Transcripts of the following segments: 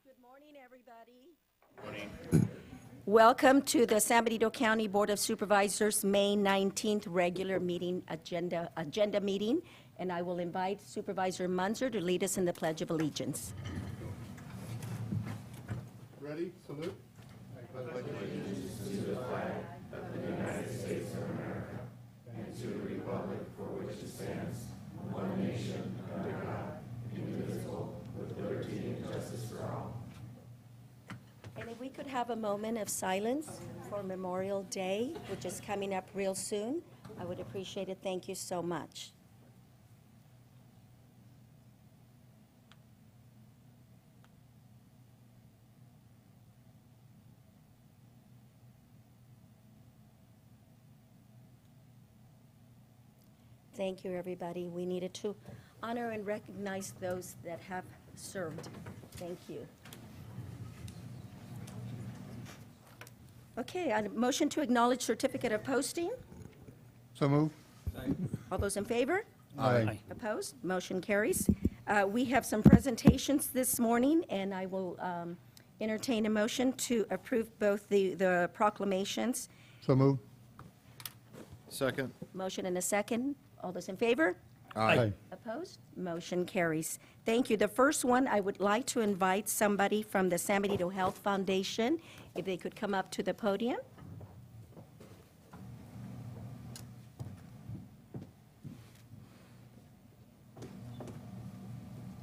Good morning, everybody. Welcome to the San Benito County Board of Supervisors May 19th regular meeting agenda meeting, and I will invite Supervisor Munzer to lead us in the Pledge of Allegiance. Ready? Salute. And if we could have a moment of silence for Memorial Day, which is coming up real soon, I would appreciate it. Thank you so much. Thank you, everybody. We needed to honor and recognize those that have served. Thank you. Okay, a motion to acknowledge certificate of posting. So move. All those in favor? Aye. Opposed? Motion carries. We have some presentations this morning, and I will entertain a motion to approve both the proclamations. So move. Second. Motion and a second. All those in favor? Aye. Opposed? Motion carries. Thank you. The first one, I would like to invite somebody from the San Benito Health Foundation, if they could come up to the podium.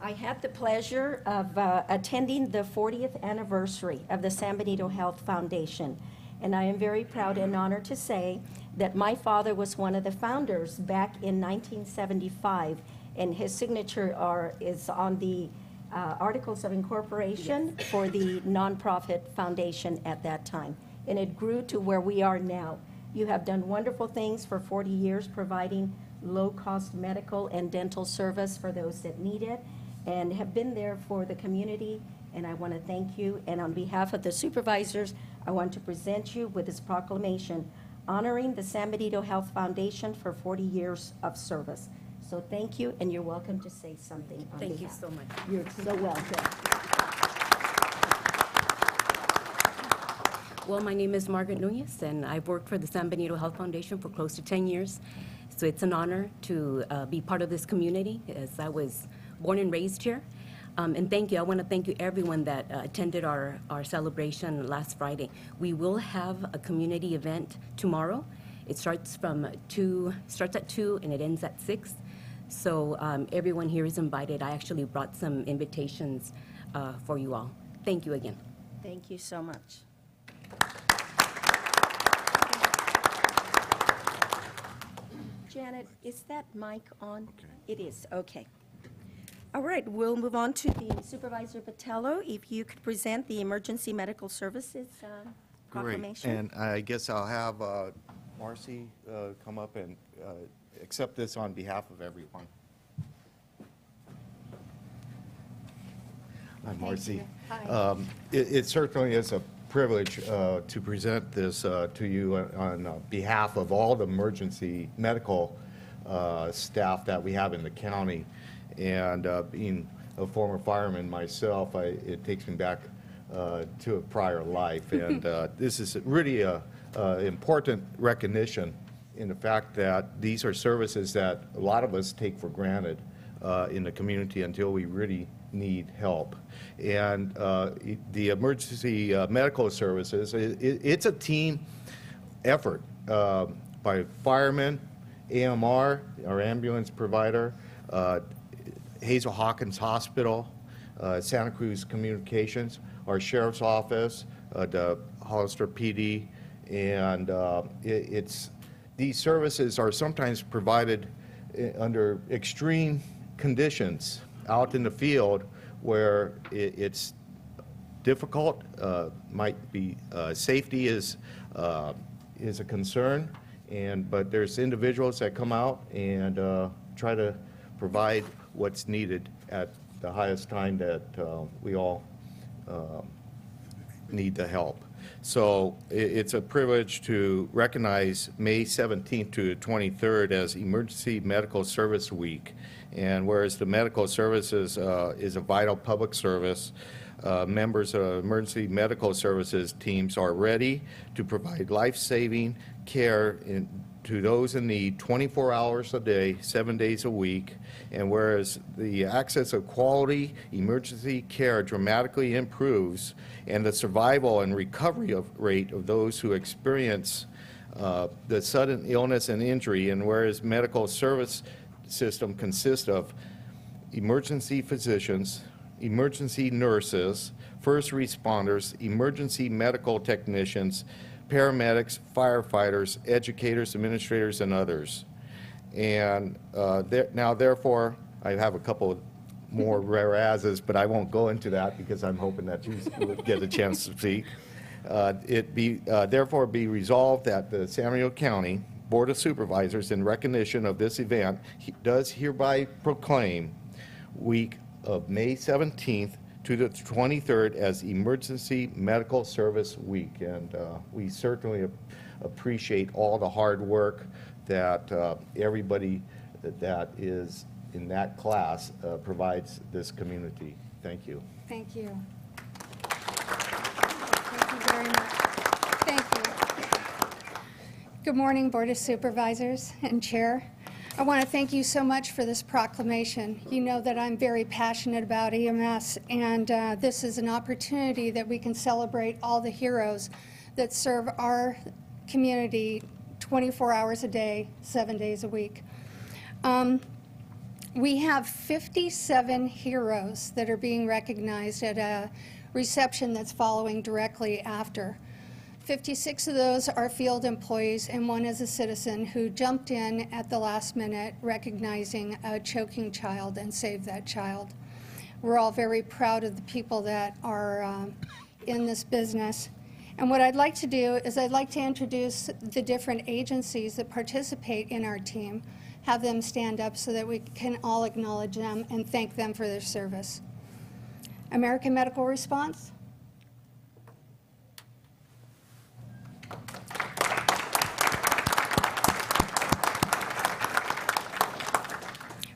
I had the pleasure of attending the 40th anniversary of the San Benito Health Foundation, and I am very proud and honored to say that my father was one of the founders back in 1975, and his signature is on the Articles of Incorporation for the nonprofit foundation at that time, and it grew to where we are now. You have done wonderful things for 40 years, providing low-cost medical and dental service for those that need it, and have been there for the community, and I want to thank you. And on behalf of the supervisors, I want to present you with this proclamation honoring the San Benito Health Foundation for 40 years of service. So thank you, and you're welcome to say something on Thank you behalf. so much. You're so welcome. Well, my name is Margaret Nunez, and I've worked for the San Benito Health Foundation for close to 10 years. So it's an honor to be part of this community, as I was born and raised here. And thank you. I want to thank you, everyone that attended our celebration last Friday. We will have a community event tomorrow. It starts at 2 and it ends at 6. So everyone here is invited. I actually brought some invitations for you all. Thank you again. Thank you so much. Janet, is that mic on? It is, okay. All right, we'll move on to the Supervisor Botello. If you could present the Emergency Medical Services proclamation. Great. And I guess I'll have Marcy come up and accept this on behalf of everyone. Hi, Marcy. you. Hi. It certainly is a privilege to present this to you on behalf of all the emergency medical staff that we have in the county. And being a former fireman myself, it takes me back to a prior life. And this is really a important recognition in the fact that these are services that a lot of us take for granted in the community until we really need help. And the emergency medical services, it's a team effort by firemen, AMR, our ambulance provider, Hazel Hawkins Hospital, Santa Cruz Communications, our Sheriff's Office, the Hollister PD, and these services are sometimes provided under extreme conditions out in the field where it's difficult, might be safety is a concern, but there's individuals that come out and try to provide what's needed at the highest time that we all need the help. So it's a privilege to recognize May 17th to 23rd as Emergency Medical Service Week. And whereas the medical services is a vital public service, members of emergency medical services teams are ready to provide life-saving care to those in need 24 hours a day, 7 days a week. And whereas the access of quality emergency care dramatically improves and the survival and recovery rate of those who experience the sudden illness and injury, and whereas medical service system consists of emergency physicians, emergency nurses, first responders, emergency medical technicians, paramedics, firefighters, educators, administrators, and others. And now, therefore, I have a couple more whereases, but I won't go into that because I'm hoping that you will get a chance to speak. Therefore be resolved that the San Bernardino County Board of Supervisors, in recognition of this event, does hereby proclaim week of May 17th to the 23rd as Emergency Medical Service Week. And we certainly appreciate all the hard work that everybody that is in that class provides this community. Thank you. Thank you. Thank you very much. Thank you. Good morning, Board of Supervisors and Chair. I want to thank you so much for this proclamation. You know that I'm very passionate about EMS, and this is an opportunity that we can celebrate all the heroes that serve our community 24 hours a day, 7 days a week. We have 57 heroes that are being recognized at a reception that's following directly after. 56 of those are field employees, and one is a citizen who jumped in at the last minute, recognizing a choking child and saved that child. We're all very proud of the people that are in this business. And what I'd like to do is I'd like to introduce the different agencies that participate in our team, have them stand up so that we can all acknowledge them and thank them for their service. American Medical Response.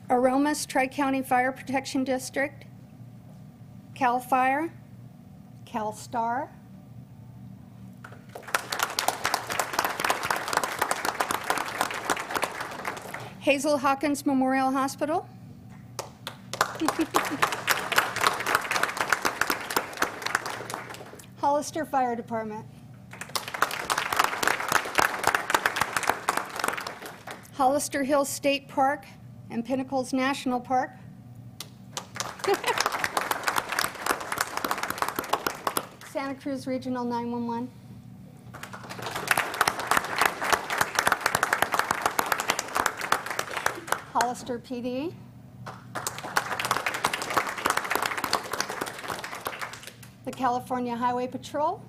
Aromas Tri-County Fire Protection District, CAL FIRE, CAL STAR, Hazel Hawkins Memorial Hospital, Hollister Fire Department, Hollister Hills State Park and Pinnacles National Park, Santa Cruz Regional 911, Hollister PD, the California Highway Patrol,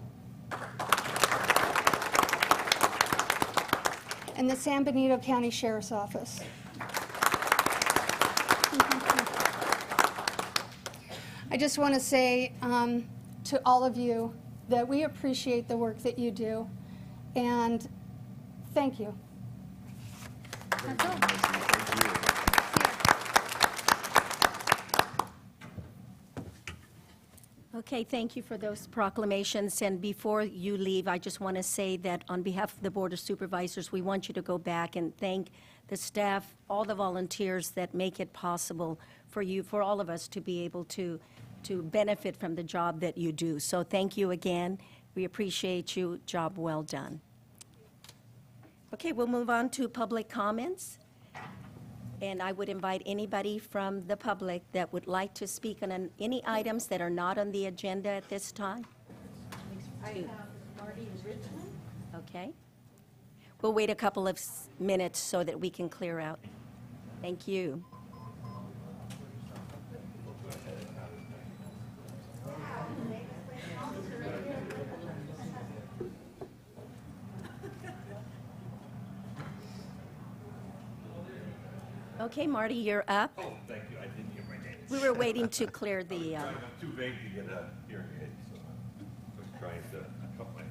and the San Benito County Sheriff's Office. I just want to say to all of you that we appreciate the work that you do, and thank you. That's all. Okay, thank you for those proclamations. And before you leave, I just want to say that on behalf of the Board of Supervisors, we want you to go back and thank the staff, all the volunteers that make it possible for you, for all of us to be able to benefit from the job that you do. So thank you again. We appreciate you. Job well done. Okay, we'll move on to public comments. And I would invite anybody from the public that would like to speak on any items that are not on the agenda at this time. I have Marty Richmond. Okay. We'll wait a couple of minutes so that we can clear out. Thank you. Okay, Marty, you're up. Oh, thank you. I didn't hear my name. We were waiting to clear the, I'm too vague to get a hearing aid, so I was trying to cut my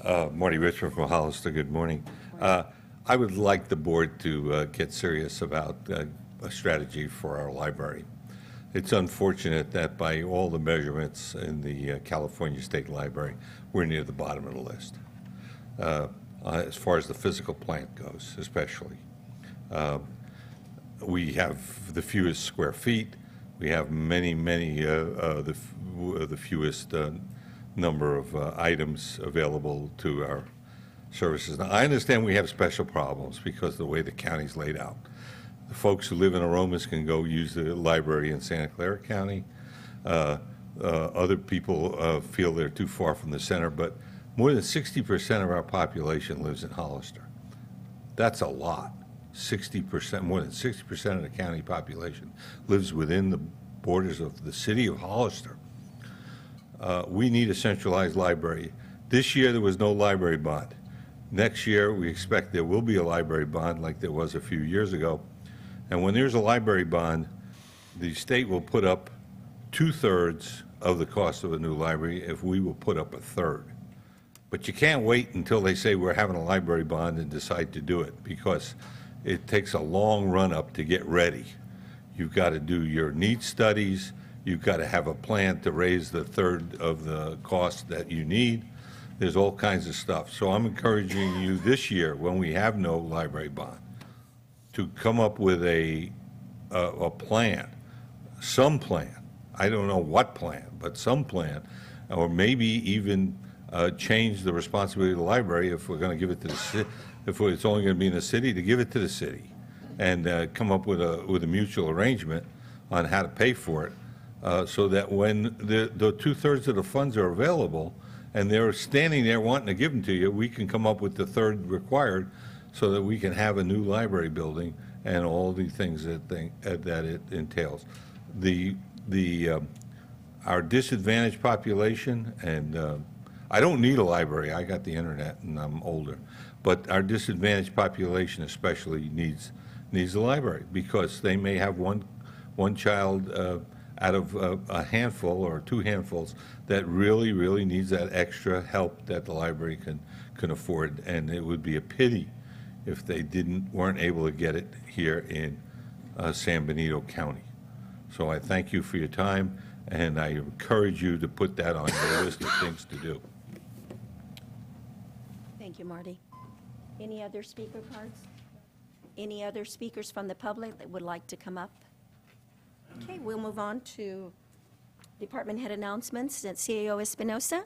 hair. Marty Richmond from Hollister, good morning. I would like the board to get serious about a strategy for our library. It's unfortunate that by all the measurements in the California State Library, we're near the bottom of the list, as far as the physical plant goes, especially. We have the fewest square feet. We have many, the fewest number of items available to our services. Now, I understand we have special problems because of the way the county's laid out. The folks who live in Aromas can go use the library in Santa Clara County. Other people feel they're too far from the center, but more than 60% of our population lives in Hollister. That's a lot. 60%, more than 60% of the county population lives within the borders of the city of Hollister. We need a centralized library. This year, there was no library bond. Next year, we expect there will be a library bond like there was a few years ago. And when there's a library bond, the state will put up 2/3 of the cost of a new library if we will put up 1/3. But you can't wait until they say we're having a library bond and decide to do it, because it takes a long run-up to get ready. You've got to do your needs studies. You've got to have a plan to raise the 1/3 of the cost that you need. There's all kinds of stuff. So I'm encouraging you this year, when we have no library bond, to come up with a plan, some plan. I don't know what plan, but some plan, or maybe even change the responsibility of the library if we're going to give it to the city. If it's only going to be in the city, to give it to the city, and come up with a mutual arrangement on how to pay for it, so that when the 2/3 of the funds are available and they're standing there wanting to give them to you, we can come up with the 1/3 required, so that we can have a new library building and all the things that it entails. Our disadvantaged population, and I don't need a library. I got the internet and I'm older. But our disadvantaged population especially needs a library, because they may have one child out of a handful or 2 handfuls that really needs that extra help that the library can afford. And it would be a pity if they weren't able to get it here in San Benito County. So I thank you for your time, and I encourage you to put that on your list of things to do. Thank you, Marty. Any other speaker cards? Any other speakers from the public that would like to come up? Okay, we'll move on to department head announcements. CAO Espinosa.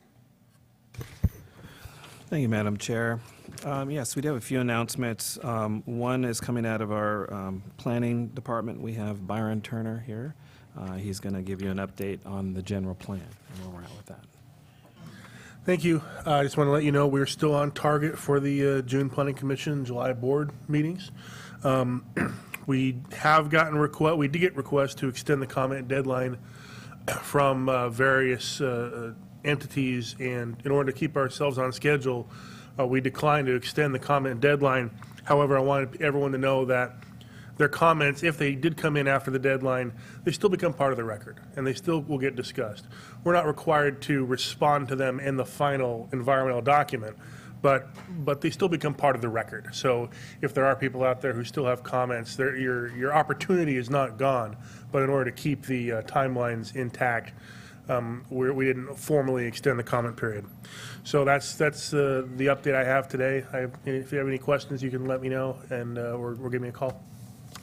Thank you, Madam Chair. Yes, we do have a few announcements. One is coming out of our planning department. We have Byron Turner here. He's going to give you an update on the general plan and where we're at with that. Thank you. I just want to let you know we're still on target for the June Planning Commission, July board meetings. We have gotten we did get requests to extend the comment deadline from various entities, and in order to keep ourselves on schedule, we declined to extend the comment deadline. However, I wanted everyone to know that their comments, if they did come in after the deadline, they still become part of the record, and they still will get discussed. We're not required to respond to them in the final environmental document, but they still become part of the record. So if there are people out there who still have comments, your opportunity is not gone, but in order to keep the timelines intact, we didn't formally extend the comment period. So that's the update I have today. If you have any questions, you can let me know, and or give me a call.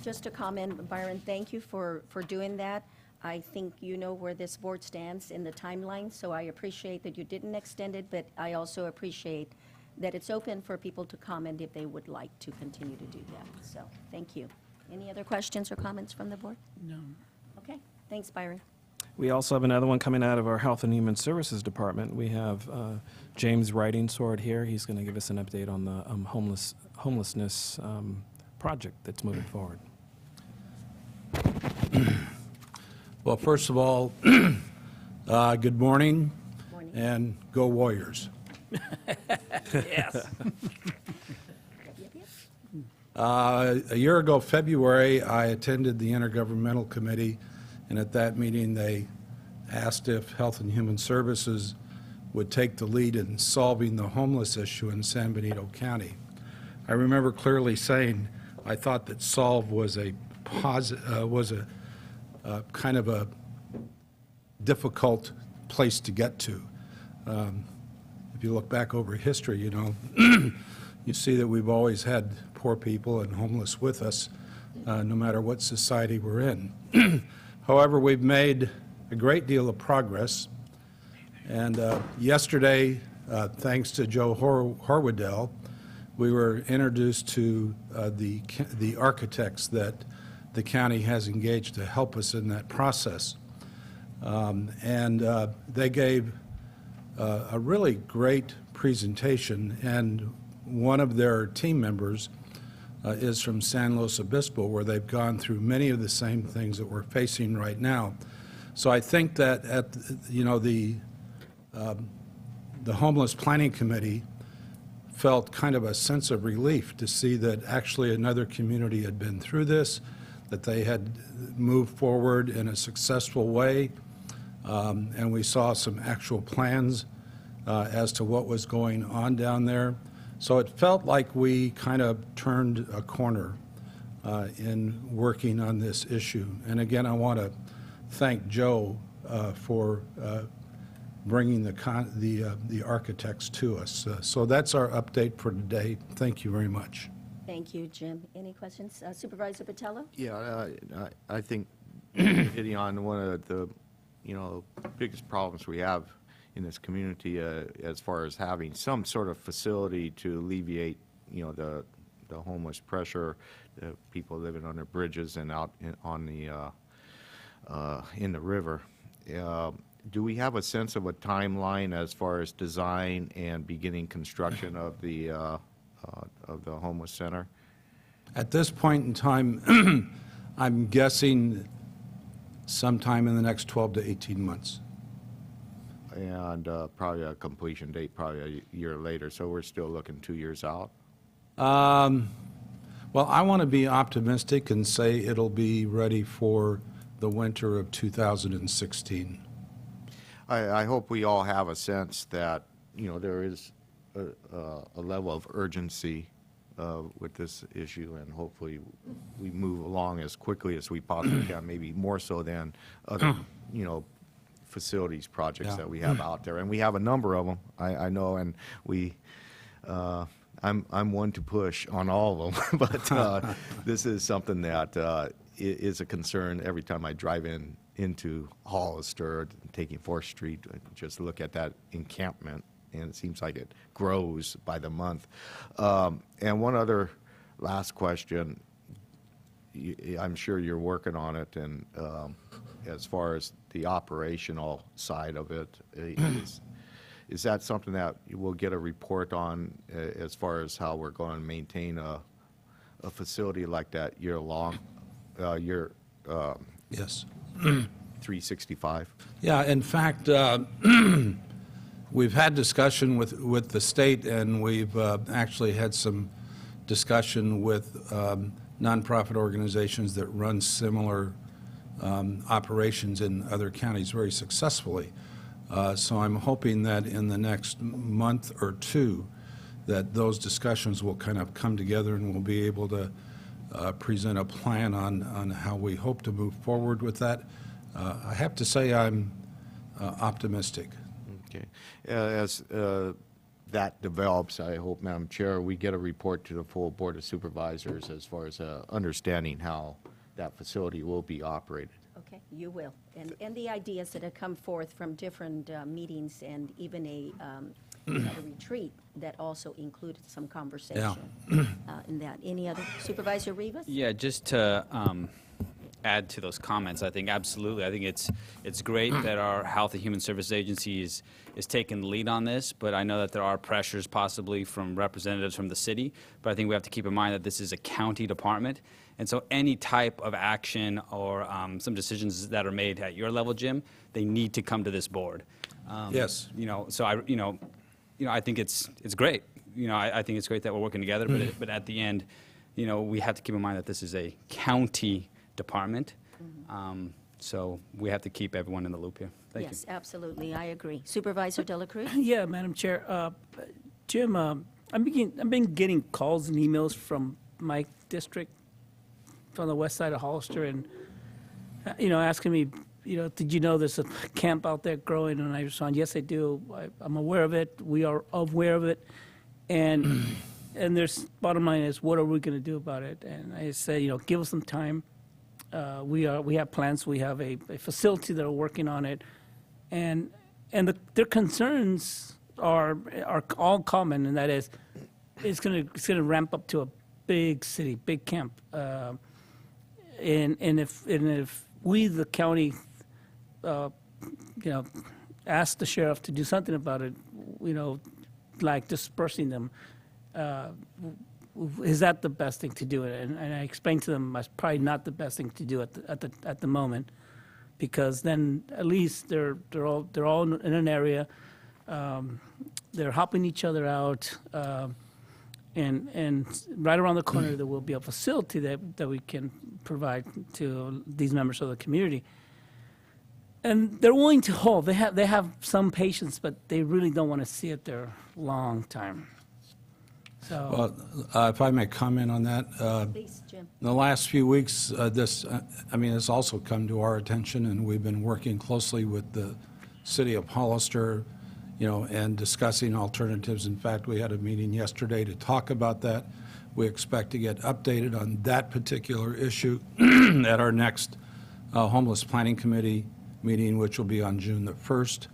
Just a comment, Byron, thank you for doing that. I think you know where this board stands in the timeline, so I appreciate that you didn't extend it, but I also appreciate that it's open for people to comment if they would like to continue to do that. So thank you. Any other questions or comments from the board? No. Okay, thanks, Byron. We also have another one coming out of our Health and Human Services Department. We have James Riding Sword here. He's going to give us an update on the homelessness project that's moving forward. Well, first of all, good morning, Morning. and go Warriors. Yes. A year ago, February, I attended the Intergovernmental Committee, and at that meeting, they asked if Health and Human Services would take the lead in solving the homeless issue in San Benito County. I remember clearly saying I thought that Solve was a kind of a difficult place to get to. If you look back over history, you know, you see that we've always had poor people and homeless with us, no matter what society we're in. However, we've made a great deal of progress. And yesterday, thanks to Joe Horwedel, we were introduced to the architects that the county has engaged to help us in that process. They gave a really great presentation, and one of their team members is from San Luis Obispo, where they've gone through many of the same things that we're facing right now. So I think that the Homeless Planning Committee felt kind of a sense of relief to see that actually another community had been through this, that they had moved forward in a successful way, and we saw some actual plans as to what was going on down there. So it felt like we kind of turned a corner in working on this issue. And again, I want to thank Joe for bringing the architects to us. So that's our update for today. Thank you very much. Thank you, Jim. Any questions? Supervisor Patella? Yeah, I think hitting on one of the, biggest problems we have in this community as far as having some sort of facility to alleviate, the homeless pressure, the people living under bridges and out in the river. Do we have a sense of a timeline as far as design and beginning construction of the homeless center? At this point in time, I'm guessing sometime in the next 12 to 18 months. And probably a completion date, probably a year later. So we're still looking 2 years out. Well, I want to be optimistic and say it'll be ready for the winter of 2016. I hope we all have a sense that, there is a level of urgency with this issue, and hopefully we move along as quickly as we possibly can, maybe more so than other, facilities projects that we have out there. And we have a number of them, I know, and I'm one to push on all of them, but this is something that is a concern every time I drive into Hollister, taking 4th Street, just look at that encampment, and it seems like it grows by the month. And one other last question, I'm sure you're working on it, and as far as the operational side of it, is that something that we'll get a report on as far as how we're going to maintain a facility like that year-long, Yes. 365? Yeah, in fact, we've had discussion with the state, and we've actually had some discussion with nonprofit organizations that run similar operations in other counties very successfully. So I'm hoping that in the next month or two that those discussions will kind of come together, and we'll be able to present a plan on how we hope to move forward with that. I have to say I'm optimistic. Okay. As that develops, I hope, Madam Chair, we get a report to the full Board of Supervisors as far as understanding how that facility will be operated. Okay, you will. And the ideas that have come forth from different meetings and even a retreat that also included some conversation in that. Any other? Supervisor Rivas? Yeah, just to add to those comments, I think absolutely. I think it's great that our Health and Human Services Agency is taking the lead on this, but I know that there are pressures possibly from representatives from the city, but I think we have to keep in mind that this is a county department, and so any type of action or some decisions that are made at your level, Jim, they need to come to this board. Yes. So I think it's great. I think it's great that we're working together, but at the end, we have to keep in mind that this is a county department. So we have to keep everyone in the loop here. Thank you. Yes, absolutely. I agree. Supervisor De La Cruz? Yeah, Madam Chair. Jim, I've been getting calls and emails from my district, from the west side of Hollister, and asking me, did you know there's a camp out there growing? And I respond, yes, I do. I'm aware of it. We are aware of it, and there's bottom line is, what are we going to do about it? And I say, give us some time. We have plans. We have a facility that are working on it, and their concerns are all common, and that is, it's gonna ramp up to a big city, big camp, and if we, the county, ask the sheriff to do something about it, like dispersing them, is that the best thing to do? And I explained to them that's probably not the best thing to do at the moment, because then at least they're all in an area, they're helping each other out, and right around the corner there will be a facility that we can provide to these members of the community. And they're willing to hold. They have some patience, but they really don't want to see it there long time. So, Well, if I may comment on that, Please, Jim. in the last few weeks, this also come to our attention, and we've been working closely with the city of Hollister, and discussing alternatives. In fact, we had a meeting yesterday to talk about that. We expect to get updated on that particular issue at our next Homeless Planning Committee meeting, which will be on June the 1st.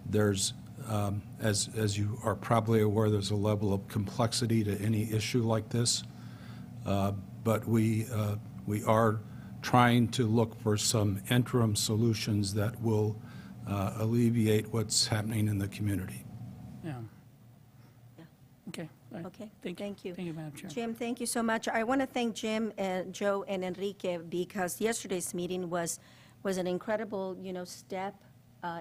There's, as you are probably aware, there's a level of complexity to any issue like this. But we are trying to look for some interim solutions that will alleviate what's happening in the community. yeah. Yeah. Okay. All right. Okay, Thank you. thank you. Madam Chair. Jim, thank you so much. I want to thank Jim and Joe and Enrique, because yesterday's meeting was an incredible, step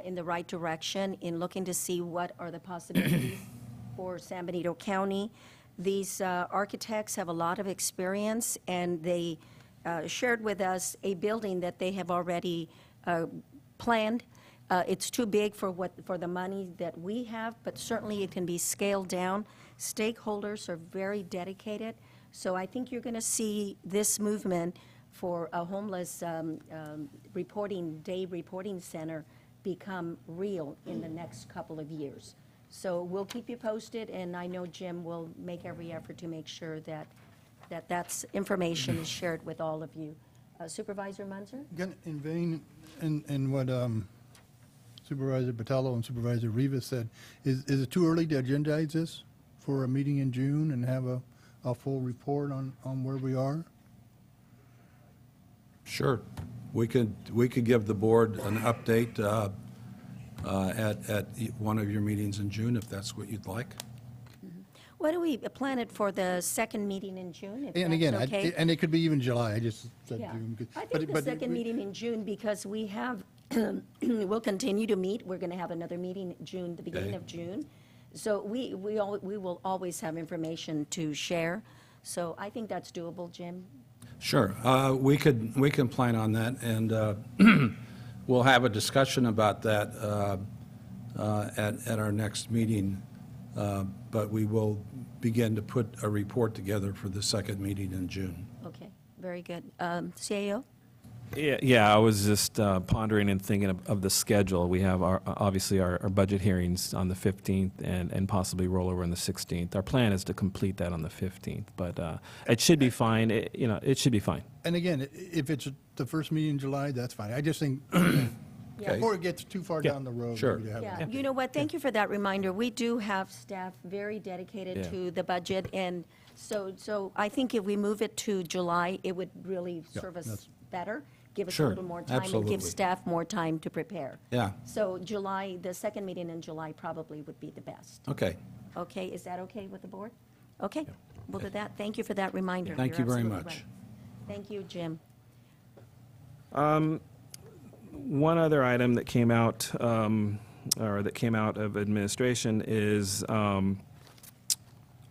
in the right direction in looking to see what are the possibilities for San Benito County. These architects have a lot of experience, and they shared with us a building that they have already planned. It's too big for the money that we have, but certainly it can be scaled down. Stakeholders are very dedicated, so I think you're going to see this movement for a homeless reporting center become real in the next couple of years. So we'll keep you posted, and I know Jim will make every effort to make sure that that's information is shared with all of you. Supervisor Munzer? Again, in vain, in what Supervisor Botello and Supervisor Rivas said, is it too early to agendize this for a meeting in June and have a full report on where we are? Sure. We could give the board an update at one of your meetings in June, if that's what you'd like. Why don't we plan it for the second meeting in June, if And that's again, okay? and it could be even July, I just said Yeah. June. I but- think the but second we- meeting in June, because we have, we'll continue to meet. We're going to have another meeting June, the beginning Okay. of June. So we will always have information to share. So I think that's doable, Jim. Sure. We can plan on that, and we'll have a discussion about that at our next meeting. But we will begin to put a report together for the second meeting in June. Okay, very good. CAO? Yeah, I was just pondering and thinking of the schedule. We have obviously our budget hearings on the 15th and possibly roll over on the 16th. Our plan is to complete that on the 15th, but it should be fine. It should be fine. And again, if it's the first meeting in July, that's fine. I just think, before it gets too far Yeah, down the road. sure. maybe to have a- Yeah, you know what, thank you for that reminder. We do have staff very dedicated Yeah. to the budget, and so I think if we move it to July, it would really serve us that's- better, give us a Sure, little more time, and absolutely. give staff more time to prepare. Yeah. So July, the second meeting in July probably would be the best. Okay. Okay, is that okay with the board? Okay, we'll do that. Thank you for that reminder. Thank You're you very absolutely much. right. Thank you, Jim. One other item that came out, or that came out of administration is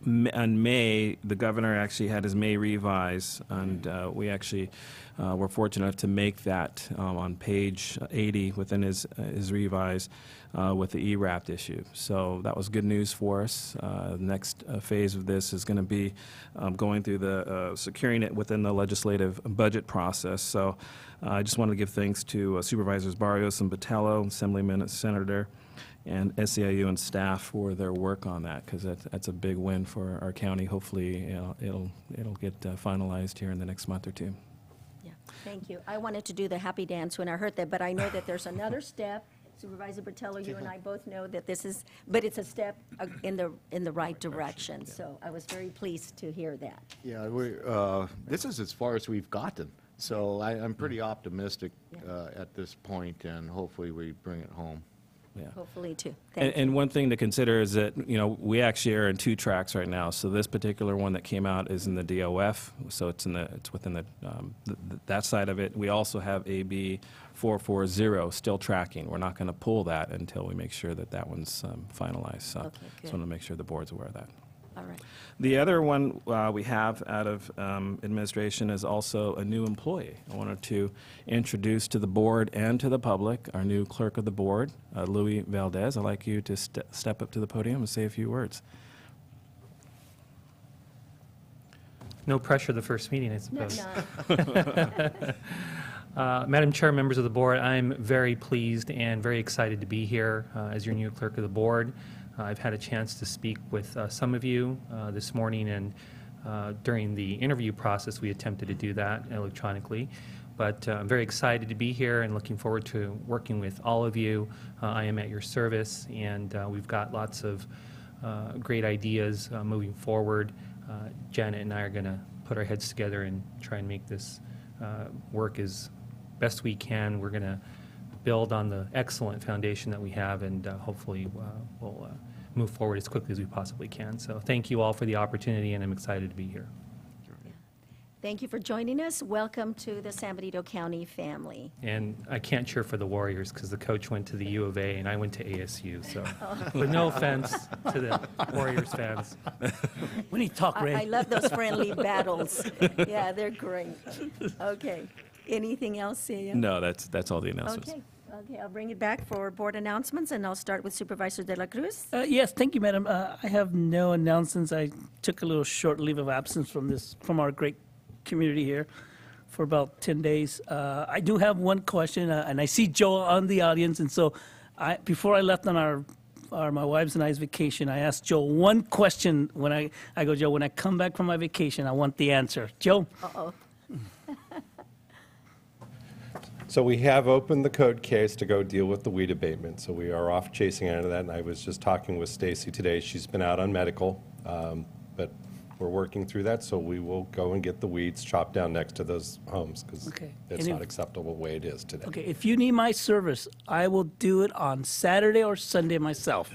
on May, the governor actually had his May revise, and we actually were fortunate enough to make that on page 80 within his revise with the ERAPT issue. So that was good news for us. The next phase of this is going to be going through the securing it within the legislative budget process. So I just want to give thanks to Supervisors Barrios and Botello, Assemblyman Senator, and SEIU and staff for their work on that, because that's a big win for our county. Hopefully, it'll get finalized here in the next month or two. Yeah, thank you. I wanted to do the happy dance when I heard that, but I know that there's another step. Supervisor Botello, you and I both know that this is, but it's a step in the right direction. So I was very pleased to hear that. Yeah, this is as far as we've gotten. So I'm pretty optimistic at this point, and hopefully we bring it home. Yeah. Hopefully, too. Thank you. And one thing to consider is that, we actually are in 2 tracks right now. So this particular one that came out is in the DOF, so it's within that side of it. We also have AB 440 still tracking. We're not going to pull that until we make sure that one's finalized. So Okay, good. just want to make sure the board's aware of that. All right. The other one we have out of administration is also a new employee. I wanted to introduce to the board and to the public our new clerk of the board, Louis Valdez. I'd like you to step up to the podium and say a few words. No pressure the first meeting, I suppose. No. Madam Chair, members of the board, I'm very pleased and very excited to be here as your new clerk of the board. I've had a chance to speak with some of you this morning, and during the interview process, we attempted to do that electronically. But I'm very excited to be here and looking forward to working with all of you. I am at your service, and we've got lots of great ideas moving forward. Janet and I are going to put our heads together and try and make this work as best we can. We're going to build on the excellent foundation that we have, and hopefully we'll move forward as quickly as we possibly can. So thank you all for the opportunity, and I'm excited to be here. Thank you for joining us. Welcome to the San Benito County family. And I can't cheer for the Warriors because the coach went to the U of A and I went to ASU. So, but no offense to the Warriors fans. We need to talk, Ray. I love those friendly battles. Yeah, they're great. Okay. Anything else, Ian? No, that's all the announcements. Okay, I'll bring it back for board announcements, and I'll start with Supervisor De La Cruz. Yes, thank you, Madam. I have no announcements. I took a little short leave of absence from our great community here for about 10 days. I do have one question, and I see Joe on the audience, and so before I left on my wife's and I's vacation, I asked Joe one question when I go, Joe, when I come back from my vacation, I want the answer. Joe? Uh-oh. So we have opened the code case to go deal with the weed abatement. So we are off chasing out of that. And I was just talking with Stacy today. She's been out on medical, but we're working through that. So we will go and get the weeds chopped down next to those homes because it's not acceptable the way it is today. Okay, if you need my service, I will do it on Saturday or Sunday myself.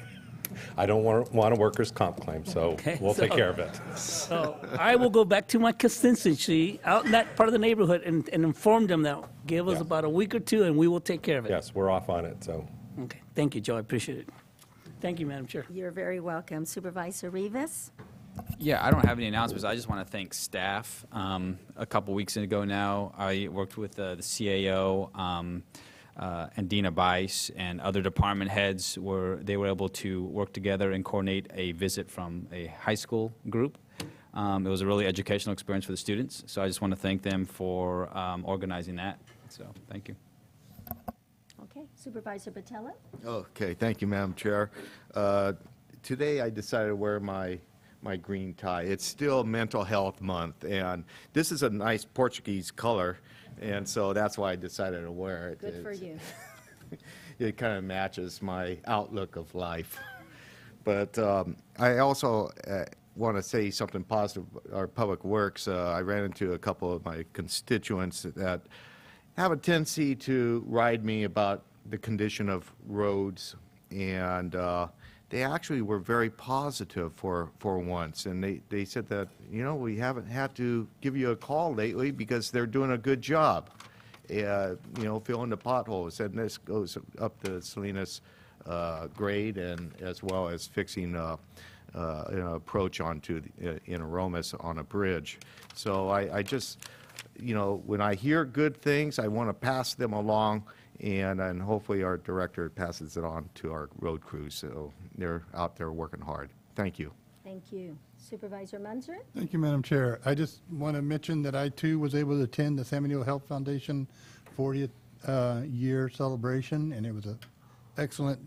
I don't want a workers' comp claim, so we'll take care of it. So I will go back to my constituency out in that part of the neighborhood and inform them that give us about a week or two and we will take care of it. Yes, we're off on it, so. Okay, thank you, Joe, I appreciate it. Thank you, Madam Chair. You're very welcome. Supervisor Rivas? Yeah, I don't have any announcements. I just want to thank staff. A couple weeks ago now, I worked with the CAO and Dina Bice and other department heads they were able to work together and coordinate a visit from a high school group. It was a really educational experience for the students, so I just want to thank them for organizing that. So, thank you. Okay, Supervisor Botello? Okay, thank you, Madam Chair. Today I decided to wear my green tie. It's still Mental Health Month, and this is a nice Portuguese color, and so that's why I decided to wear it. Good for you. It kind of matches my outlook of life. But I also want to say something positive. Our Public Works, I ran into a couple of my constituents that have a tendency to ride me about the condition of roads, and they actually were very positive for once, and they said that, we haven't had to give you a call lately because they're doing a good job, filling the potholes, and this goes up the Salinas grade and as well as fixing approach onto in Aromas on a bridge. So I just, when I hear good things, I want to pass them along, and hopefully our director passes it on to our road crews. So they're out there working hard. Thank you. Thank you. Supervisor Munzer? Thank you, Madam Chair. I just want to mention that I, too, was able to attend the San Benito Health Foundation 40th year celebration, and it was an excellent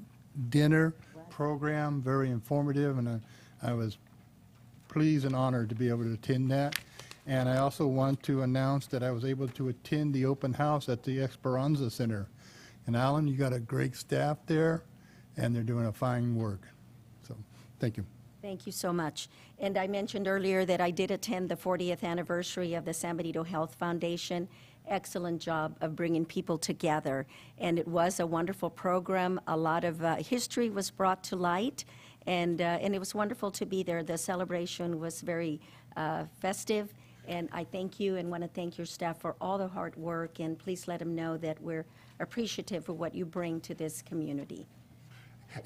dinner program, very informative, and I was pleased and honored to be able to attend that. And I also want to announce that I was able to attend the open house at the Esperanza Center. And Alan, you got a great staff there, and they're doing a fine work. So, thank you. Thank you so much. And I mentioned earlier that I did attend the 40th anniversary of the San Benito Health Foundation. Excellent job of bringing people together. And it was a wonderful program. A lot of history was brought to light, and it was wonderful to be there. The celebration was very festive, and I thank you and want to thank your staff for all the hard work, and please let them know that we're appreciative of what you bring to this community.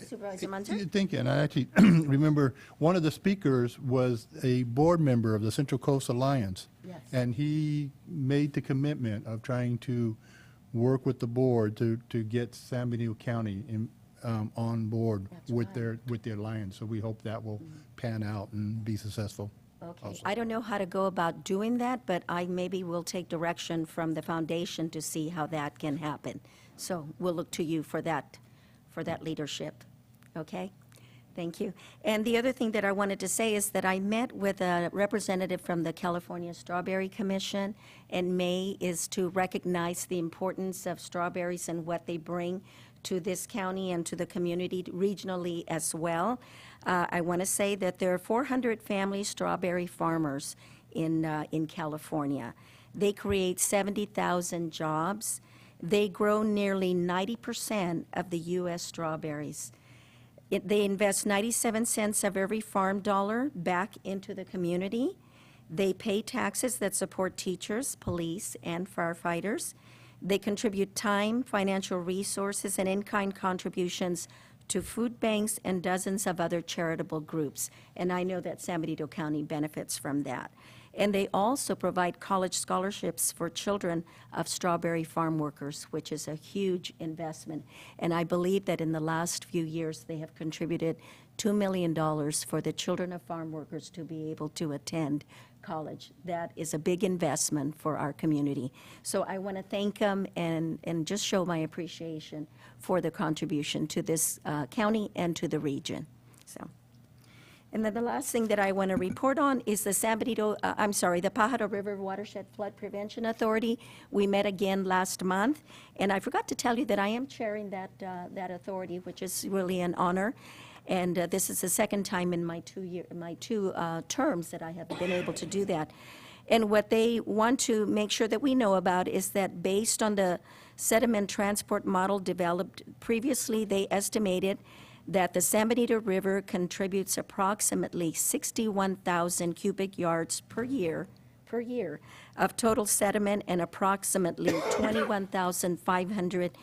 Supervisor Munzer? Thank you. And I actually remember one of the speakers was a board member of the Central Coast Alliance. Yes. And he made the commitment of trying to work with the board to get San Benito County on board with the alliance. So we hope that will pan out and be successful. Okay. Also. I don't know how to go about doing that, but I maybe will take direction from the foundation to see how that can happen. So we'll look to you for that leadership. Okay? Thank you. And the other thing that I wanted to say is that I met with a representative from the California Strawberry Commission, and May is to recognize the importance of strawberries and what they bring to this county and to the community regionally as well. I want to say that there are 400 family strawberry farmers in California. They create 70,000 jobs. They grow nearly 90% of the U.S. strawberries. They invest 97 cents of every farm dollar back into the community. They pay taxes that support teachers, police, and firefighters. They contribute time, financial resources, and in-kind contributions to food banks and dozens of other charitable groups. And I know that San Benito County benefits from that. And they also provide college scholarships for children of strawberry farm workers, which is a huge investment. And I believe that in the last few years, they have contributed $2 million for the children of farm workers to be able to attend college. That is a big investment for our community. So I want to thank them and just show my appreciation for the contribution to this county and to the region. So. And then the last thing that I want to report on is the the Pajaro River Watershed Flood Prevention Authority. We met again last month, and I forgot to tell you that I am chairing that authority, which is really an honor. And this is the second time in my two terms that I have been able to do that. And what they want to make sure that we know about is that based on the sediment transport model developed previously, they estimated that the San Benito River contributes approximately 61,000 cubic yards per year of total sediment and approximately 21,500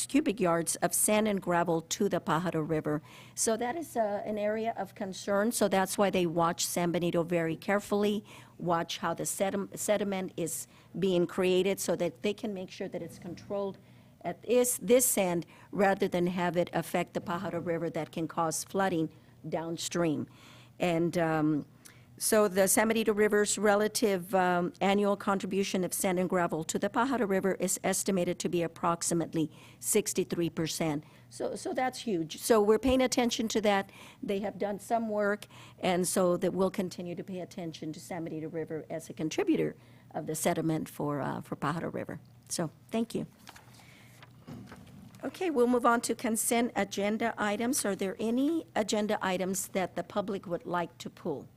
cubic yards of sand and gravel to the Pajaro River. So that is an area of concern. So that's why they watch San Benito very carefully, watch how the sediment is being created so that they can make sure that it's controlled at this end rather than have it affect the Pajaro River that can cause flooding downstream. And so the San Benito River's relative annual contribution of sand and gravel to the Pajaro River is estimated to be approximately 63%. So that's huge. So we're paying attention to that. They have done some work, and so that we'll continue to pay attention to San Benito River as a contributor of the sediment for Pajaro River. So thank you. Okay, we'll move on to consent agenda items. Are there any agenda items that the public would like to pull?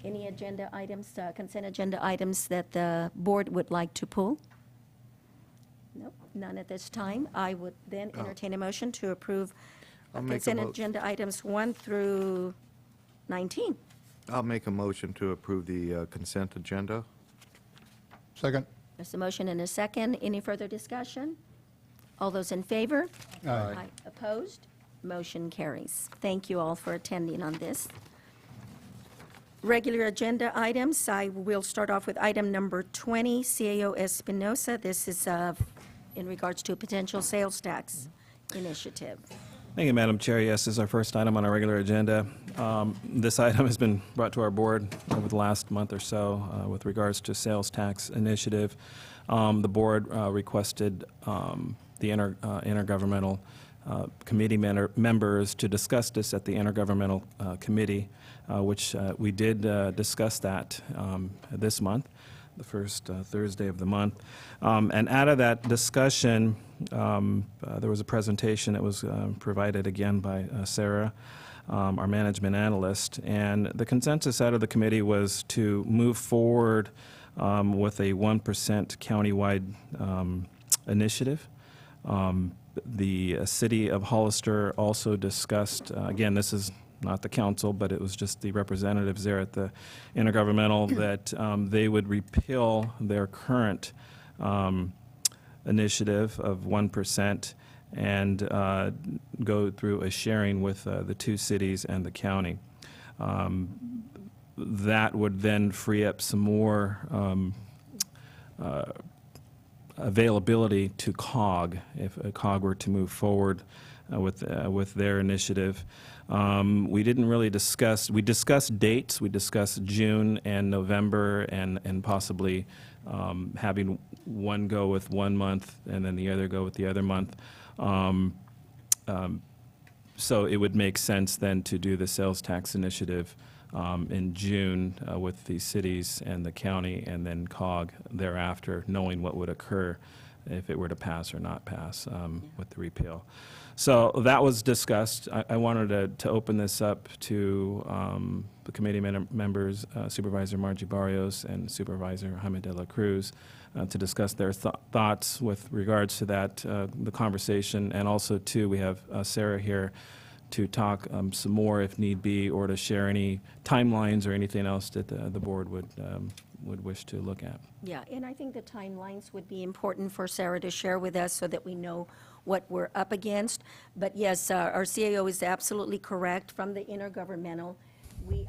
Any agenda items, consent agenda items that the board would like to pull? Nope, none at this time. I would then entertain a motion to approve consent agenda items 1 through 19. I'll make a motion to approve the consent agenda. Second. There's a motion and a second. Any further discussion? All those in favor? Aye. Opposed? Motion carries. Thank you all for attending on this. Regular agenda items, I will start off with item number 20, CAO Espinosa. This is in regards to a potential sales tax initiative. Thank you, Madam Chair. Yes, this is our first item on our regular agenda. This item has been brought to our board over the last month or so with regards to sales tax initiative. The board requested the intergovernmental committee members to discuss this at the intergovernmental committee, which we did discuss that this month, the first Thursday of the month. And out of that discussion, there was a presentation that was provided again by Sarah, our management analyst. And the consensus out of the committee was to move forward with a 1% countywide initiative. The city of Hollister also discussed, again, this is not the council, but it was just the representatives there at the intergovernmental, that they would repeal their current initiative of 1% and go through a sharing with the two cities and the county. That would then free up some more availability to COG, if a COG were to move forward with their initiative. We didn't really discuss, we discussed dates, we discussed June and November and possibly having one go with 1 month and then the other go with the other month. So it would make sense then to do the sales tax initiative in June with the cities and the county, and then COG thereafter, knowing what would occur if it were to pass or not pass with the repeal. So that was discussed. I wanted to open this up to the committee members, Supervisor Margie Barrios and Supervisor Jaime de la Cruz, to discuss their thoughts with regards to that, the conversation, and also, too, we have Sarah here to talk some more if need be, or to share any timelines or anything else that the board would wish to look at. Yeah, and I think the timelines would be important for Sarah to share with us so that we know what we're up against. But yes, our CAO is absolutely correct. From the intergovernmental,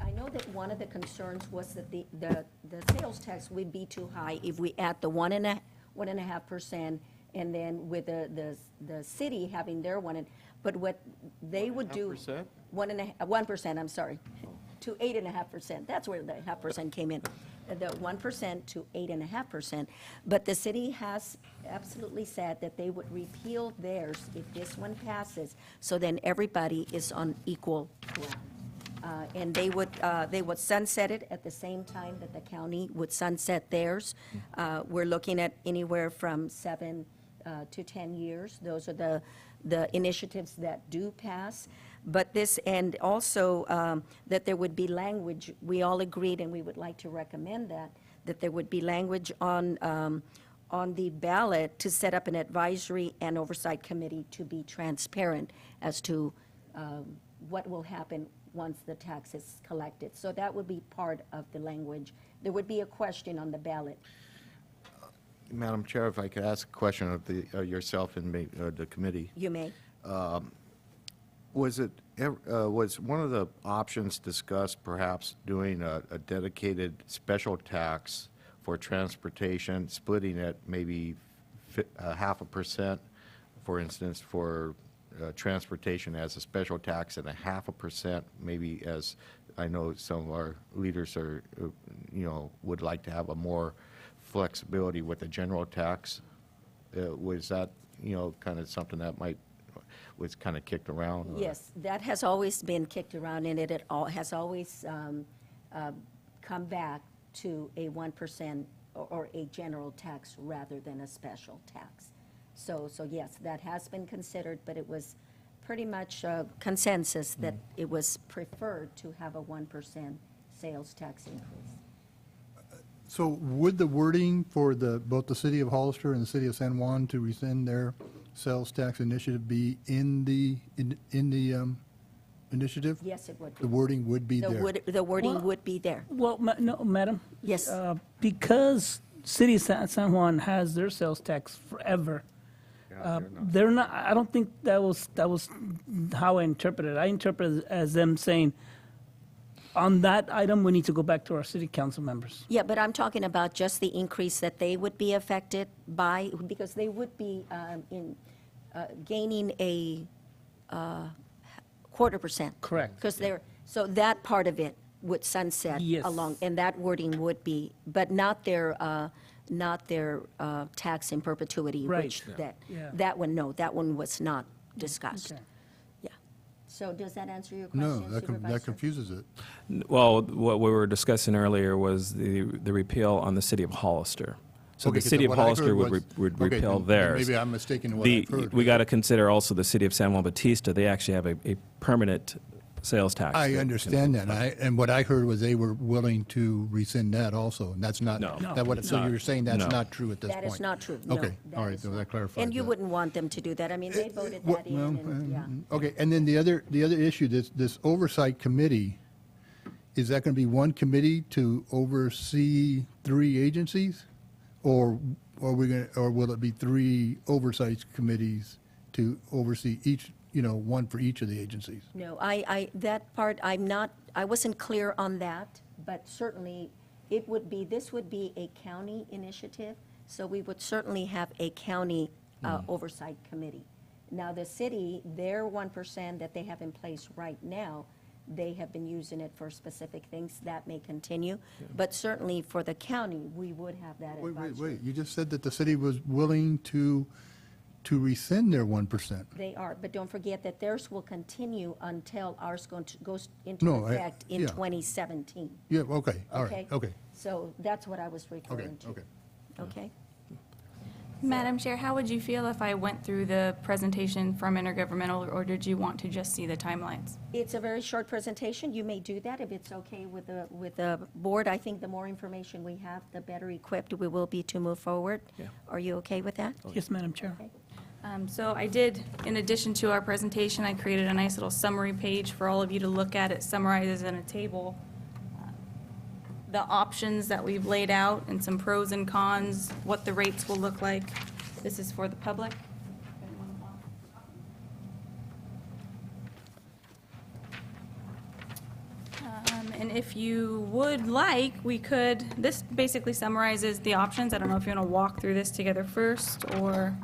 I know that one of the concerns was that the sales tax would be too high if we add the 1.5%, and then with the city having their one. But what they would do, 1%, I'm sorry, to 8.5%. That's where the 0.5% came in, the 1% to 8.5%. But the city has absolutely said that they would repeal theirs if this one passes, so then everybody is on equal ground. And they would sunset it at the same time that the county would sunset theirs. We're looking at anywhere from 7 to 10 years. Those are the initiatives that do pass. But this, and also that there would be language, we all agreed, and we would like to recommend that there would be language on the ballot to set up an advisory and oversight committee to be transparent as to what will happen once the tax is collected. So that would be part of the language. There would be a question on the ballot. Madam Chair, if I could ask a question of yourself and the committee. You may. Was one of the options discussed perhaps doing a dedicated special tax for transportation, splitting it maybe 0.5%, for instance, for transportation as a special tax, and 0.5% maybe, as I know some of our leaders are, would like to have a more flexibility with the general tax? Was that, kind of something that was kind of kicked around? Or? Yes, that has always been kicked around, and it has always come back to a 1% or a general tax rather than a special tax. So yes, that has been considered, but it was pretty much consensus that it was preferred to have a 1% sales tax increase. So would the wording for both the city of Hollister and the city of San Juan to rescind their sales tax initiative be in the initiative? Yes, it would be. The wording would be there? The wording Well- would be there. Well, no, madam. Yes. Because City of San Juan has their sales tax forever, They're not, I don't think that was how I interpreted it. I interpreted it as them saying, on that item, we need to go back to our city council members. Yeah, but I'm talking about just the increase that they would be affected by, because they would be gaining a 0.25%. Correct. Because so that part of it would sunset Yes. along, and that wording would be, but not their tax in perpetuity, Right. which Yeah. that one, no, that one was not discussed. Okay. Yeah. So does that answer your No, question, that Supervisor? confuses it. Well, what we were discussing earlier was the repeal on the city of Hollister. So Okay, the 'cause city of what I Hollister heard would was- would okay, repeal then theirs. maybe I'm mistaken in what I've heard. We got to consider also the city of San Juan Bautista. They actually have a permanent sales tax. I that- understand that, and what I heard was they were willing to rescind that also, and that's not. No. So you're saying that's No. not true at this point? That is not true, no. Okay, that all right, is so not. that clarifies And you that. wouldn't want them to do that. I mean, they voted What- that in, well, and, yeah. Okay, and then the other issue, this oversight committee, is that going to be one committee to oversee 3 agencies? Or will it be 3 oversight committees to oversee each, one for each of the agencies? No, that part, I wasn't clear on that, but certainly this would be a county initiative, so we would certainly have a county oversight committee. Now, the city, their 1% that they have in place right now, they have been using it for specific things. That may continue, but certainly for the county, we would have that advisory. Wait, you just said that the city was willing to rescind their 1%. They are, but don't forget that theirs will continue until ours goes into No, effect in yeah. 2017. Yeah, okay, all right, okay, So that's what I was referring to. okay. Okay? Madam Chair, how would you feel if I went through the presentation from intergovernmental, or did you want to just see the timelines? It's a very short presentation. You may do that if it's okay with the board. I think the more information we have, the better equipped we will be to move forward. Yeah. Are you okay with that? Yes, Madam Chair. Okay. So I did, in addition to our presentation, I created a nice little summary page for all of you to look at. It summarizes in a table the options that we've laid out and some pros and cons, what the rates will look like. This is for the public. And if you would like, this basically summarizes the options. I don't know if you want to walk through this together first, or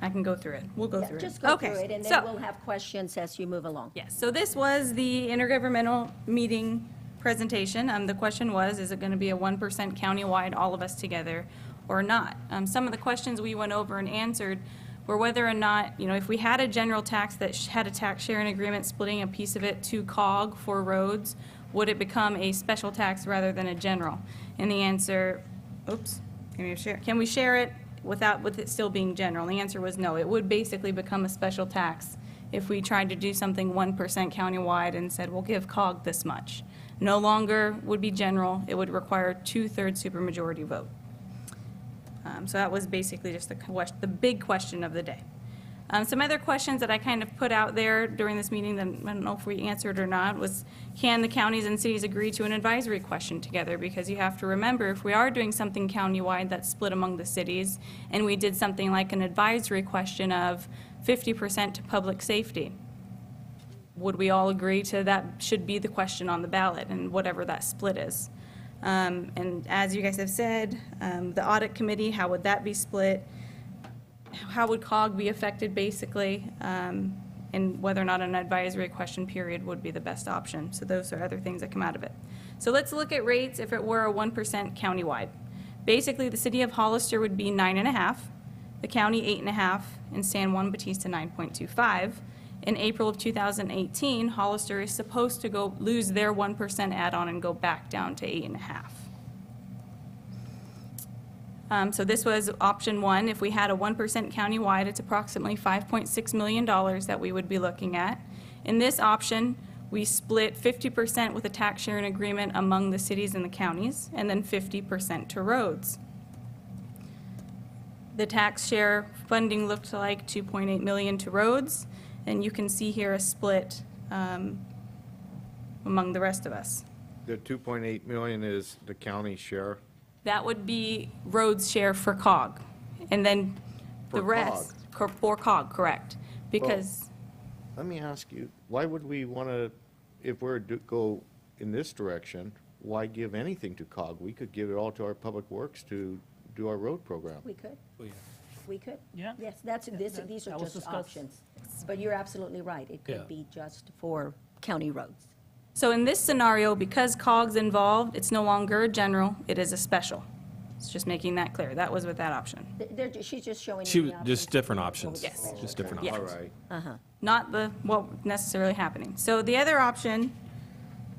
I can go through it. We'll go Yeah, through it. just go Okay, through it, and so- then we'll have questions as you move along. Yes, so this was the intergovernmental meeting presentation. The question was, is it going to be a 1% countywide, all of us together, or not? Some of the questions we went over and answered were whether or not, if we had a general tax that had a tax sharing agreement splitting a piece of it to COG for roads, would it become a special tax rather than a general? And the answer, can we share it with it still being general? And the answer was no. It would basically become a special tax if we tried to do something 1% countywide and said, we'll give COG this much. No longer would be general. It would require 2/3 supermajority vote. So that was basically just the big question of the day. Some other questions that I kind of put out there during this meeting that I don't know if we answered or not was, can the counties and cities agree to an advisory question together? Because you have to remember, if we are doing something countywide that's split among the cities, and we did something like an advisory question of 50% to public safety, would we all agree to that should be the question on the ballot, and whatever that split is? And as you guys have said, the audit committee, how would that be split? How would COG be affected, basically? And whether or not an advisory question period would be the best option. So those are other things that come out of it. So let's look at rates if it were a 1% countywide. Basically, the city of Hollister would be 9.5, the county 8.5, and San Juan Bautista 9.25. In April of 2018, Hollister is supposed to lose their 1% add-on and go back down to 8.5. So this was option 1. If we had a 1% countywide, it's approximately $5.6 million that we would be looking at. In this option, we split 50% with a tax sharing agreement among the cities and the counties, and then 50% to roads. The tax share funding looked like $2.8 million to roads, and you can see here a split among the rest of us. The 2.8 million is the county share. That would be roads share for COG. And then The rest, for COG, correct. Because, Let me ask you, why would we want to, if we're to go in this direction, why give anything to COG? We could give it all to our public works to do our road program. We could. We could. Yeah. Yes, these are that was just discussed. options. But you're absolutely right. It Yeah. could be just for county roads. so in this scenario, because COG's involved, it's no longer a general, it is a special. It's just making that clear. That was with that option. She's just showing She, you the just options. different options. Yes. Just different Yeah. All options. right. Not what necessarily happening. So the other option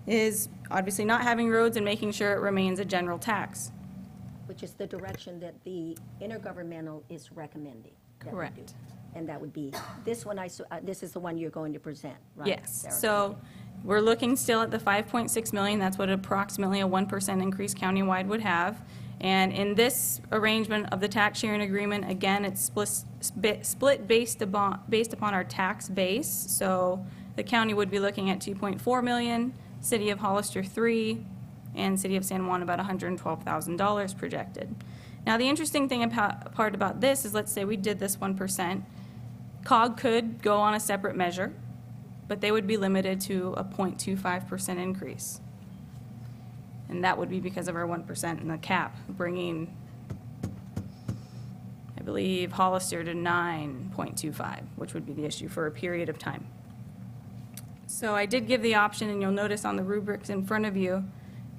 is obviously not having roads and making sure it remains a general tax. Which is the direction that the intergovernmental is recommending. that we do. Correct. And that would be, this one, this is the one you're going to present, right? Yes. Sarah? So we're looking still at the 5.6 million. That's what approximately a 1% increase countywide would have. And in this arrangement of the tax sharing agreement, again, it's split based upon our tax base. So the county would be looking at 2.4 million, City of Hollister 3, and City of San Juan about $112,000 projected. Now, the interesting thing part about this is, let's say we did this 1%. COG could go on a separate measure, but they would be limited to a 0.25% increase. And that would be because of our 1% in the cap, bringing, I believe, Hollister to 9.25, which would be the issue for a period of time. So I did give the option, and you'll notice on the rubrics in front of you,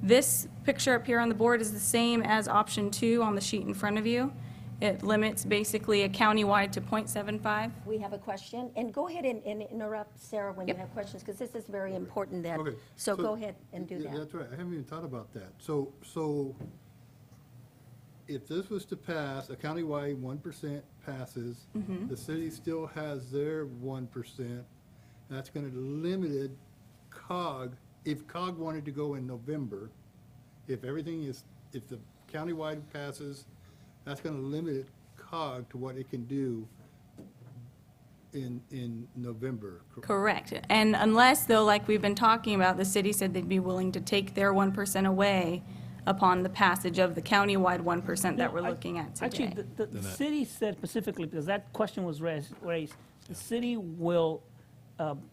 this picture up here on the board is the same as option 2 on the sheet in front of you. It limits basically a countywide to 0.75. We have a question, and go ahead and interrupt Sarah when you have questions, because this is very important that, Okay, so go ahead and do Yeah, that. That's right, I haven't even thought about that. So if this was to pass, a countywide 1% passes, the city still has their 1%, that's gonna limit COG, if COG wanted to go in November, if the countywide passes, that's gonna limit COG to what it can do in November. Correct. And unless, though, like we've been talking about, the city said they'd be willing to take their 1% away upon the passage of the countywide 1% that we're looking at today. Actually, the city said specifically, because that question was raised, the city will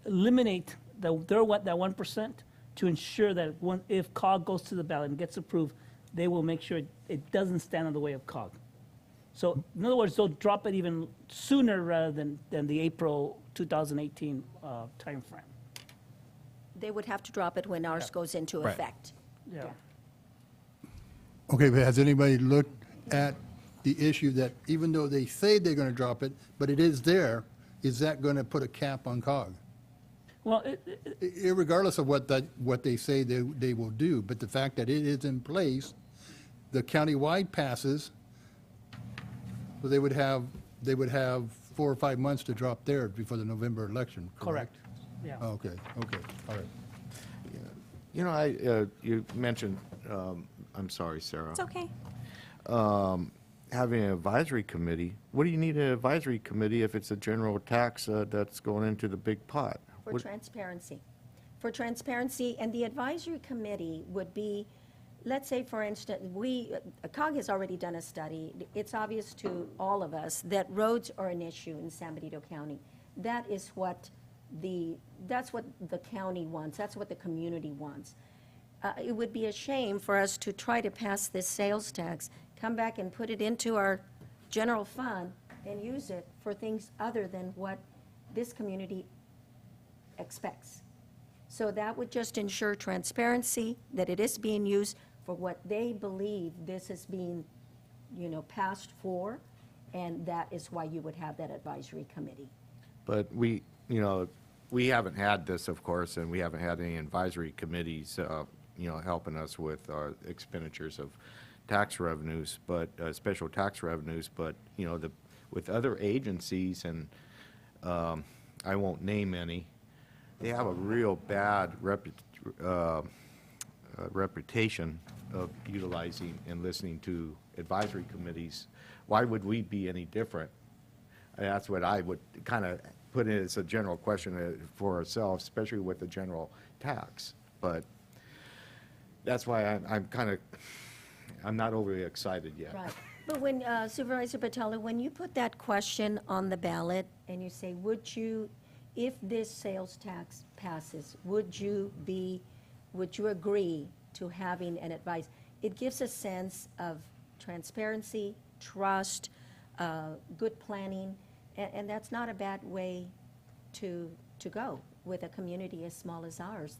eliminate that 1% to ensure that if COG goes to the ballot and gets approved, they will make sure it doesn't stand in the way of COG. So in other words, they'll drop it even sooner rather than the April 2018 timeframe. They would have to drop it when ours goes into Right. effect. Yeah. Okay, but has anybody looked at the issue that even though they say they're gonna drop it, but it is there, is that gonna put a cap on COG? Well, Irregardless of what they say they will do, but the fact that it is in place, the countywide passes, so they would have 4 or 5 months to drop theirs before the November election, correct? yeah. Okay, all right. You know, you mentioned, I'm sorry, Sarah. It's okay. Having an advisory committee. What do you need an advisory committee if it's a general tax that's going into the big pot? For What- transparency. For transparency, and the advisory committee would be, let's say, for instance, COG has already done a study. It's obvious to all of us that roads are an issue in San Benito County. That's what the county wants. That's what the community wants. It would be a shame for us to try to pass this sales tax, come back and put it into our general fund and use it for things other than what this community expects. So that would just ensure transparency, that it is being used for what they believe this is being, passed for, and that is why you would have that advisory committee. But we haven't had this, of course, and we haven't had any advisory committees, helping us with our expenditures of tax revenues, but special tax revenues. But with other agencies, and I won't name any, they have a real bad reputation of utilizing and listening to advisory committees. Why would we be any different? And that's what I would kind of put in as a general question for ourselves, especially with the general tax. But that's why I'm not overly excited yet. Right. But when, Supervisor Batalla, when you put that question on the ballot and you say, would you, if this sales tax passes, would you agree to having an advice? It gives a sense of transparency, trust, good planning, and that's not a bad way to go with a community as small as ours.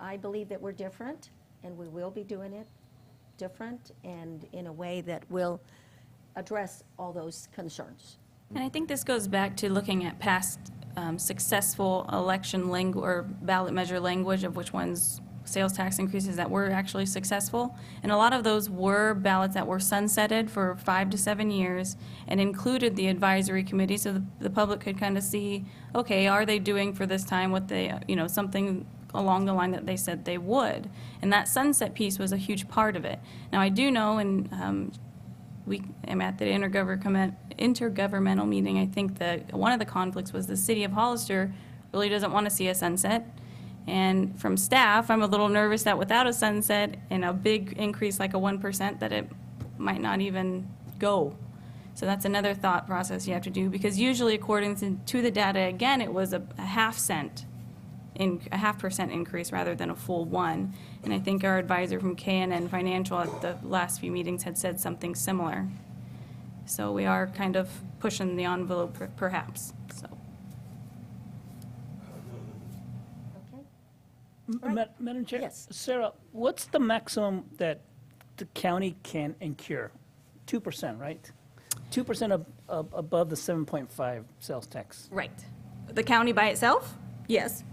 I believe that we're different, and we will be doing it different and in a way that will address all those concerns. And I think this goes back to looking at past successful election language or ballot measure language of which ones sales tax increases that were actually successful. And a lot of those were ballots that were sunsetted for 5 to 7 years and included the advisory committee so the public could kind of see, okay, are they doing for this time what they, something along the line that they said they would. And that sunset piece was a huge part of it. Now, I do know, and I'm at the intergovernmental meeting, I think that one of the conflicts was the city of Hollister really doesn't want to see a sunset. And from staff, I'm a little nervous that without a sunset and a big increase like a 1%, that it might not even go. So that's another thought process you have to do, because usually according to the data, again, it was a half percent increase rather than a full 1. And I think our advisor from K&N Financial at the last few meetings had said something similar. So we are kind of pushing the envelope perhaps, so. Madam Chair? Yes. Sarah, what's the maximum that the county can incur? 2%, right? 2% above the 7.5 sales tax. Right. The county by itself? Yes.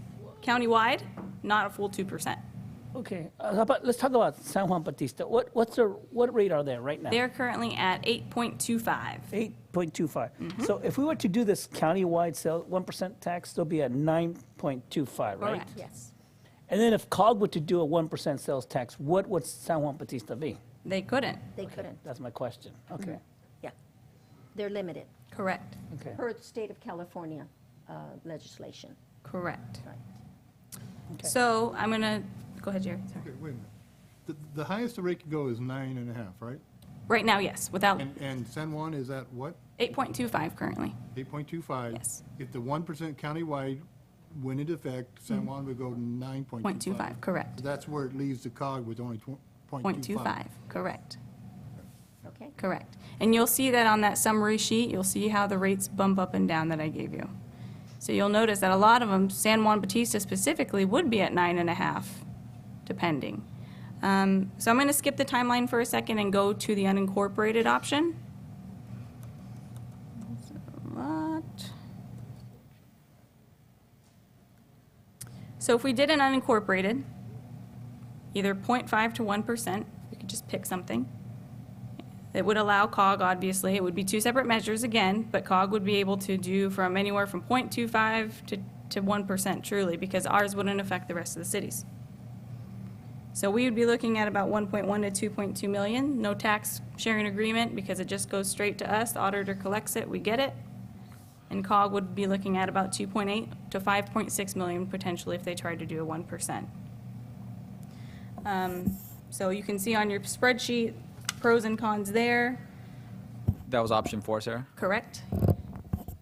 Countywide, not a full 2%. Okay, let's talk about San Juan Bautista. What rate are they right now? They're currently at 8.25. 8.25. So if we were to do this countywide sale 1% tax, they'll be at 9.25, right? Correct. Yes. And then if COG were to do a 1% sales tax, what would San Juan Bautista be? They couldn't. They couldn't. That's my question. Okay. Yeah. They're limited Correct. Okay. per state of California legislation. Correct. Right. Okay. So I'm going to, go ahead, Jerry. Sorry. Okay, wait a minute. The highest the rate could go is 9.5, right? Right now, yes, without And San Juan is at what? 8.25 currently. 8.25? Yes. If the 1% countywide went into effect, San Juan would go to 9.25. 0.25, correct. So that's where it leaves the COG with only 0.25. 0.25, correct. Okay. Correct. And you'll see that on that summary sheet, you'll see how the rates bump up and down that I gave you. So you'll notice that a lot of them, San Juan Bautista specifically, would be at 9.5, depending. So I'm going to skip the timeline for a second and go to the unincorporated option. So if we did an unincorporated, either 0.5 to 1%, we could just pick something. It would allow COG, obviously, it would be 2 separate measures again, but COG would be able to do from anywhere from 0.25 to 1% truly, because ours wouldn't affect the rest of the cities. So we would be looking at about 1.1 to 2.2 million, no tax sharing agreement because it just goes straight to us. The auditor collects it, we get it. And COG would be looking at about 2.8 to 5.6 million potentially if they tried to do a 1%. So you can see on your spreadsheet, pros and cons there, That was option 4, Sarah? correct?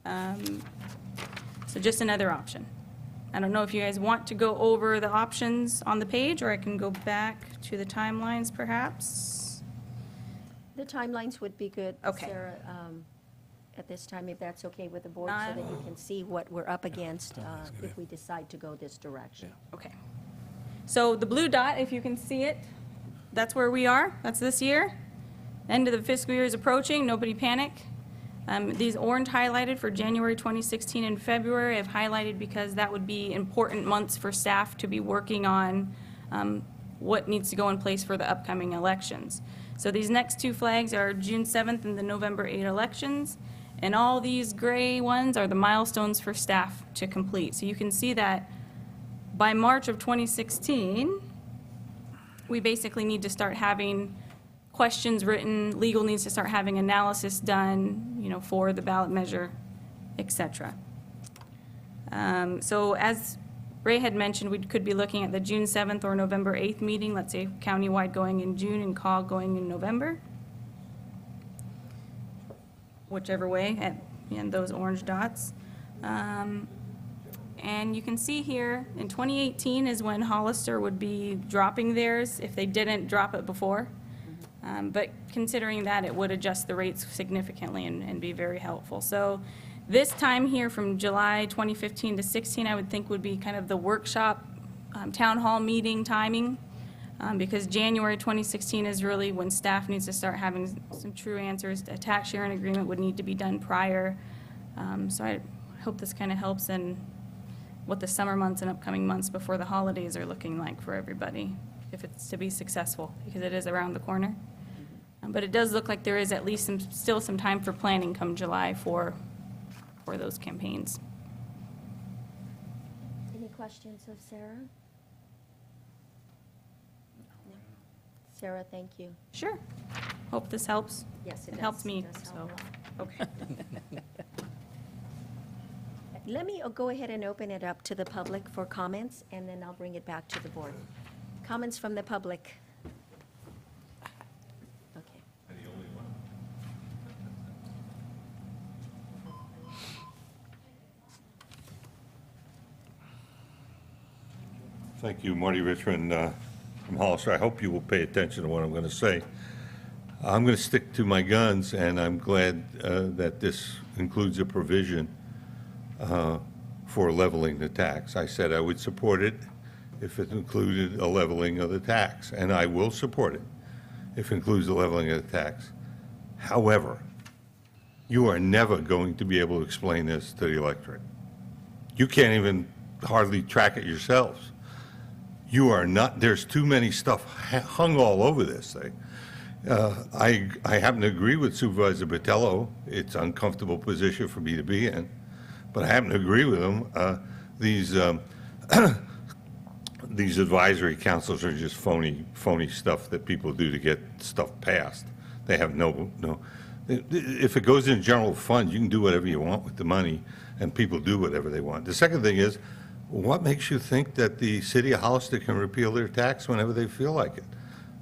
So just another option. I don't know if you guys want to go over the options on the page, or I can go back to the timelines perhaps. The timelines would be good, Okay. Sarah, at this time, if that's okay with the board, so that you can see what we're up against if we decide to go this direction. Okay. So the blue dot, if you can see it, that's where we are. That's this year. End of the fiscal year is approaching. Nobody panic. These orange highlighted for January 2016 and February, I've highlighted because that would be important months for staff to be working on what needs to go in place for the upcoming elections. So these next 2 flags are June 7th and the November 8 elections. And all these gray ones are the milestones for staff to complete. So you can see that by March of 2016, we basically need to start having questions written, legal needs to start having analysis done, for the ballot measure, et cetera. So as Ray had mentioned, we could be looking at the June 7th or November 8th meeting, let's say countywide going in June and COG going in November. whichever way, and those orange dots. And you can see here, in 2018 is when Hollister would be dropping theirs if they didn't drop it before. But considering that, it would adjust the rates significantly and be very helpful. So this time here from July 2015 to 16, I would think would be kind of the workshop, town hall meeting timing, because January 2016 is really when staff needs to start having some true answers. A tax sharing agreement would need to be done prior. So I hope this kind of helps in what the summer months and upcoming months before the holidays are looking like for everybody, if it's to be successful, because it is around the corner. But it does look like there is at least still some time for planning come July for those campaigns. Any questions of Sarah? No. Sarah, thank you. Sure. Hope this helps. Yes, it does. helps me, It does so, help a lot. okay. Let me go ahead and open it up to the public for comments, and then I'll bring it back to the board. Comments from the public? Okay. Thank you, Marty Richmond from Hollister. I hope you will pay attention to what I'm going to say. I'm going to stick to my guns, and I'm glad that this includes a provision for leveling the tax. I said I would support it if it included a leveling of the tax, and I will support it if it includes a leveling of the tax. However, you are never going to be able to explain this to the electorate. You can't even hardly track it yourselves. You are not, there's too many stuff hung all over this thing. I happen to agree with Supervisor Botello. It's an uncomfortable position for me to be in, but I happen to agree with him. These advisory councils are just phony stuff that people do to get stuff passed. They have no. If it goes in general fund, you can do whatever you want with the money, and people do whatever they want. The second thing is, what makes you think that the city of Hollister can repeal their tax whenever they feel like it?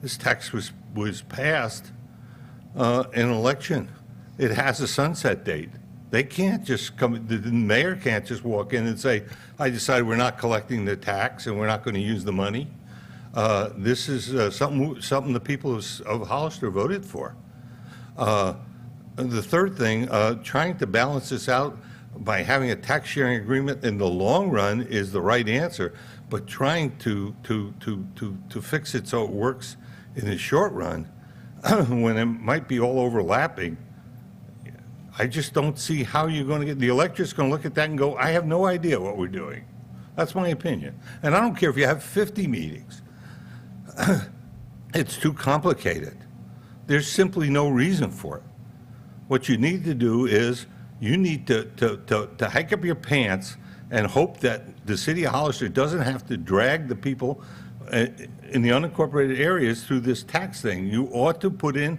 This tax was passed in an election. It has a sunset date. They can't just come, the mayor can't just walk in and say, I decided we're not collecting the tax and we're not going to use the money. This is something the people of Hollister voted for. The third thing, trying to balance this out by having a tax sharing agreement in the long run is the right answer, but trying to fix it so it works in the short run, when it might be all overlapping, I just don't see how you're going to get, the electorate's going to look at that and go, I have no idea what we're doing. That's my opinion. And I don't care if you have 50 meetings. It's too complicated. There's simply no reason for it. What you need to do is you need to hike up your pants and hope that the city of Hollister doesn't have to drag the people in the unincorporated areas through this tax thing. You ought to put in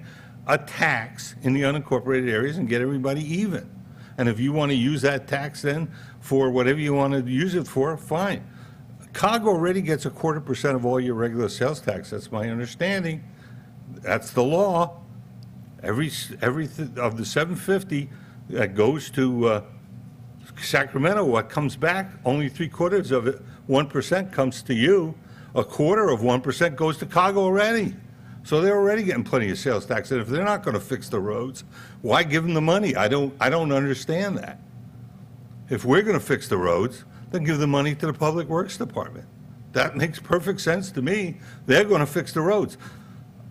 a tax in the unincorporated areas and get everybody even. And if you want to use that tax then for whatever you want to use it for, fine. COG already gets 0.25% of all your regular sales tax. That's my understanding. That's the law. Every of the 750 that goes to Sacramento, what comes back, only 3/4 of it, 1% comes to you. 1/4 of 1% goes to COG already. So they're already getting plenty of sales tax. And if they're not going to fix the roads, why give them the money? I don't understand that. If we're going to fix the roads, then give the money to the Public Works Department. That makes perfect sense to me. They're going to fix the roads.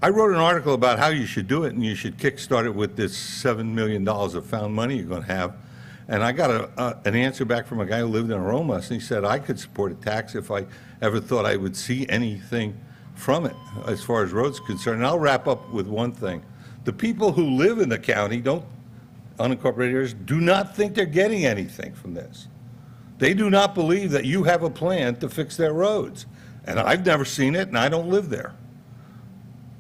I wrote an article about how you should do it, and you should kickstart it with this $7 million of found money you're going to have. And I got an answer back from a guy who lived in Aromas, and he said I could support a tax if I ever thought I would see anything from it as far as roads are concerned. And I'll wrap up with one thing. The people who live in the county, unincorporated areas, do not think they're getting anything from this. They do not believe that you have a plan to fix their roads. And I've never seen it, and I don't live there.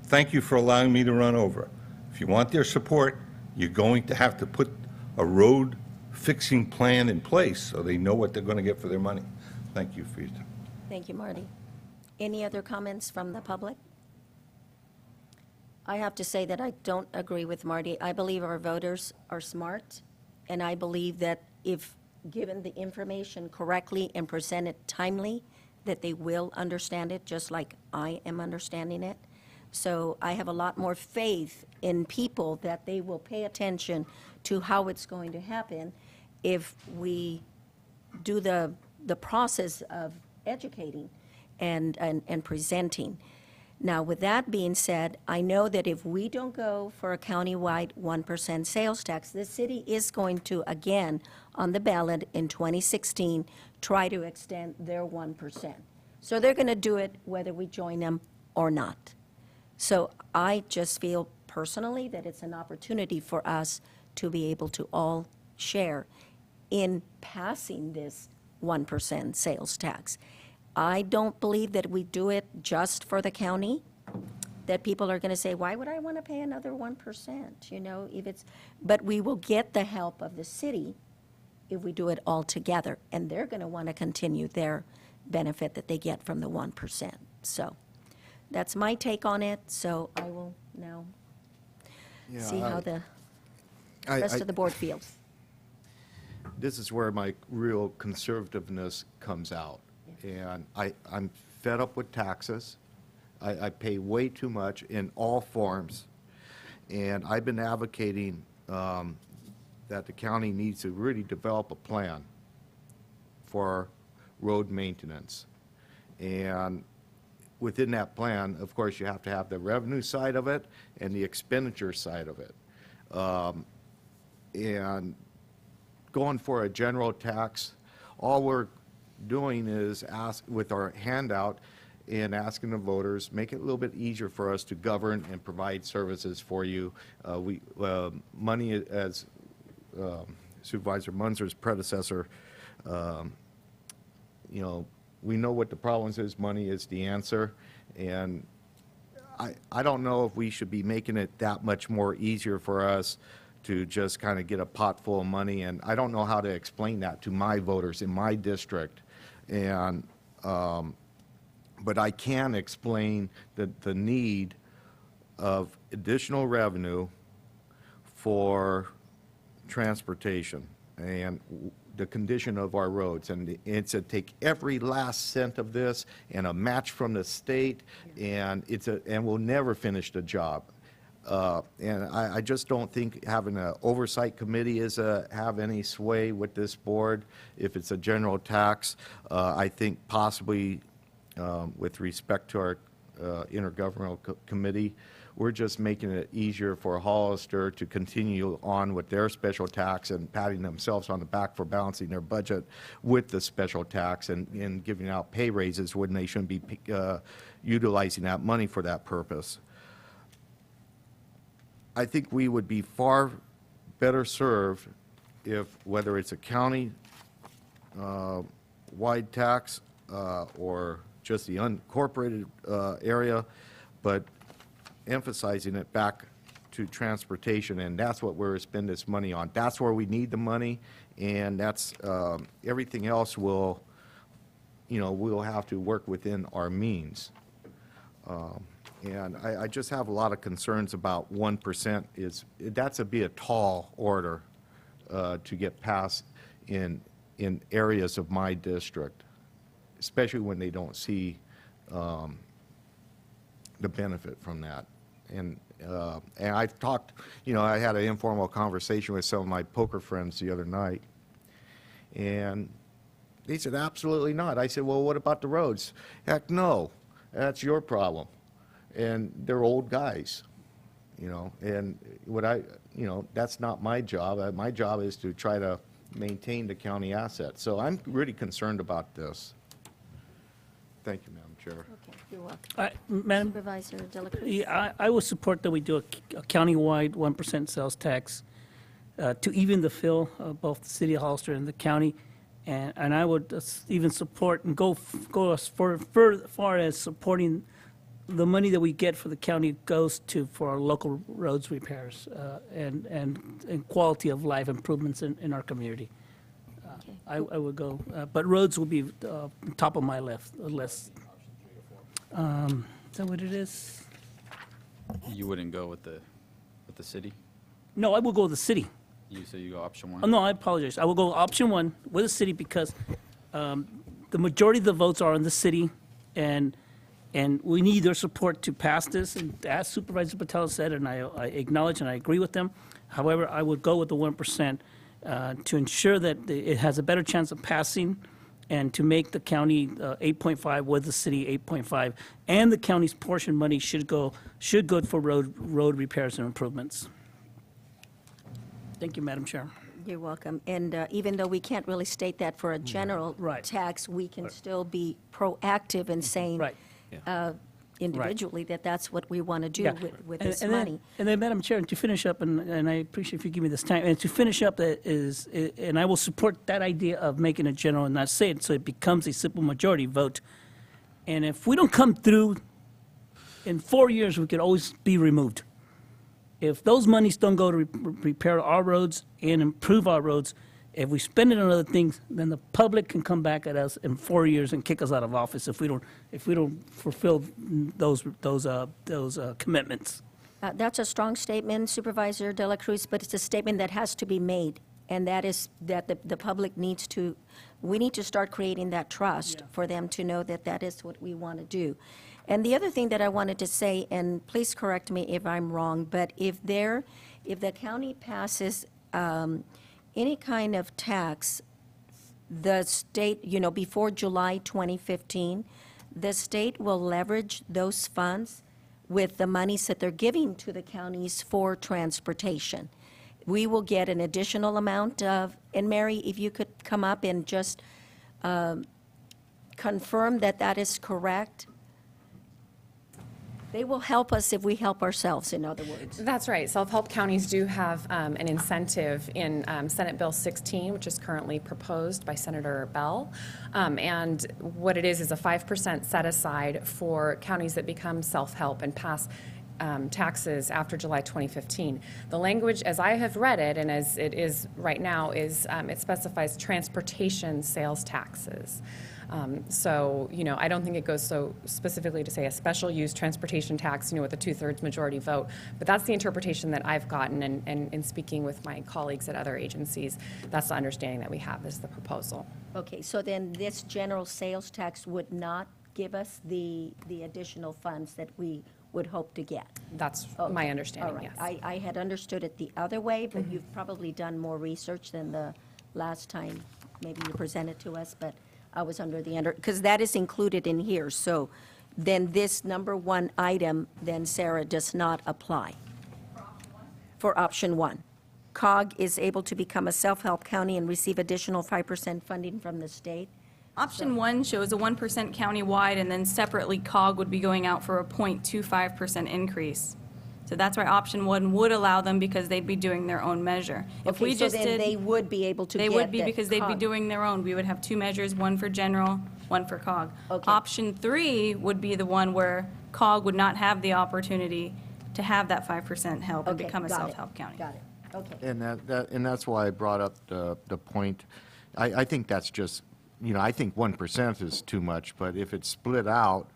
Thank you for allowing me to run over. If you want their support, you're going to have to put a road fixing plan in place so they know what they're going to get for their money. Thank you for your time. Thank you, Marty. Any other comments from the public? I have to say that I don't agree with Marty. I believe our voters are smart, and I believe that if given the information correctly and presented timely, that they will understand it, just like I am understanding it. So I have a lot more faith in people that they will pay attention to how it's going to happen if we do the process of educating and presenting. Now, with that being said, I know that if we don't go for a countywide 1% sales tax, the city is going to, again, on the ballot in 2016, try to extend their 1%. So they're going to do it whether we join them or not. So I just feel personally that it's an opportunity for us to be able to all share in passing this 1% sales tax. I don't believe that we do it just for the county, that people are going to say, why would I want to pay another 1%? You know, if it's, but we will get the help of the city if we do it all together, and they're going to want to continue their benefit that they get from the 1%. So that's my take on it, so I will now see how the rest of the board feels. This is where my real conservativeness comes out. And I'm fed up with taxes. I pay way too much in all forms. And I've been advocating that the county needs to really develop a plan for road maintenance. And within that plan, of course, you have to have the revenue side of it and the expenditure side of it. And going for a general tax, all we're doing is ask with our handout and asking the voters, make it a little bit easier for us to govern and provide services for you. Money, as Supervisor Munzer's predecessor, you know, we know what the problems is. Money is the answer, and I don't know if we should be making it that much more easier for us to just kind of get a pot full of money, and I don't know how to explain that to my voters in my district. And but I can explain the need of additional revenue for transportation and the condition of our roads. And it's to take every last cent of this and a match from the state, and we'll never finish the job. And I just don't think having an oversight committee have any sway with this board. If it's a general tax, I think possibly with respect to our intergovernmental committee, we're just making it easier for Hollister to continue on with their special tax and patting themselves on the back for balancing their budget with the special tax and giving out pay raises when they shouldn't be utilizing that money for that purpose. I think we would be far better served if, whether it's a county wide tax or just the unincorporated area, but emphasizing it back to transportation, and that's what we're spending this money on. That's where we need the money, and that's everything else will, you know, we'll have to work within our means. And I just have a lot of concerns about 1%. That's be a tall order to get passed in areas of my district, especially when they don't see the benefit from that. And I've talked, you know, I had an informal conversation with some of my poker friends the other night, and they said, absolutely not. I said, well, what about the roads? Heck no, that's your problem. And they're old guys, you know, and that's not my job. My job is to try to maintain the county assets. So I'm really concerned about this. Thank you, Madam Chair. Okay, you're welcome. Madam, Supervisor Delacruz? yeah, I would support that we do a countywide 1% sales tax to even the fill of both the city of Hollister and the county. And I would even support and go as far as supporting the money that we get for the county goes for our local roads repairs and quality of life improvements in our community. Okay. I would go, but roads will be top of my list. Is that what it is? You wouldn't go with the city? No, I will go with the city. So you go option one? Oh, no, I apologize. I will go option one with the city because the majority of the votes are in the city, and we need their support to pass this. And as Supervisor Patel said, and I acknowledge and I agree with them. However, I would go with the 1% to ensure that it has a better chance of passing and to make the county 8.5 with the city 8.5. And the county's portion money should go for road repairs and improvements. Thank you, Madam Chair. You're welcome. And even though we can't really state that for a general Right. tax, we can still be proactive in saying Right. individually that that's what we want to do Yeah. with And- this and then- money. And then, Madam Chair, and to finish up, and I appreciate if you give me this time, and to finish up and I will support that idea of making it general and not say it, so it becomes a simple majority vote. And if we don't come through, in 4 years, we could always be removed. If those monies don't go to repair our roads and improve our roads, if we spend it on other things, then the public can come back at us in 4 years and kick us out of office if we don't fulfill those commitments. That's a strong statement, Supervisor De La Cruz, but it's a statement that has to be made, and that is that the public needs to, we need to start creating that trust for them to know that that is what we want to do. And the other thing that I wanted to say, and please correct me if I'm wrong, but if the county passes any kind of tax, the state, before July 2015, the state will leverage those funds with the monies that they're giving to the counties for transportation. We will get an additional amount of, and Mary, if you could come up and just confirm that that is correct. They will help us if we help ourselves, in other words. That's right. Self-help counties do have an incentive in Senate Bill 16, which is currently proposed by Senator Bell. And what it is a 5% set aside for counties that become self-help and pass taxes after July 2015. The language, as I have read it, and as it is right now, is it specifies transportation sales taxes. So, I don't think it goes so specifically to say a special use transportation tax, with a 2/3 majority vote. But that's the interpretation that I've gotten, and in speaking with my colleagues at other agencies, that's the understanding that we have is the proposal. Okay, so then this general sales tax would not give us the additional funds that we would hope to get? That's Okay. my understanding, All right. yes. I had understood it the other way, but you've probably done more research than the last time maybe you presented to us, but I was because that is included in here. So then this number one item, then Sarah, does not apply. For option one. COG is able to become a self-help county and receive additional 5% funding from the state. Option one shows a 1% countywide, and then separately COG would be going out for a 0.25% increase. So that's why option one would allow them because they'd be doing their own measure. If we Okay, so just then did, they would be able to they get would be the because they'd be COG. doing their own. We would have two measures, one for general, one for COG. Okay. Option three would be the one where COG would not have the opportunity to have that 5% help and Okay, become a got it, self-help county. Got it, okay. And that's why I brought up the point. I think that's just, I think 1% is too much, but if it's split out,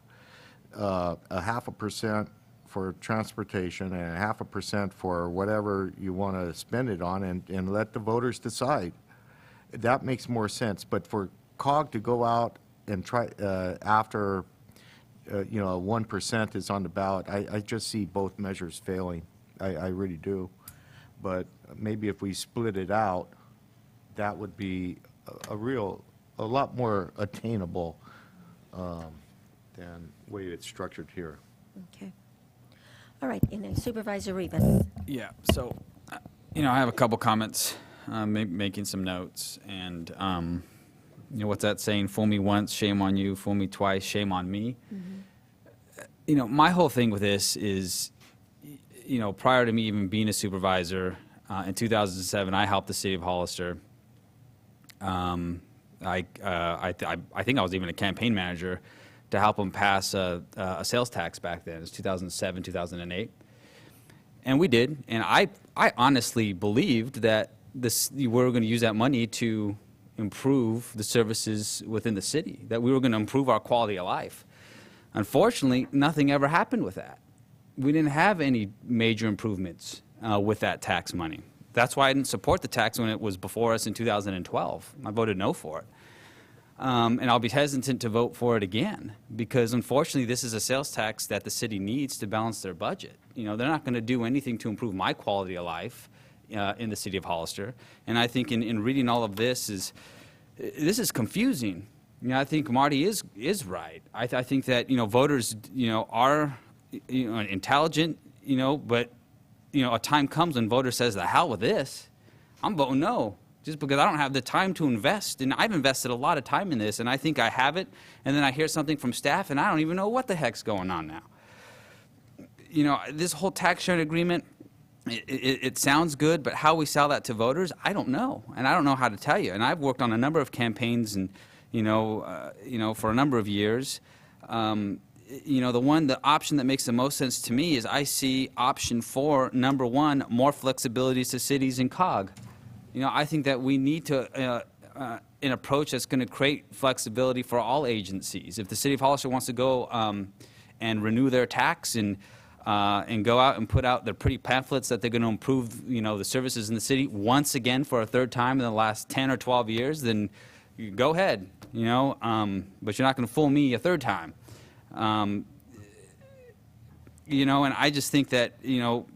a 0.5% for transportation and 0.5% for whatever you want to spend it on, and let the voters decide, that makes more sense. But for COG to go out and try, after, 1% is on the ballot, I just see both measures failing. I really do. But maybe if we split it out, that would be a lot more attainable than the way it's structured here. Okay. All right, and then Supervisor Rivas. Yeah, so, I have a couple comments, making some notes, and, what's that saying? Fool me once, shame on you. Fool me twice, shame on me. My whole thing with this is, prior to me even being a supervisor, in 2007, I helped the city of Hollister. I think I was even a campaign manager to help them pass a sales tax back then. It was 2007, 2008. And we did. And I honestly believed that we were going to use that money to improve the services within the city, that we were going to improve our quality of life. Unfortunately, nothing ever happened with that. we didn't have any major improvements with that tax money. That's why I didn't support the tax when it was before us in 2012. I voted no for it. And I'll be hesitant to vote for it again because, unfortunately, this is a sales tax that the city needs to balance their budget. You know, they're not going to do anything to improve my quality of life in the city of Hollister. And I think in reading all of this is confusing. You know, I think Marty is right. I think that, you know, voters, you know, are, you know, intelligent, you know, but, you know, a time comes when voters says, the hell with this, I'm voting no. Just because I don't have the time to invest. And I've invested a lot of time in this, and I think I have it, and then I hear something from staff, and I don't even know what the heck's going on now. You know, this whole tax sharing agreement, it sounds good, but how we sell that to voters, I don't know, and I don't know how to tell you. And I've worked on a number of campaigns, and, you know, for a number of years. You know, the option that makes the most sense to me is I see option 4, number 1, more flexibilities to cities and COG. You know, I think that we need to an approach that's going to create flexibility for all agencies. If the city of Hollister wants to go and renew their tax and go out and put out their pretty pamphlets that they're going to improve, you know, the services in the city once again for a third time in the last 10 or 12 years, then go ahead, you know, but you're not going to fool me a third time. You know, and I just think that, you know,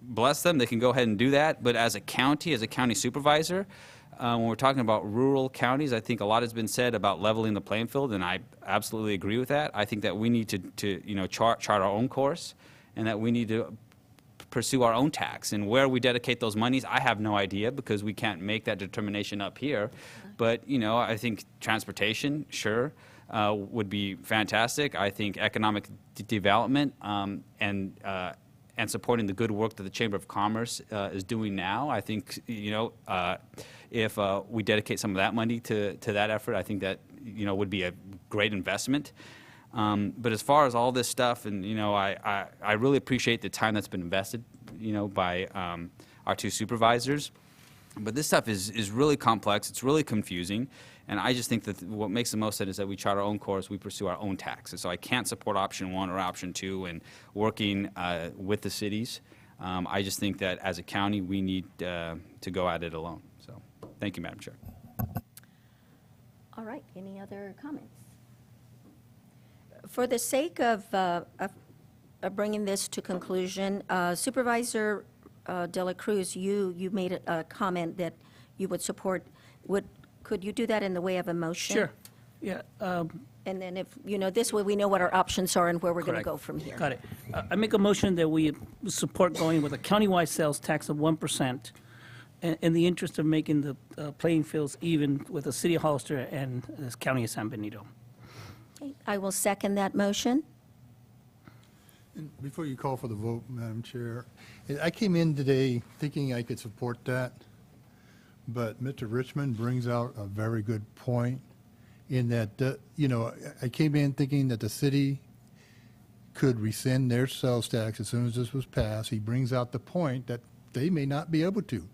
bless them, they can go ahead and do that. But as a county supervisor, when we're talking about rural counties, I think a lot has been said about leveling the playing field, and I absolutely agree with that. I think that we need to you know, chart our own course, and that we need to pursue our own tax. And where we dedicate those monies, I have no idea because we can't make that determination up here. But, you know, I think transportation, sure, would be fantastic. I think economic development and supporting the good work that the Chamber of Commerce is doing now. I think, you know, if we dedicate some of that money to that effort, I think that, you know, would be a great investment. But as far as all this stuff, and, you know, I really appreciate the time that's been invested, you know, by our 2 supervisors. But this stuff is really complex. It's really confusing. And I just think that what makes the most sense is that we chart our own course, we pursue our own taxes. So I can't support option 1 or option 2 and working with the cities. I just think that as a county, we need to go at it alone. So thank you, Madam Chair. All right, any other comments? For the sake of bringing this to conclusion, Supervisor De La Cruz, you made a comment that you would support. Could you do that in the way of a motion? Sure, yeah. And then if, you know, this way we know what our options are and where we're going to Correct. go from here. Got it. I make a motion that we support going with a countywide sales tax of 1% in the interest of making the playing fields even with the city of Hollister and the county of San Benito. Okay, I will second that motion. And before you call for the vote, Madam Chair, I came in today thinking I could support that, but Mr. Richmond brings out a very good point in that, you know, I came in thinking that the city could rescind their sales tax as soon as this was passed. He brings out the point that they may not be able to,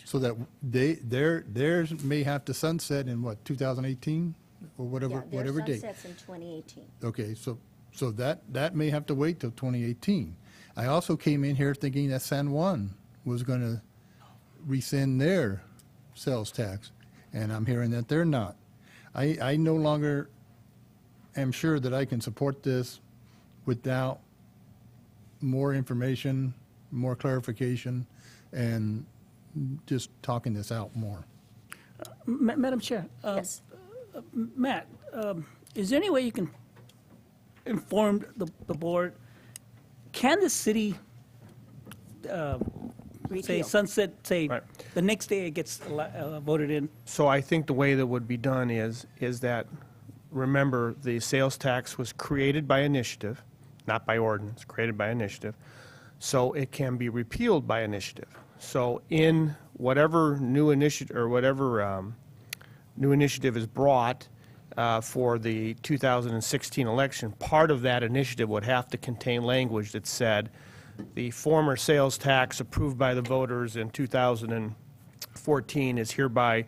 so that theirs may have to sunset in what, 2018 or whatever date. Sunsets in 2018. Okay, so that may have to wait till 2018. I also came in here thinking that San Juan was going to rescind their sales tax, and I'm hearing that they're not. I no longer am sure that I can support this without more information, more clarification, and just talking this out more. Madam Chair. Yes. Matt, is there any way you can inform the board? Can the city say Repeal. sunset, say Right. the next day it gets voted in? So I think the way that would be done is that, remember, the sales tax was created by initiative, not by ordinance, created by initiative. So it can be repealed by initiative. So in whatever new initiative, or whatever new initiative is brought for the 2016 election, part of that initiative would have to contain language that said the former sales tax approved by the voters in 2014 is hereby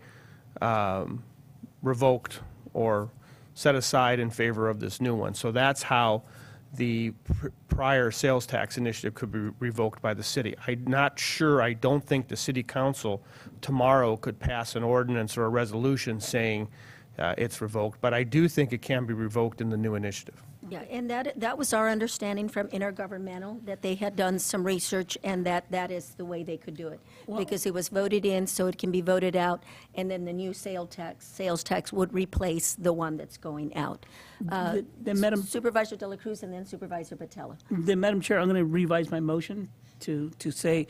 revoked or set aside in favor of this new one. So that's how the prior sales tax initiative could be revoked by the city. I'm not sure, I don't think the city council tomorrow could pass an ordinance or a resolution saying it's revoked, but I do think it can be revoked in the new initiative. Yeah, and that was our understanding from intergovernmental, that they had done some research and that is the way they could do it. Because it was voted in, so it can be voted out, and then the new sales tax would replace the one that's going out. Madam Supervisor De La Cruz and then Supervisor Batella. Then, Madam Chair, I'm going to revise my motion to say,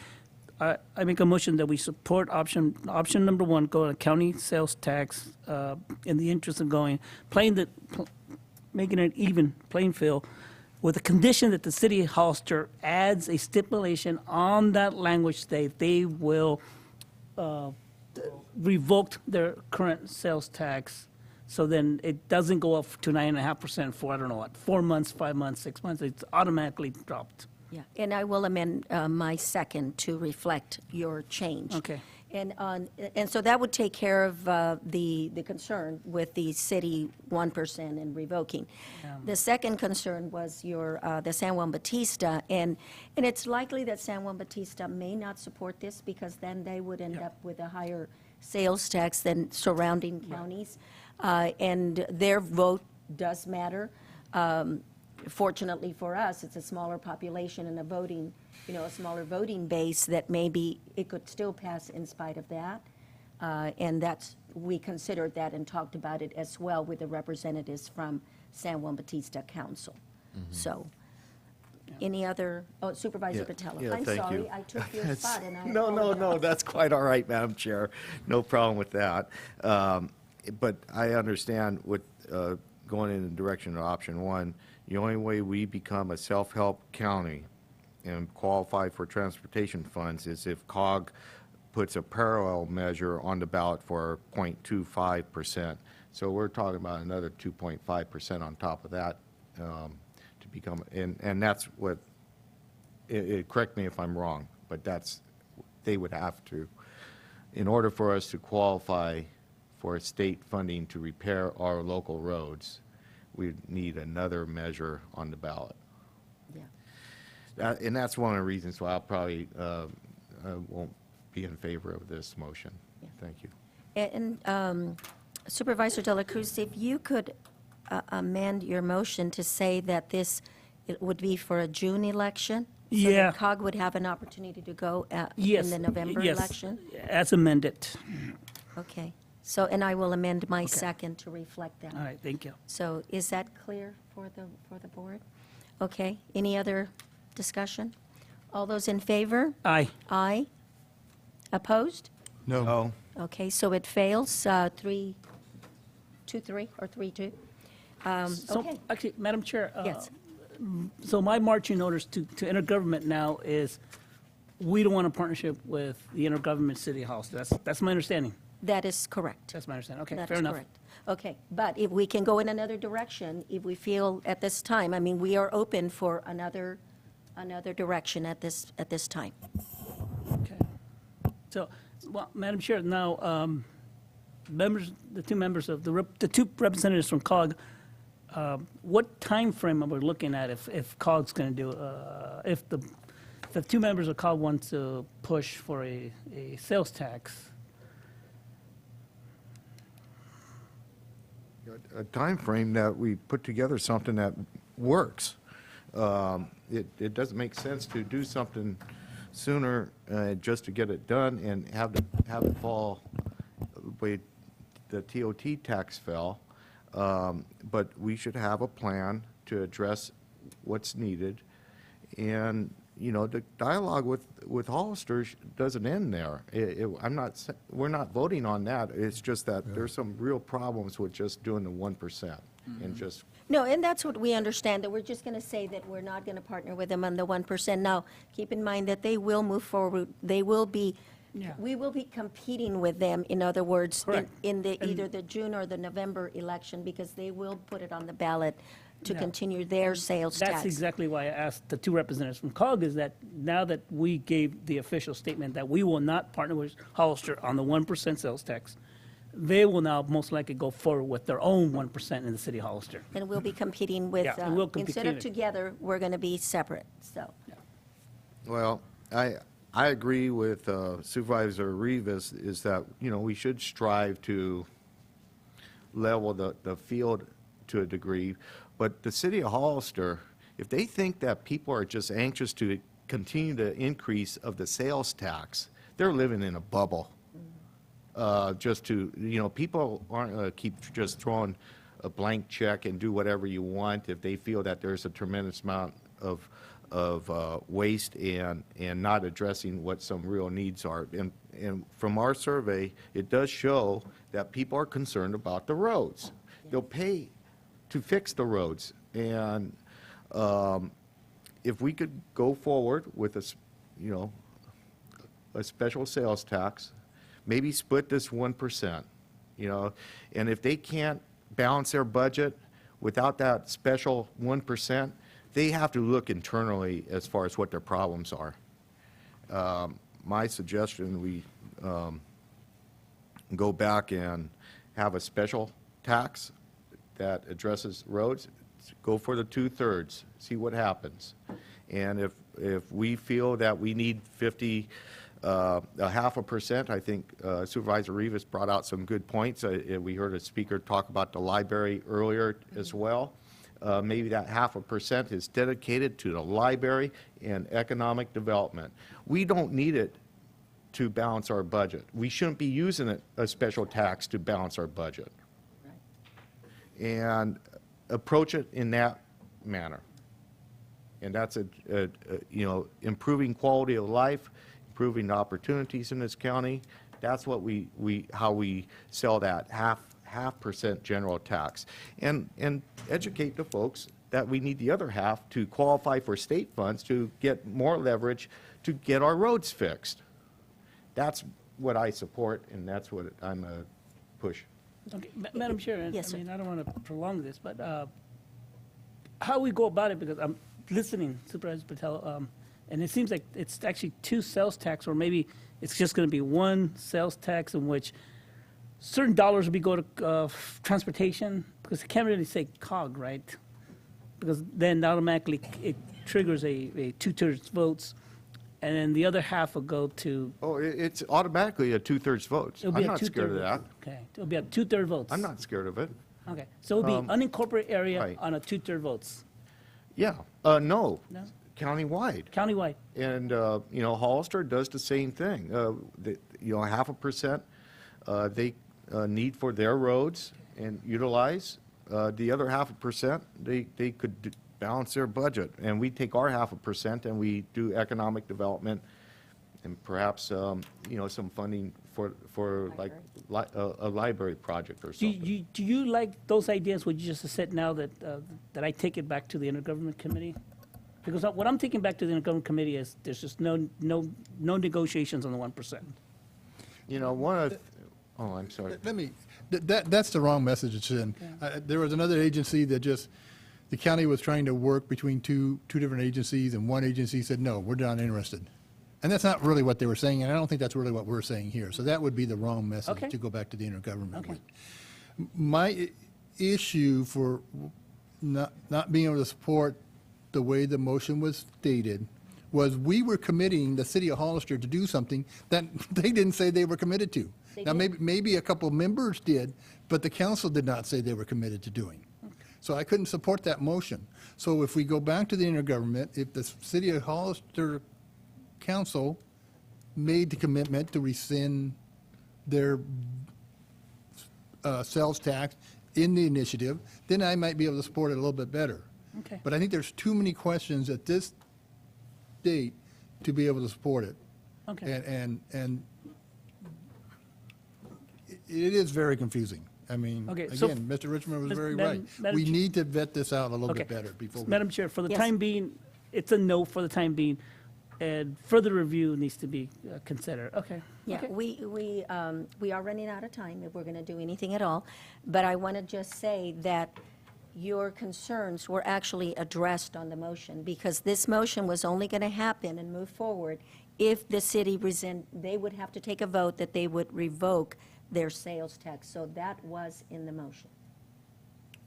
I make a motion that we support option number 1, go to county sales tax in the interest of making it even playing field, with the condition that the city of Hollister adds a stipulation on that language that they will revoke their current sales tax, so then it doesn't go up to 9.5% for, I don't know what, 4 months, 5 months, 6 months, it's automatically dropped. Yeah, and I will amend my second to reflect your change. Okay. And so that would take care of the concern with the city 1% and revoking. The second concern was the San Juan Bautista, and it's likely that San Juan Bautista may not support this because then they would end up with a higher sales tax than surrounding counties, and their vote does matter. Fortunately for us, it's a smaller population and a smaller voting base that maybe it could still pass in spite of that. And we considered that and talked about it as well with the representatives from San Juan Bautista Council. So, any other, Supervisor Patella. Yeah, I'm thank sorry, you. I took your spot and I No, that's quite all right, Madam Chair. No problem with that. But I understand what, going in the direction of option 1, the only way we become a self-help county and qualify for transportation funds is if COG puts a parallel measure on the ballot for 0.25%. So we're talking about another 2.5% on top of that to become, and that's what, correct me if I'm wrong, but they would have to, in order for us to qualify for state funding to repair our local roads, we need another measure on the ballot. Yeah. And that's one of the reasons why I'll probably won't be in favor of this motion. Yeah. Thank you. And Supervisor De La Cruz, if you could amend your motion to say that it would be for a June election? So Yeah. that COG would have an opportunity to go Yes. in the November Yes. election? As amended. Okay. So, and I will amend my second to reflect that. All right, thank you. So is that clear for the board? Okay. Any other discussion? All those in favor? Aye. Aye. Opposed? No. Okay, so it fails, 3-3 or 3-2? So, Okay. actually, Madam Chair. Yes. So my marching orders to intergovernment now is, we don't want a partnership with the intergovernment city house. That's my understanding. That is correct. That's my understanding. Okay, That fair is enough. correct. Okay, but if we can go in another direction, if we feel at this time, I mean, we are open for another direction at this time. Okay. So, well, Madam Chair, now, the two members of the two representatives from COG, what time frame are we looking at if COG's going to do, if the two members of COG want to push for a sales tax? A time frame that we put together something that works. It doesn't make sense to do something sooner just to get it done and have it fall the way the TOT tax fell. But we should have a plan to address what's needed. And, the dialogue with Hollister doesn't end there. We're not voting on that. It's just that there's some real problems with just doing the 1% and just. No, and that's what we understand, that we're just going to say that we're not going to partner with them on the 1%. Now, keep in mind that they will move forward. They will be, we will be competing with them, in other words, in either the June or the November election, because they will put it on the ballot to continue their sales tax. That's exactly why I asked the two representatives from COG, is that now that we gave the official statement that we will not partner with Hollister on the 1% sales tax, they will now most likely go forward with their own 1% in the city of Hollister. And we'll be competing with, Yeah, and we'll compete instead of together. together, we're going to be separate, so. Well, I agree with Supervisor Rivas, is that, we should strive to level the field to a degree, but the city of Hollister, if they think that people are just anxious to continue the increase of the sales tax, they're living in a bubble. Just to, people aren't going to keep just throwing a blank check and do whatever you want if they feel that there's a tremendous amount of waste and not addressing what some real needs are. And from our survey, it does show that people are concerned about the roads. They'll pay to fix the roads. And if we could go forward with a special sales tax, maybe split this 1%, and if they can't balance their budget without that special 1%, they have to look internally as far as what their problems are. My suggestion, we go back and have a special tax that addresses roads, go for the 2/3, see what happens. And if we feel that we need 0.5%, I think Supervisor Rivas brought out some good points. We heard a speaker talk about the library earlier as well. Maybe that 0.5% is dedicated to the library and economic development. We don't need it to balance our budget. We shouldn't be using a special tax to balance our budget. And approach it in that manner. And that's improving quality of life, improving opportunities in this county. That's what how we sell that half percent general tax, and educate the folks that we need the other half to qualify for state funds to get more leverage to get our roads fixed. That's what I support, and that's what I'm a push. Okay, Madam Chair, Yes, I sir. don't want to prolong this, but how we go about it, because I'm listening, Supervisor Patel, and it seems like it's actually two sales tax, or maybe it's just going to be one sales tax in which certain dollars will be go to transportation, because it can't really say COG, right? Because then automatically it triggers a 2/3 votes, and then the other half will go to. Oh, it's automatically a 2/3 votes. It'll be I'm a not scared of two-third that. vote. Okay, it'll be a 2/3 votes. I'm not scared of it. Okay, so it'll be unincorporated area right. on a 2/3 votes, Yeah, no, No? countywide. countywide. And, Hollister does the same thing. 0.5%, they need for their roads and utilize. The other 0.5%, they could balance their budget. And we take our 0.5% and we do economic development and perhaps, some funding for like a library project or something. Do you like those ideas, what you just said now, that I take it back to the intergovernment committee? Because what I'm taking back to the intergovernment committee is there's just no negotiations on the 1%. One of, oh, I'm sorry. That's the wrong message to send. There was another agency that the county was trying to work between two different agencies, and one agency said, no, we're not interested. And that's not really what they were saying, and I don't think that's really what we're saying here. So that would be the wrong message Okay. to go back to the intergovernment Okay. with. My issue for not being able to support the way the motion was stated was we were committing the city of Hollister to do something that they didn't say they were committed to. Now, maybe a couple members did, but the council did not say they were committed to doing. So I couldn't support that motion. So if we go back to the intergovernment, if the city of Hollister council made the commitment to rescind their sales tax in the initiative, then I might be able to support it a little bit better. Okay. But I think there's too many questions at this date to be able to support it. Okay. And it is very confusing. I mean, Okay, so again, Mr. Richmond was Ms. very Madam- right. Madam We Chair- need to vet this out a little Okay. bit better before we. Madam Chair, for the Yes. time being, it's a no for the time being, and further review needs to be considered. Okay. Yeah, Okay. we are running out of time if we're going to do anything at all. But I want to just say that your concerns were actually addressed on the motion, because this motion was only going to happen and move forward if the city they would have to take a vote that they would revoke their sales tax. So that was in the motion.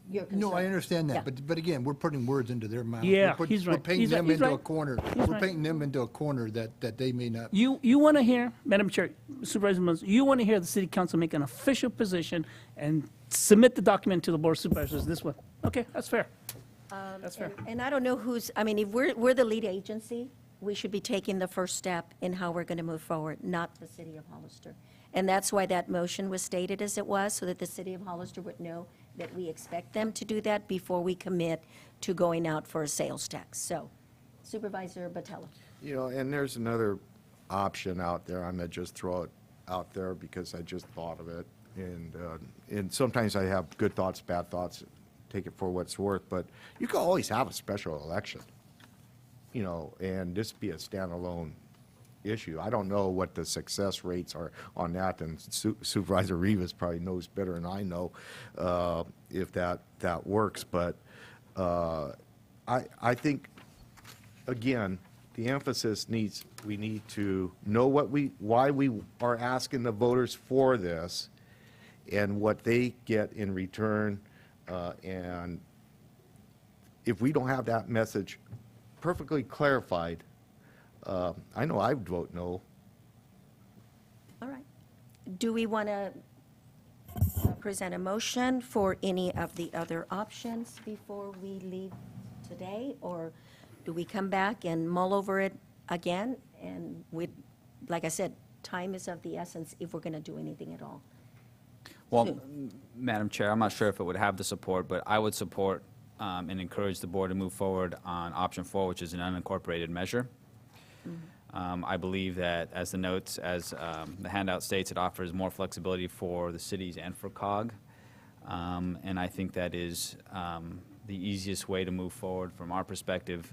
Your No, I concern. understand Yeah. that, but again, we're putting words into their mouth. Yeah, We're right. painting He's right. them He's into a right. corner. He's We're right. painting them into a corner that they may not. You want to hear, Madam Chair, Supervisor Moses, you want to hear the city council make an official position and submit the document to the board of supervisors this way. Okay, that's fair. That's fair. And I don't know who's, I mean, if we're the lead agency, we should be taking the first step in how we're going to move forward, not the city of Hollister. And that's why that motion was stated as it was, so that the city of Hollister would know that we expect them to do that before we commit to going out for a sales tax. So Supervisor Batella. You know, and there's another option out there. I'm going to just throw it out there because I just thought of it. And sometimes I have good thoughts, bad thoughts, take it for what it's worth, but you can always have a special election, you know, and this be a standalone issue. I don't know what the success rates are on that, and Supervisor Rivas probably knows better than I know if that works. But I think, again, the emphasis we need to know why we are asking the voters for this and what they get in return. And if we don't have that message perfectly clarified, I know I would vote no. All right. Do we want to present a motion for any of the other options before we leave today? Or do we come back and mull over it again? And like I said, time is of the essence if we're going to do anything at all. Well, Madam Chair, I'm not sure if it would have the support, but I would support and encourage the board to move forward on option 4, which is an unincorporated measure. I believe that, as the notes, as the handout states, it offers more flexibility for the cities and for COG. And I think that is the easiest way to move forward from our perspective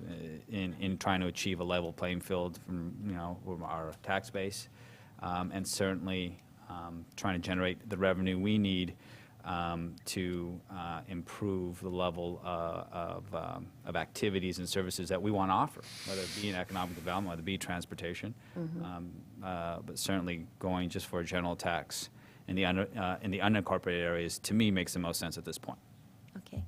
in trying to achieve a level playing field from our tax base, and certainly trying to generate the revenue we need to improve the level of activities and services that we want to offer, whether it be in economic development, whether it be transportation, but certainly going just for a general tax in the unincorporated areas, to me, makes the most sense at this point. Okay.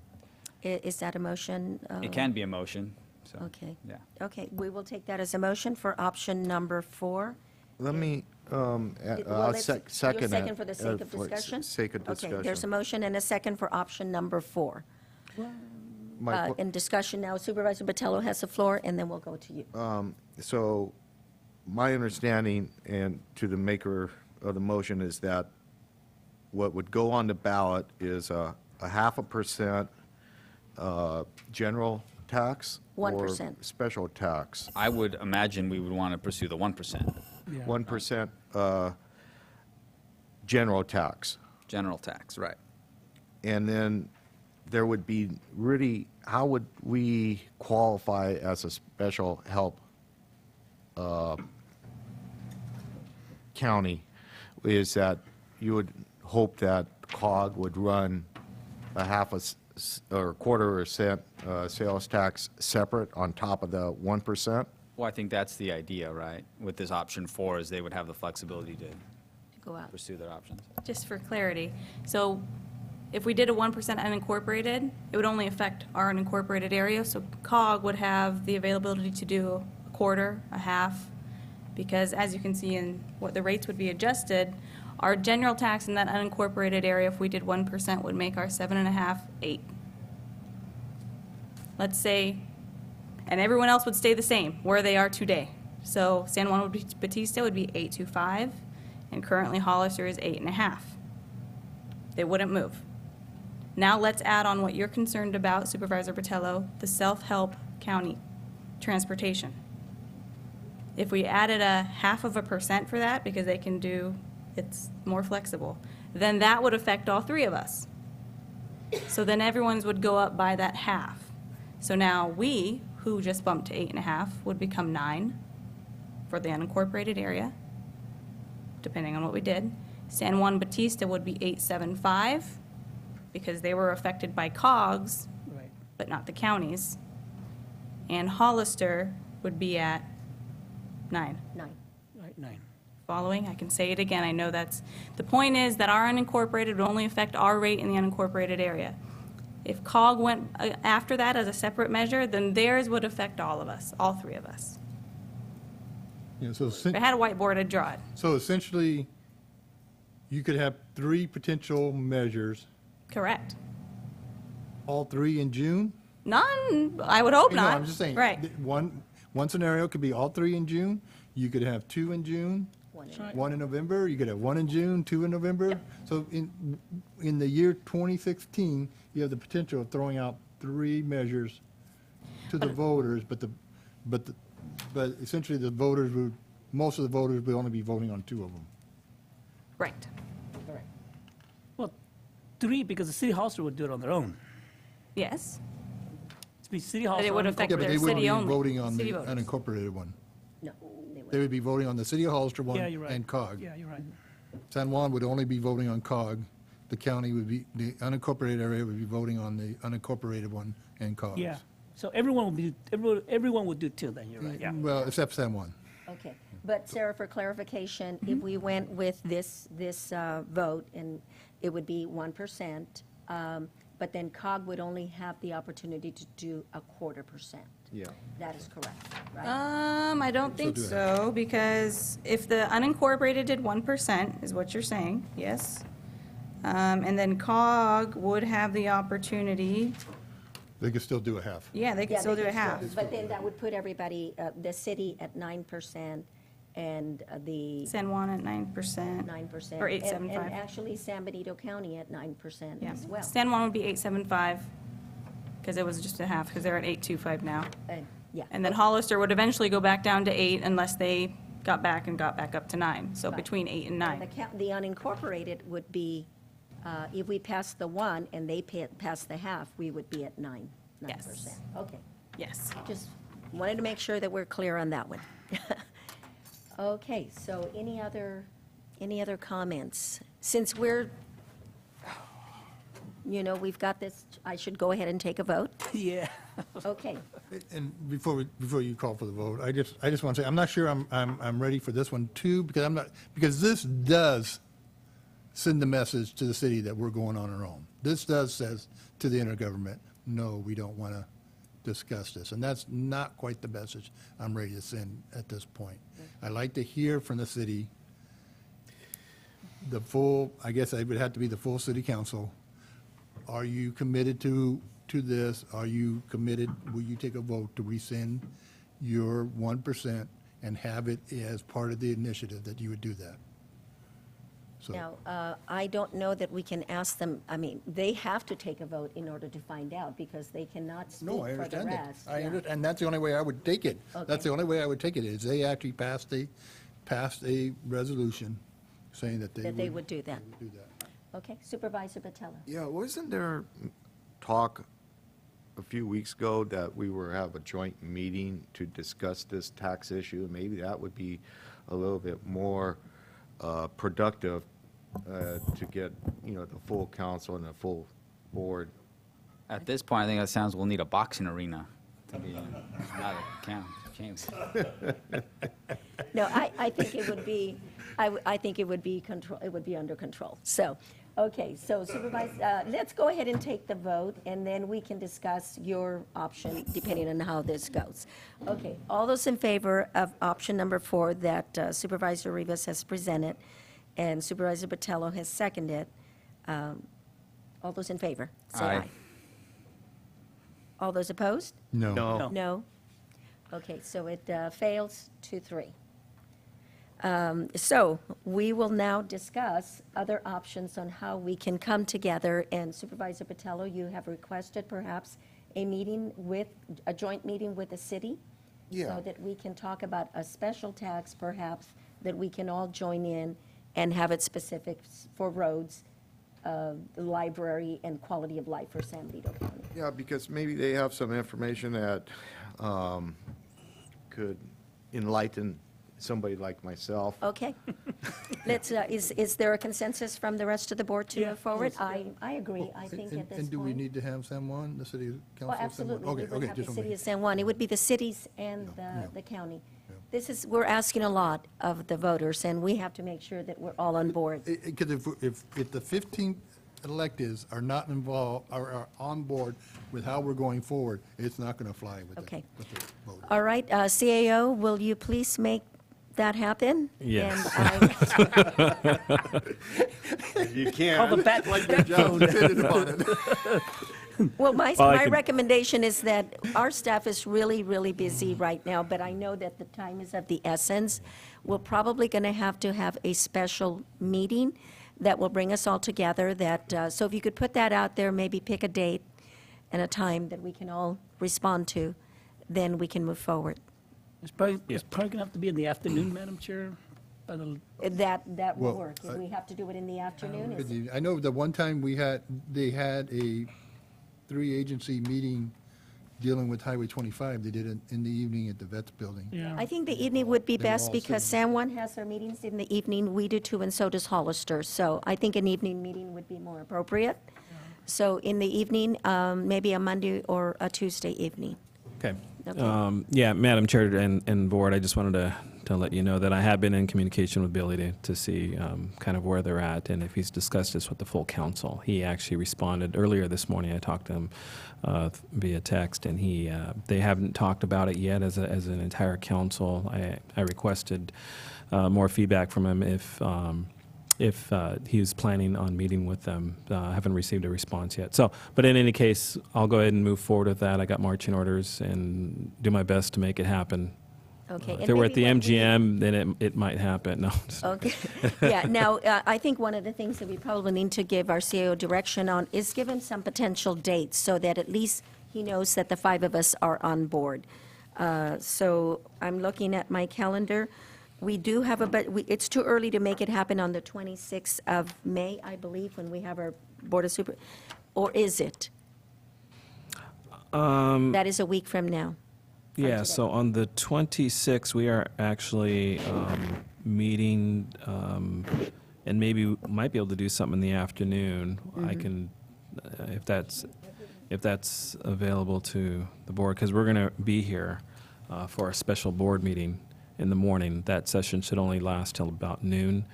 Is that a motion? It can be a motion, so. Okay. Yeah. Okay, we will take that as a motion for option number 4. Let me, Well, I'll let's- second You're that. second for the sake of for discussion? Sake of discussion. Okay, there's a motion and a second for option number 4. My In discussion now, Supervisor Botello has the floor, and then we'll go to you. So my understanding, and to the maker of the motion, is that what would go on the ballot is a 0.5% general tax? 1%. Or special tax? I would imagine we would want to pursue the 1%, 1% general tax. general tax, right. And then there would be really, how would we qualify as a special help county? Is that you would hope that COG would run a or $0.25 sales tax separate on top of the 1%? Well, I think that's the idea, right? With this option 4, is they would have the flexibility to Go out. pursue their options. Just for clarity, so if we did a 1% unincorporated, it would only affect our unincorporated area, so COG would have the availability to do a quarter, a half, because as you can see in what the rates would be adjusted, our general tax in that unincorporated area, if we did 1%, would make our 7.5, 8. Let's say, and everyone else would stay the same, where they are today. So San Juan Bautista would be 8.25, and currently Hollister is 8.5. They wouldn't move. Now let's add on what you're concerned about, Supervisor Botello, the self-help county transportation. If we added a 0.5% for that, because they can do, it's more flexible, then that would affect all 3 of us. So then everyone's would go up by that half. So now we, who just bumped to 8.5, would become 9 for the unincorporated area, depending on what we did. San Juan Bautista would be 8.75 because they were affected by COGS, Right. but not the counties. And Hollister would be at 9. 9. Right, 9. Following? I can say it again. I know the point is that our unincorporated would only affect our rate in the unincorporated area. If COG went after that as a separate measure, then theirs would affect all of us, all three of us. Yeah, so, If I had a whiteboard, I'd draw it. so essentially, you could have 3 potential measures, Correct. all 3 in June? None, I would hope No, not. I'm just saying. Right. One scenario could be all 3 in June. You could have 2 in June, 1 in November. You could have 1 in June, 2 in November. So in the year 2016, you have the potential of throwing out 3 measures to the voters, but essentially most of the voters would only be voting on 2 of them. Right. Well, 3, because the city hall would do it on their own. Yes. It's city hall. But it would affect Yeah, but their they wouldn't city be only. voting on the City voters. unincorporated one. No, They would be voting on the City of Hollister one Yeah, you're right. and COG. Yeah, you're right. San Juan would only be voting on COG. The county would be, the unincorporated area would be voting on the unincorporated one and COGS. Yeah. So everyone would do 2 then, you're right, yeah. Well, except San Juan. Okay, but Sarah, for clarification, if we went with this vote, and it would be 1%, but then COG would only have the opportunity to do 0.25%. Yeah. That is correct, right? I don't think do it. so, because if the unincorporated did 1%, is what you're saying, yes. And then COG would have the opportunity, They could still do a half. yeah, they could Yeah, still they do a can half. But then that would put everybody, the city at 9%, and the San Juan at 9%. 9%. Or and- 8.75. And actually San Benito County at 9% Yeah. as well. San Juan would be 8.75, because it was just a half, because they're at 8.25 now. Yeah. And then Hollister would eventually go back down to 8 unless they got back up to 9. So Right. between 8 and And 9. the unincorporated would be, if we pass the 1 and they pass the half, we would be at 9%. Yes. Okay. Yes. Just wanted to make sure that we're clear on that one. Okay, so any other comments? Since we've got this, I should go ahead and take a vote? Yeah. Okay. And before you call for the vote, I just want to say, I'm not sure I'm ready for this one too, because this does send the message to the city that we're going on our own. This says to the intergovernment, no, we don't want to discuss this. And that's not quite the message I'm ready to send at this point. I'd like to hear from the city, I guess it would have to be the full city council. Are you committed to this? Are you committed, will you take a vote to rescind your 1% and have it as part of the initiative that you would do that? So, Now, I don't know that we can ask them, they have to take a vote in order to find out, because they cannot speak no, I for the understand that. rest. I Yeah. understand, and that's the only way I would take it. Okay. That's the only way I would take it, is they actually passed a resolution saying that That they would do that. do that. Okay, Supervisor Batella. Yeah, wasn't there talk a few weeks ago that we were have a joint meeting to discuss this tax issue? Maybe that would be a little bit more productive to get, the full council and the full board. At this point, I think that sounds we'll need a boxing arena to be not a count, James. No, I think it would be, I think it would be under control. So, okay, so Supervisor, let's go ahead and take the vote, and then we can discuss your option, depending on how this goes. Okay, all those in favor of option number 4 that Supervisor Rivas has presented, and Supervisor Botello has seconded, all those in favor, say Aye. aye. All those opposed? No. No. No? Okay, so it fails 2-3. So we will now discuss other options on how we can come together, and Supervisor Botello, you have requested perhaps a joint meeting with the city? Yeah. So that we can talk about a special tax perhaps that we can all join in and have it specific for roads, the library, and quality of life for San Benito County. Yeah, because maybe they have some information that could enlighten somebody like myself. Okay. Let's, is there a consensus from the rest of the board to move forward? I agree. I think at this point. And do we need to have San Juan, the city council? Well, of San Juan? absolutely. We Okay, would okay, have the just city want of San Juan. It would be the cities and the county. This is, we're asking a lot of the voters, and we have to make sure that we're all on board. because if the 15 electeds are not involved, are on board with how we're going forward, it's not going to fly with Okay. with the voters. All right, CAO, will you please make that happen? Yes. You can't. Call the bat like that phone. Well, my Well, I my can- recommendation is that our staff is really, really busy right now, but I know that the time is of the essence. We're probably going to have a special meeting that will bring us all together, so if you could put that out there, maybe pick a date and a time that we can all respond to, then we can move forward. It's probably going to have to be in the afternoon, Madam Chair. By the- That will Well, work. If we have to do it in the afternoon, Because is- I know the one time they had a 3-agency meeting dealing with Highway 25, they did it in the evening at the Vets Building. Yeah. I think the evening would be They were best all because sitting. San Juan has their meetings in the evening, we do too, and so does Hollister. So I think an evening meeting would be more appropriate. So in the evening, maybe a Monday or a Tuesday evening. Okay. Okay. Yeah, Madam Chair and Board, I just wanted to let you know that I have been in communication with Billy to see kind of where they're at and if he's discussed this with the full council. He actually responded earlier this morning. I talked to him via text, and they haven't talked about it yet as an entire council. I requested more feedback from him if he was planning on meeting with them. I haven't received a response yet. So, but in any case, I'll go ahead and move forward with that. I got marching orders and do my best to make it happen. Okay. If and they were at maybe the when we- MGM, then it might happen. No. just- Okay. Yeah, now, I think one of the things that we probably need to give our CAO direction on is give him some potential dates so that at least he knows that the 5 of us are on board. So I'm looking at my calendar. We do have but it's too early to make it happen on the 26th of May, I believe, when we have our Board of Super, or is it? That is a week from now. Yeah, today. so on the 26th, we are actually meeting, and maybe we might be able to do something in the afternoon. I can, if that's available to the board, because we're going to be here for a special board meeting in the morning. That session should only last till about noon.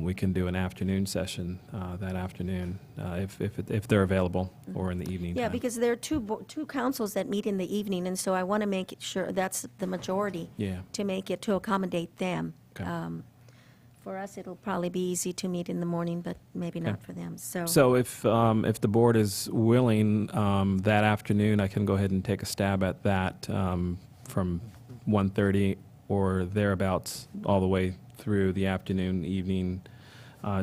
We can do an afternoon session that afternoon if they're available, or in the evening Yeah, time. because there are two councils that meet in the evening, and so I want to make sure that's the majority. Yeah. To accommodate them. Okay. For us, it'll probably be easy to meet in the morning, but maybe not for them, so. So if the board is willing, that afternoon, I can go ahead and take a stab at that from 1:30 or thereabouts, all the way through the afternoon, evening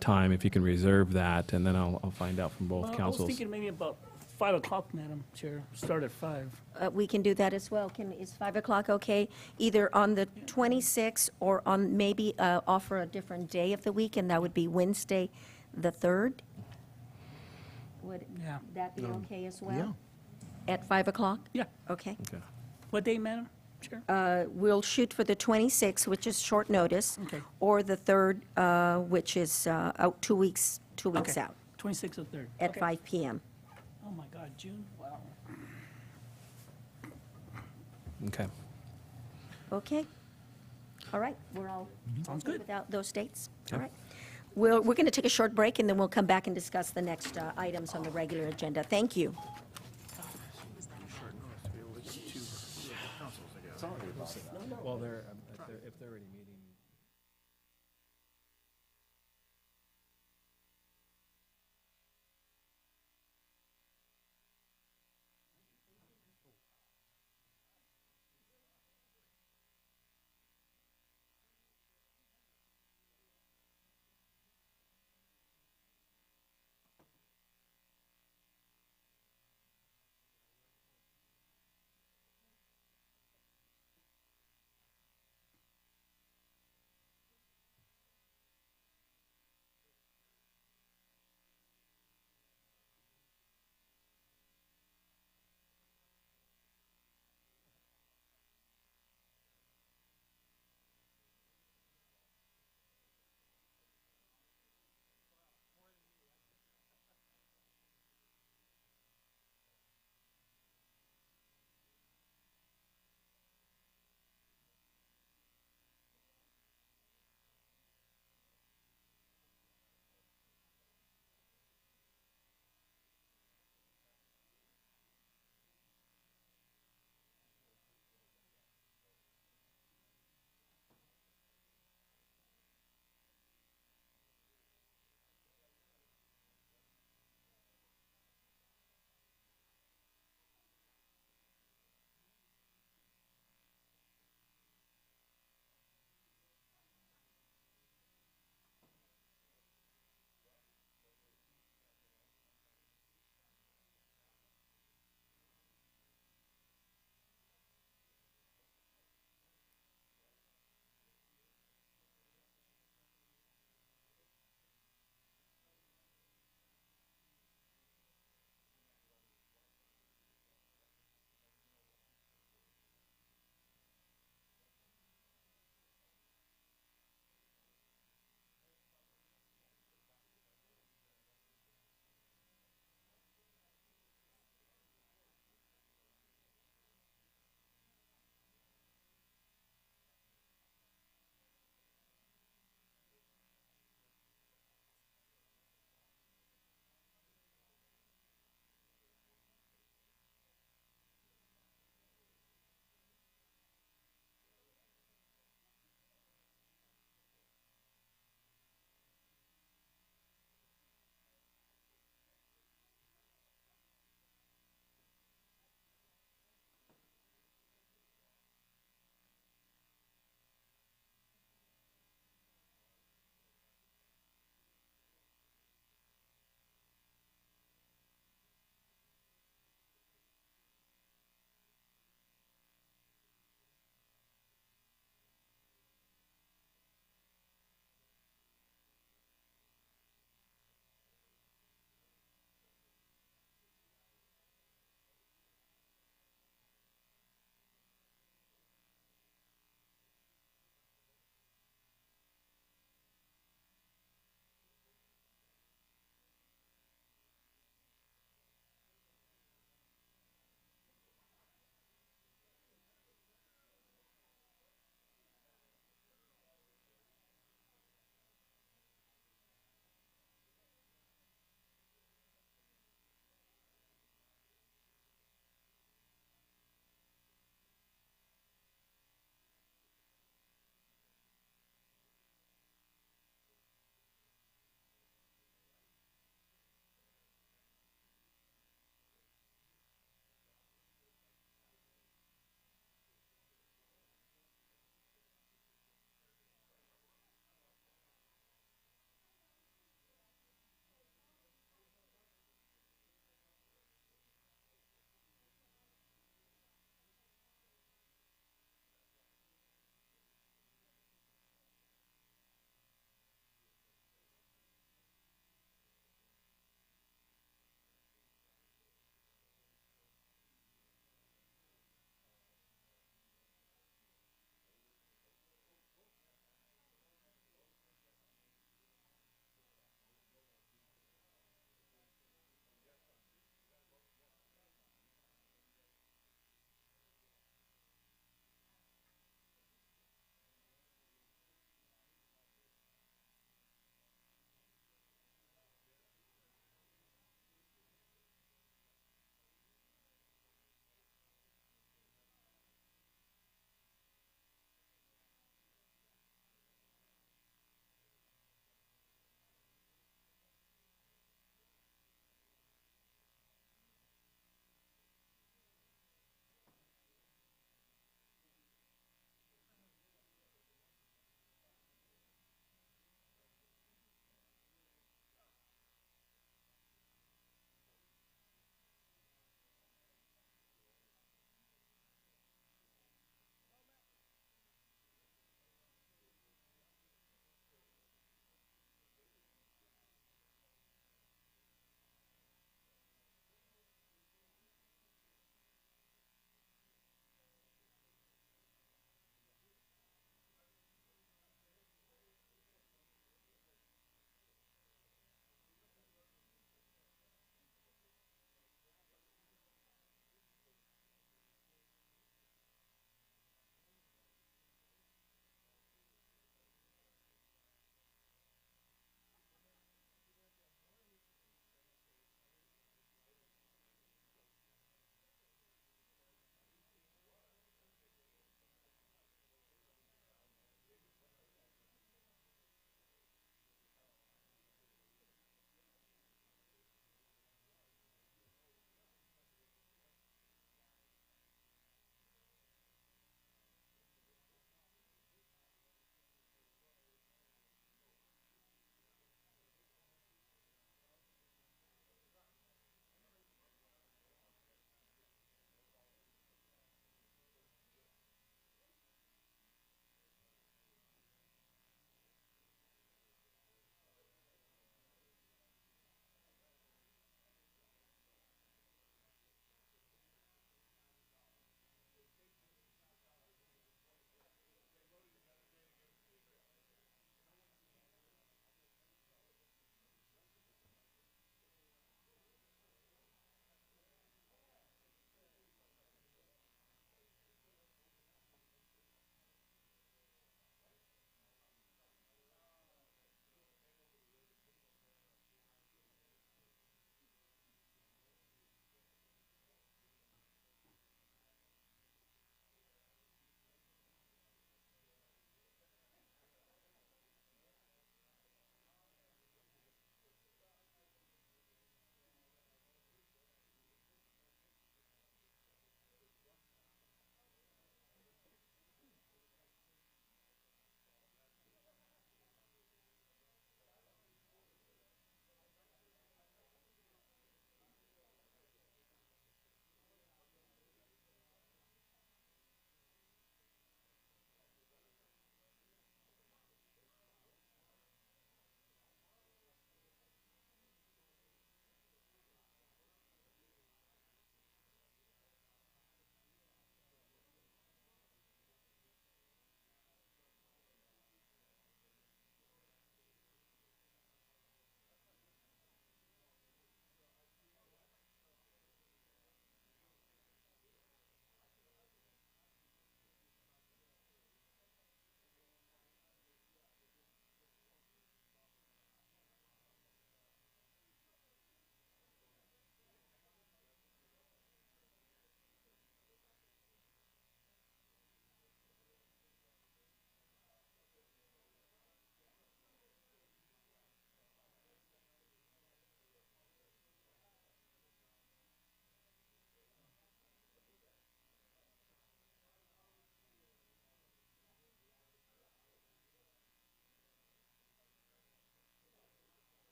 time, if you can reserve that, and then I'll find out from both Well, I was councils. thinking maybe about 5 o'clock, Madam Chair. Start at 5. We can do that as well. Is 5 o'clock okay? Either on the 26th or on maybe offer a different day of the week, and that would be Wednesday, the 3rd? Would Yeah. that be okay as well? Yeah. At 5 o'clock? Yeah. Okay. Okay. What day, Madam Chair? We'll shoot for the 26th, which is short notice. Okay. Or the 3rd, which is out 2 weeks Okay. out, 26th or 3rd. at Okay. 5 PM. Oh, my God, June? Wow. Okay. Okay? All right, we're all Sounds okay good. without those dates? All right. We're going to take a short break, and then we'll come back and discuss the next items on the regular agenda. Thank you. Well, if they're already meeting.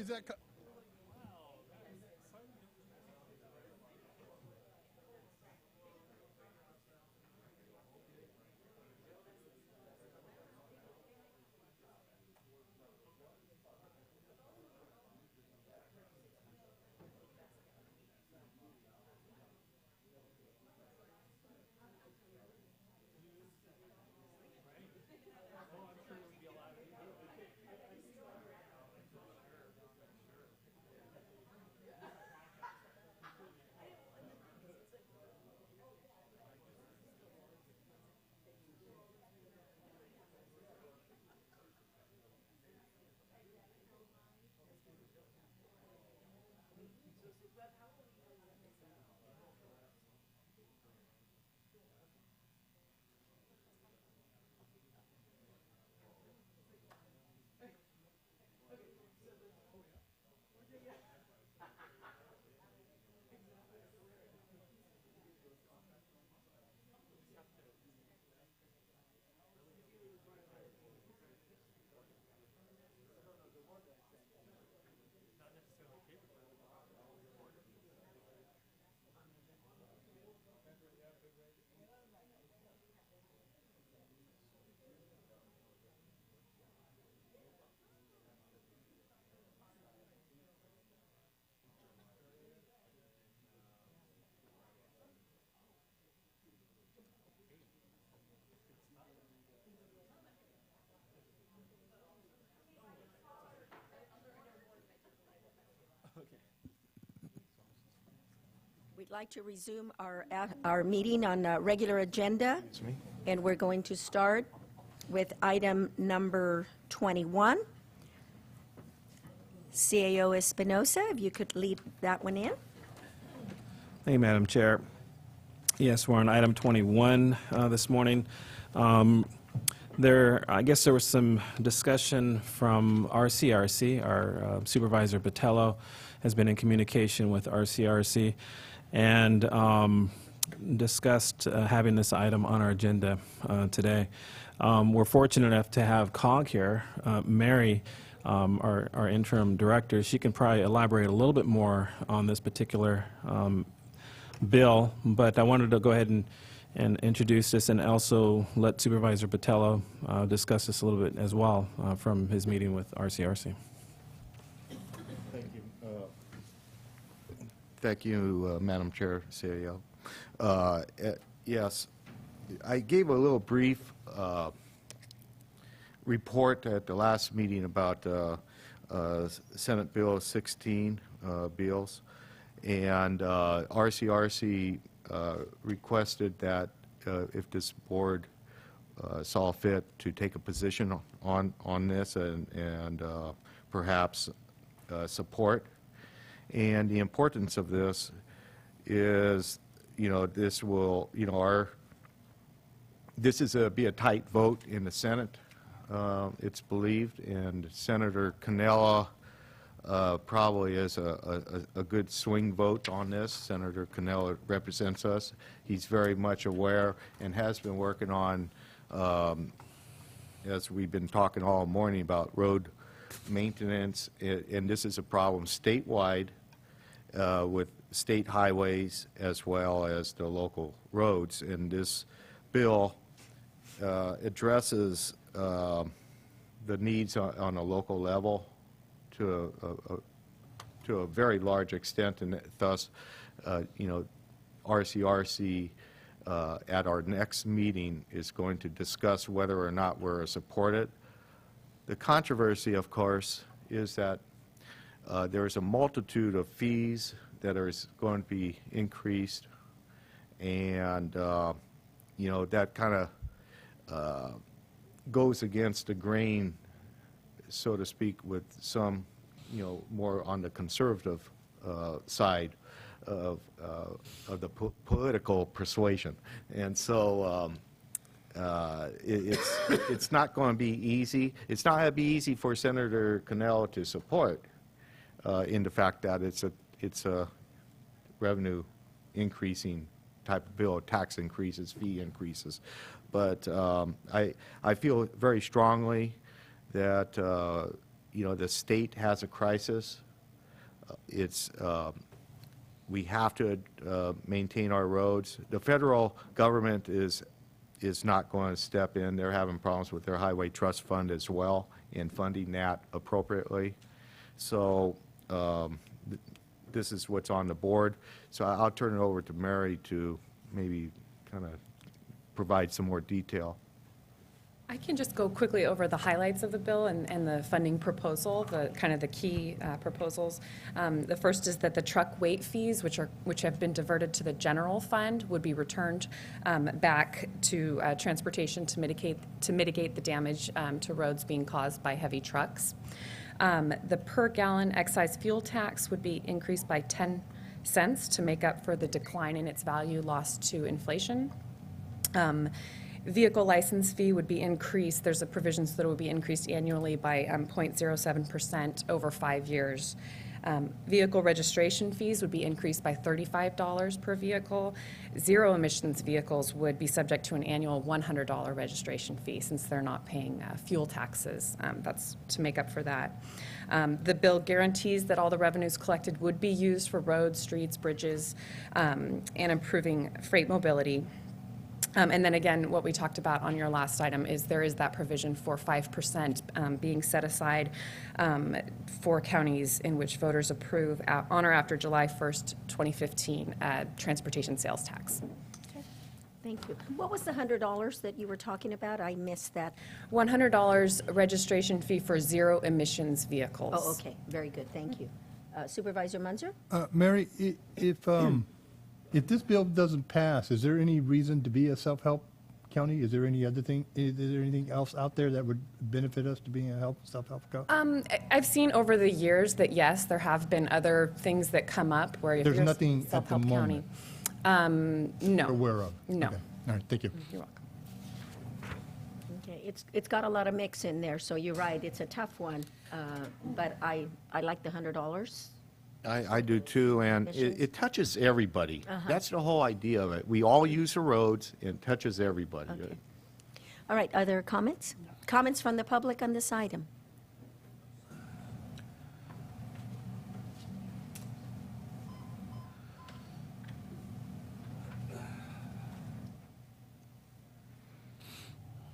Is that? We'd like to resume our meeting on regular agenda, and we're going to start with item number 21. CAO Espinosa, if you could lead that one in. Thank you, Madam Chair. Yes, we're on item 21 this morning. I guess there was some discussion from RCRC. Our Supervisor Botello has been in communication with RCRC and discussed having this item on our agenda today. We're fortunate enough to have COG here. Mary, our interim director, she can probably elaborate a little bit more on this particular bill, but I wanted to go ahead and introduce this and also let Supervisor Botello discuss this a little bit as well from his meeting with RCRC. Thank you. Thank you, Madam Chair, CAO. Yes, I gave a little brief report at the last meeting about Senate Bill 16 bills, and RCRC requested that if this board saw fit to take a position on this and perhaps support. And the importance of this is, this will, this is be a tight vote in the Senate, it's believed, and Senator Cannella probably is a good swing vote on this. Senator Cannella represents us. He's very much aware and has been working on, as we've been talking all morning, about road maintenance, and this is a problem statewide with state highways as well as the local roads. And this bill addresses the needs on a local level to a very large extent, and thus, RCRC at our next meeting is going to discuss whether or not we're supported. The controversy, of course, is that there is a multitude of fees that are going to be increased, and that kind of goes against the grain, so to speak, with some, more on the conservative side of the political persuasion. And so it's not going to be easy. It's not going to be easy for Senator Cannella to support in the fact that it's a revenue increasing type of bill, tax increases, fee increases. But I feel very strongly that the state has a crisis. It's, we have to maintain our roads. The federal government is not going to step in. They're having problems with their highway trust fund as well in funding that appropriately. So this is what's on the board. So I'll turn it over to Mary to maybe kind of provide some more detail. I can just go quickly over the highlights of the bill and the funding proposal, the kind of the key proposals. The first is that the truck weight fees, which have been diverted to the general fund, would be returned back to transportation to mitigate the damage to roads being caused by heavy trucks. The per gallon excise fuel tax would be increased by 10 cents to make up for the decline in its value lost to inflation. Vehicle license fee would be increased. There's a provisions that it would be increased annually by 0.07% over 5 years. Vehicle registration fees would be increased by $35 per vehicle. Zero emissions vehicles would be subject to an annual $100 registration fee since they're not paying fuel taxes. That's to make up for that. The bill guarantees that all the revenues collected would be used for roads, streets, bridges, and improving freight mobility. And then again, what we talked about on your last item is there is that provision for 5% being set aside for counties in which voters approve on or after July 1st, 2015, transportation sales tax. Okay, thank you. What was the $100 that you were talking about? I missed that. $100 registration fee for zero emissions vehicles. Oh, okay, very good, thank you. Supervisor Munzer? Mary, if this bill doesn't pass, is there any reason to be a self-help county? Is there any other thing, is there anything else out there that would benefit us to being a self-help county? I've seen over the years that, yes, there have been other things that come up where if There's you're nothing a at the self-help county. moment. No. Aware of? No. Okay. All right, thank you. You're welcome. Okay, it's got a lot of mix in there, so you're right, it's a tough one, but I like the $100. I do too, and it touches everybody. That's the whole idea of it. We all use the roads, it touches everybody. Okay. All right, other comments? Comments from the public on this item?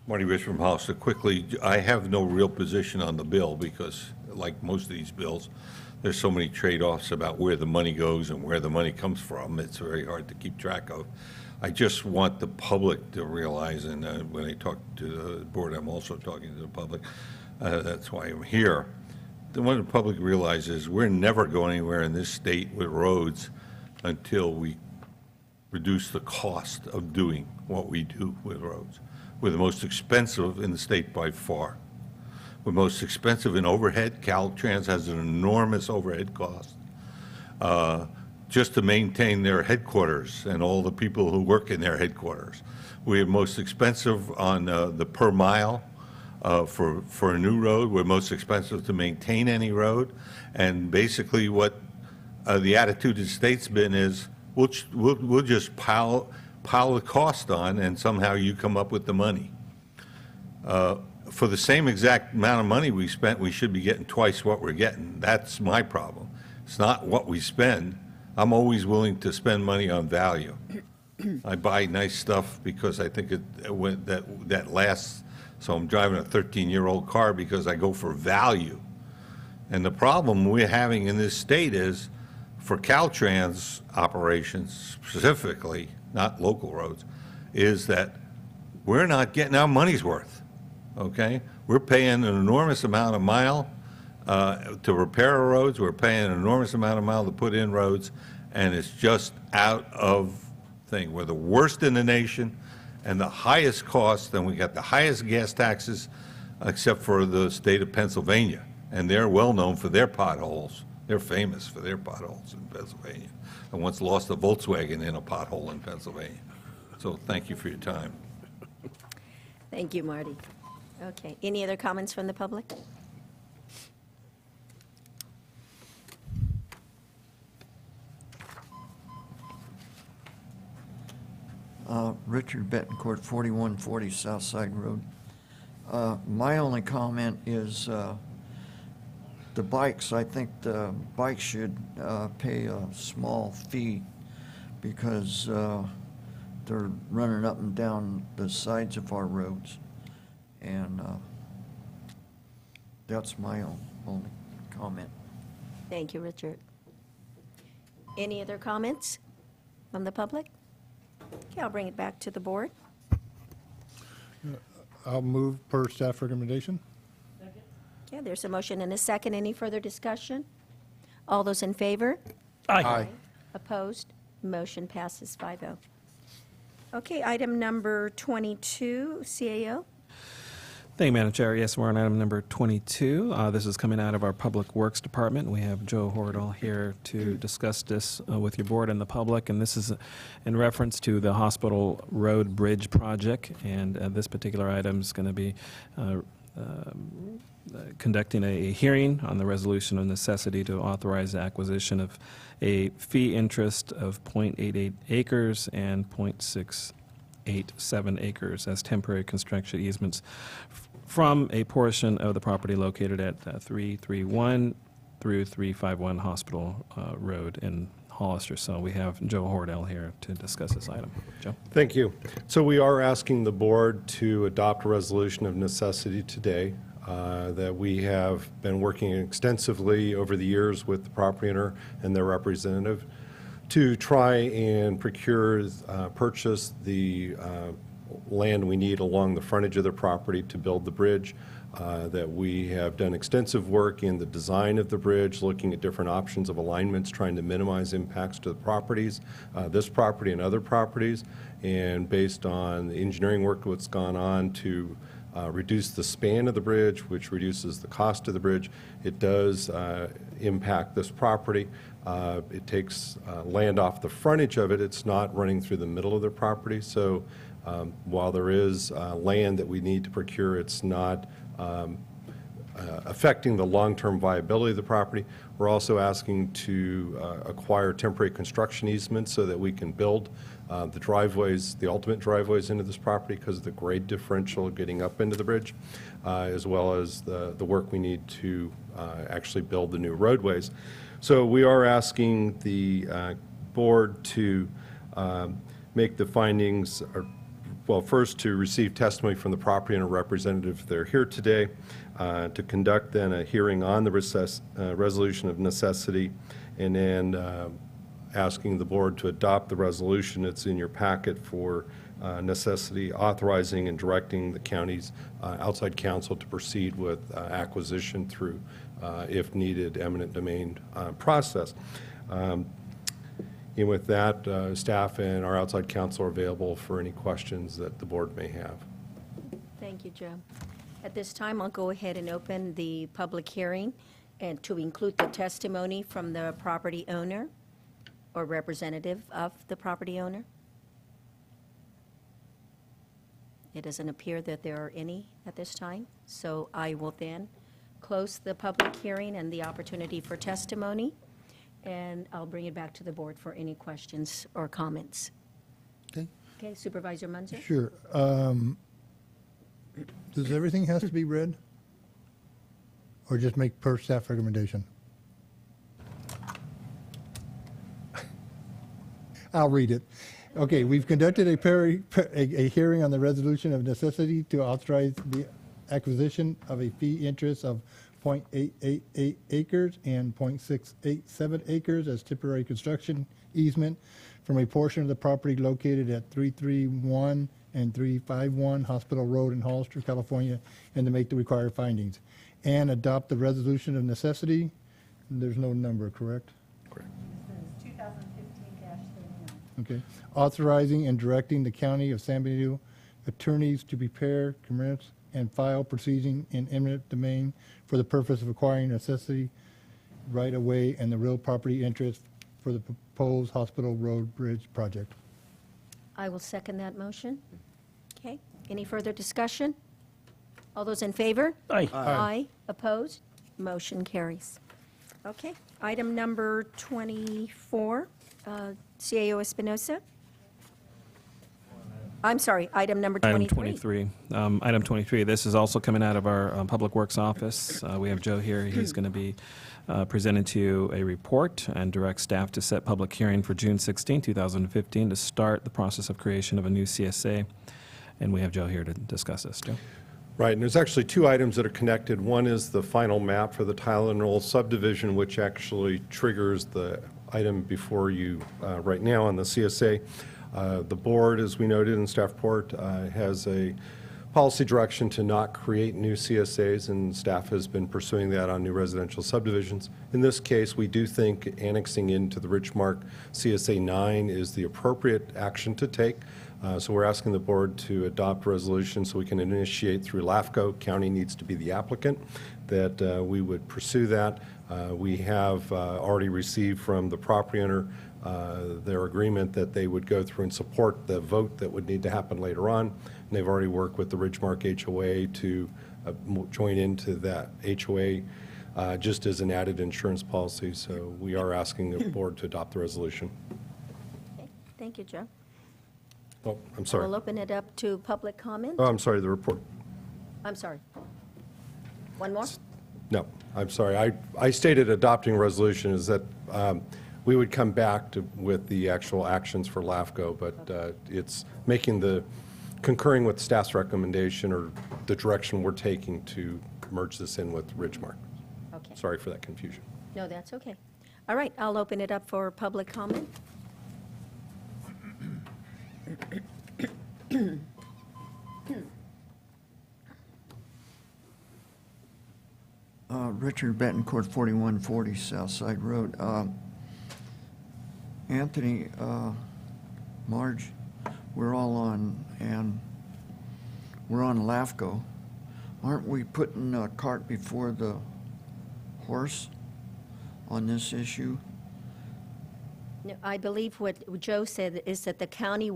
Marty Rich from Hollister. Quickly, I have no real position on the bill because, like most of these bills, there's so many trade-offs about where the money goes and where the money comes from. It's very hard to keep track of. I just want the public to realize, and when I talk to the board, I'm also talking to the public. That's why I'm here. When the public realizes we're never going anywhere in this state with roads until we reduce the cost of doing what we do with roads. We're the most expensive in the state by far. We're most expensive in overhead. Caltrans has an enormous overhead cost just to maintain their headquarters and all the people who work in their headquarters. We're most expensive on the per mile for a new road. We're most expensive to maintain any road. And basically what the attitude of the state's been is we'll just pile the cost on and somehow you come up with the money. For the same exact amount of money we spent, we should be getting twice what we're getting. That's my problem. It's not what we spend. I'm always willing to spend money on value. I buy nice stuff because I think that lasts. So I'm driving a 13-year-old car because I go for value. And the problem we're having in this state is for Caltrans operations specifically, not local roads, is that we're not getting our money's worth. Okay, we're paying an enormous amount of mile to repair our roads. We're paying an enormous amount of mile to put in roads, and it's just out of thing. We're the worst in the nation, and the highest cost, and we got the highest gas taxes, except for the state of Pennsylvania, and they're well known for their potholes. They're famous for their potholes in Pennsylvania. I once lost a Volkswagen in a pothole in Pennsylvania. So thank you for your time. Thank you, Marty. Okay, any other comments from the public? Richard Betancourt, 4140 Southside Road. My only comment is the bikes, I think the bikes should pay a small fee because they're running up and down the sides of our roads. And that's my only comment. Thank you, Richard. Any other comments from the public? Okay, I'll bring it back to the board. I'll move per staff recommendation. Okay, there's a motion and a second. Any further discussion? All those in favor? Aye. Opposed? Motion passes 5-0. Okay, item number 22, CAO. Thank you, Madam Chair. Yes, we're on item number 22. This is coming out of our Public Works Department. We have Joe Hordle here to discuss this with your board and the public, and this is in reference to the Hospital Road Bridge project, and this particular item is going to be conducting a hearing on the resolution of necessity to authorize the acquisition of a fee interest of 0.88 acres and 0.687 acres as temporary construction easements from a portion of the property located at 331 through 351 Hospital Road in Hollister. So we have Joe Hordell here to discuss this item. Joe? Thank you. So we are asking the board to adopt a resolution of necessity today that we have been working extensively over the years with the property owner and their representative to try and purchase the land we need along the frontage of the property to build the bridge. That we have done extensive work in the design of the bridge, looking at different options of alignments, trying to minimize impacts to the properties, this property and other properties, and based on the engineering work that's gone on to reduce the span of the bridge, which reduces the cost of the bridge. It does impact this property. It takes land off the frontage of it. It's not running through the middle of the property. So while there is land that we need to procure, it's not affecting the long-term viability of the property. We're also asking to acquire temporary construction easements so that we can build the driveways, the ultimate driveways into this property because of the grade differential getting up into the bridge, as well as the work we need to actually build the new roadways. So we are asking the board to make the findings, well, first to receive testimony from the property owner representative. They're here today to conduct then a hearing on the resolution of necessity, and then asking the board to adopt the resolution. It's in your packet for necessity, authorizing and directing the county's outside counsel to proceed with acquisition through, if needed, eminent domain process. And with that, staff and our outside counsel are available for any questions that the board may have. Thank you, Joe. At this time, I'll go ahead and open the public hearing and to include the testimony from the property owner or representative of the property owner. It doesn't appear that there are any at this time, so I will then close the public hearing and the opportunity for testimony, and I'll bring it back to the board for any questions or comments. Okay. Okay, Supervisor Munzer? Sure. Does everything has to be read? Or just make per staff recommendation? I'll read it. Okay, we've conducted a hearing on the resolution of necessity to authorize the acquisition of a fee interest of 0.888 acres and 0.687 acres as temporary construction easement from a portion of the property located at 331 and 351 Hospital Road in Hollister, California, and to make the required findings. And adopt the resolution of necessity. There's no number, correct? Correct. Okay. Authorizing and directing the County of San Benito attorneys to prepare, commence, and file proceeding in eminent domain for the purpose of acquiring necessity right-of-way and the real property interest for the proposed Hospital Road Bridge project. I will second that motion. Okay, any further discussion? All those in favor? Aye. Aye. Opposed? Motion carries. Okay, item number 24, CAO Espinosa. I'm sorry, item number Item 23. 23. Item 23, this is also coming out of our Public Works office. We have Joe here. He's going to be presenting to you a report and direct staff to set public hearing for June 16, 2015, to start the process of creation of a new CSA. And we have Joe here to discuss this. Joe? Right, and there's actually two items that are connected. One is the final map for the Tyler and Roll subdivision, which actually triggers the item before you right now on the CSA. The board, as we noted in staff report, has a policy direction to not create new CSAs, and staff has been pursuing that on new residential subdivisions. In this case, we do think annexing into the Richmark CSA 9 is the appropriate action to take. So we're asking the board to adopt a resolution so we can initiate through LAFCO. County needs to be the applicant, that we would pursue that. We have already received from the property owner their agreement that they would go through and support the vote that would need to happen later on. And they've already worked with the Ridgemark HOA to join into that HOA just as an added insurance policy. So we are asking the board to adopt the resolution. Okay, thank you, Joe. Oh, I'm sorry. We'll open it up to public comment. Oh, I'm sorry, the report. I'm sorry. One more? No, I'm sorry. I stated adopting resolution is that we would come back with the actual actions for LAFCO, but it's concurring with staff's recommendation or the direction we're taking to merge this in with Ridgemark. Okay. Sorry for that confusion. No, that's okay. All right, I'll open it up for public comment. Richard Betancourt, 4140 Southside Road. Anthony, Marge, we're all on, and we're on LAFCO. Aren't we putting a cart before the horse on this issue? No, I believe what Joe said is that the county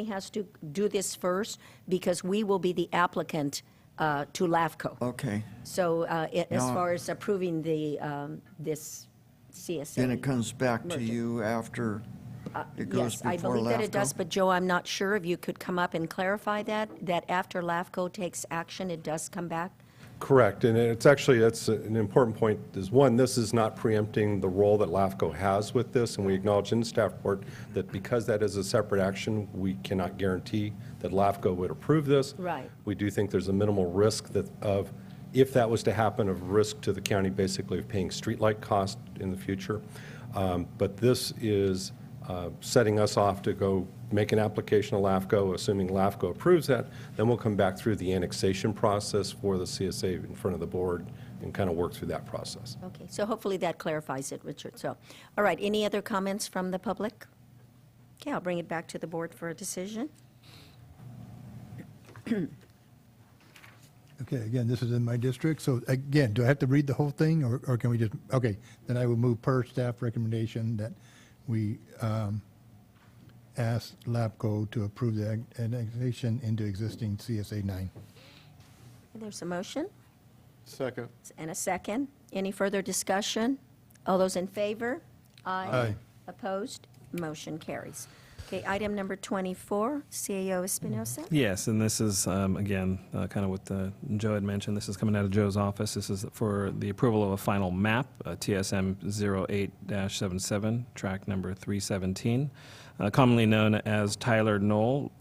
has to do this first because we will be the applicant to LAFCO. Okay. So as Now- far as approving this CSA. Then it comes back to merger. you after it goes Yes, I before believe that it does, LAFCO? but Joe, I'm not sure if you could come up and clarify that after LAFCO takes action, it does come back? Correct, and that's an important point, is one, this is not preempting the role that LAFCO has with this, and we acknowledge in the staff report that because that is a separate action, we cannot guarantee that LAFCO would approve this. Right. We do think there's a minimal risk if that was to happen, of risk to the county basically of paying streetlight costs in the future. But this is setting us off to go make an application to LAFCO, assuming LAFCO approves that, then we'll come back through the annexation process for the CSA in front of the board and kind of work through that process. Okay, so hopefully that clarifies it, Richard. So, all right, any other comments from the public? Okay, I'll bring it back to the board for a decision. Okay, again, this is in my district, so again, do I have to read the whole thing, or can we just, okay, then I will move per staff recommendation that we ask LAFCO to approve the annexation into existing CSA 9. There's a motion Second. and a second. Any further discussion? All those in favor? Aye. Opposed? Motion carries. Okay, item number 24, CAO Espinosa. Yes, and this is, again, kind of what Joe had mentioned. This is coming out of Joe's office. This is for the approval of a final map, TSM 08-77, track number 317, commonly known as Tyler Knoll,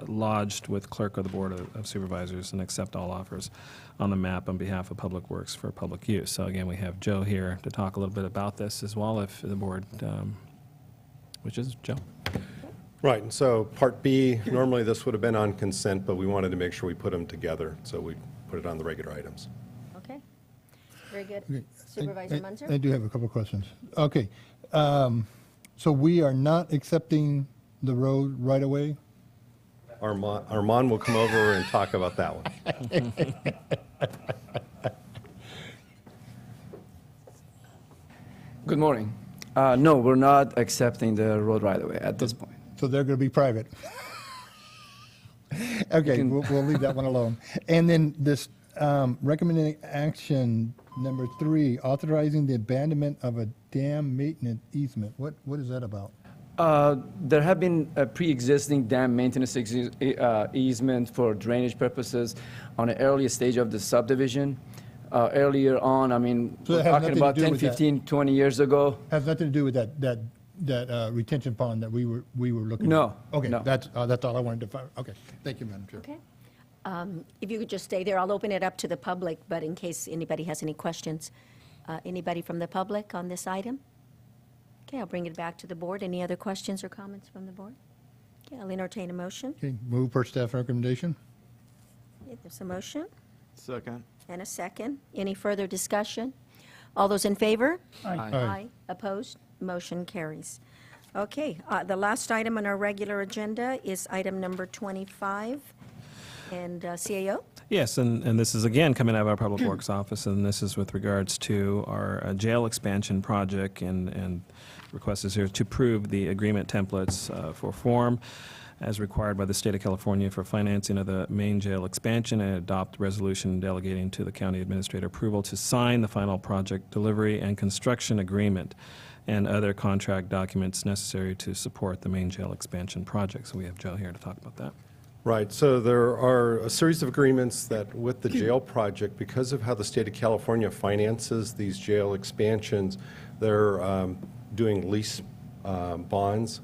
lodged with Clerk of the Board of Supervisors, and accept all offers on the map on behalf of Public Works for public use. So again, we have Joe here to talk a little bit about this as well, if the board wishes. Joe? Right, and so Part B, normally this would have been on consent, but we wanted to make sure we put them together, so we put it on the regular items. Okay, very good. Okay, Supervisor I Munzer? do have a couple of questions. Okay, so we are not accepting the road right away? Armand will come over and talk about that one. Good morning. No, we're not accepting the road right away at this point. So they're going to be private? Okay, we'll leave that one alone. And then this recommending action number 3, authorizing the abandonment of a dam maintenance easement. What is that about? There have been a pre-existing dam maintenance easement for drainage purposes on an earlier stage of the subdivision. Earlier on, I mean, So we're it has talking nothing to about do 10, with that. 15, 20 years ago. Has nothing to do with that retention pond that we were looking at? No, Okay, no. that's all I wanted to find. Okay, thank you, Madam Chair. Okay. If you could just stay there, I'll open it up to the public, but in case anybody has any questions. Anybody from the public on this item? Okay, I'll bring it back to the board. Any other questions or comments from the board? Okay, I'll entertain a motion. Okay, move per staff recommendation. Okay, there's a motion Second. and a second. Any further discussion? All those in favor? Aye. Aye. Opposed? Motion carries. Okay, the last item on our regular agenda is item number 25. And CAO? Yes, and this is again coming out of our Public Works office, and this is with regards to our jail expansion project, and request is here to approve the agreement templates for form as required by the State of California for financing of the main jail expansion, and adopt resolution delegating to the county administrator approval to sign the final project delivery and construction agreement and other contract documents necessary to support the main jail expansion project. So we have Joe here to talk about that. Right, so there are a series of agreements that with the jail project, because of how the state of California finances these jail expansions, they're doing lease bonds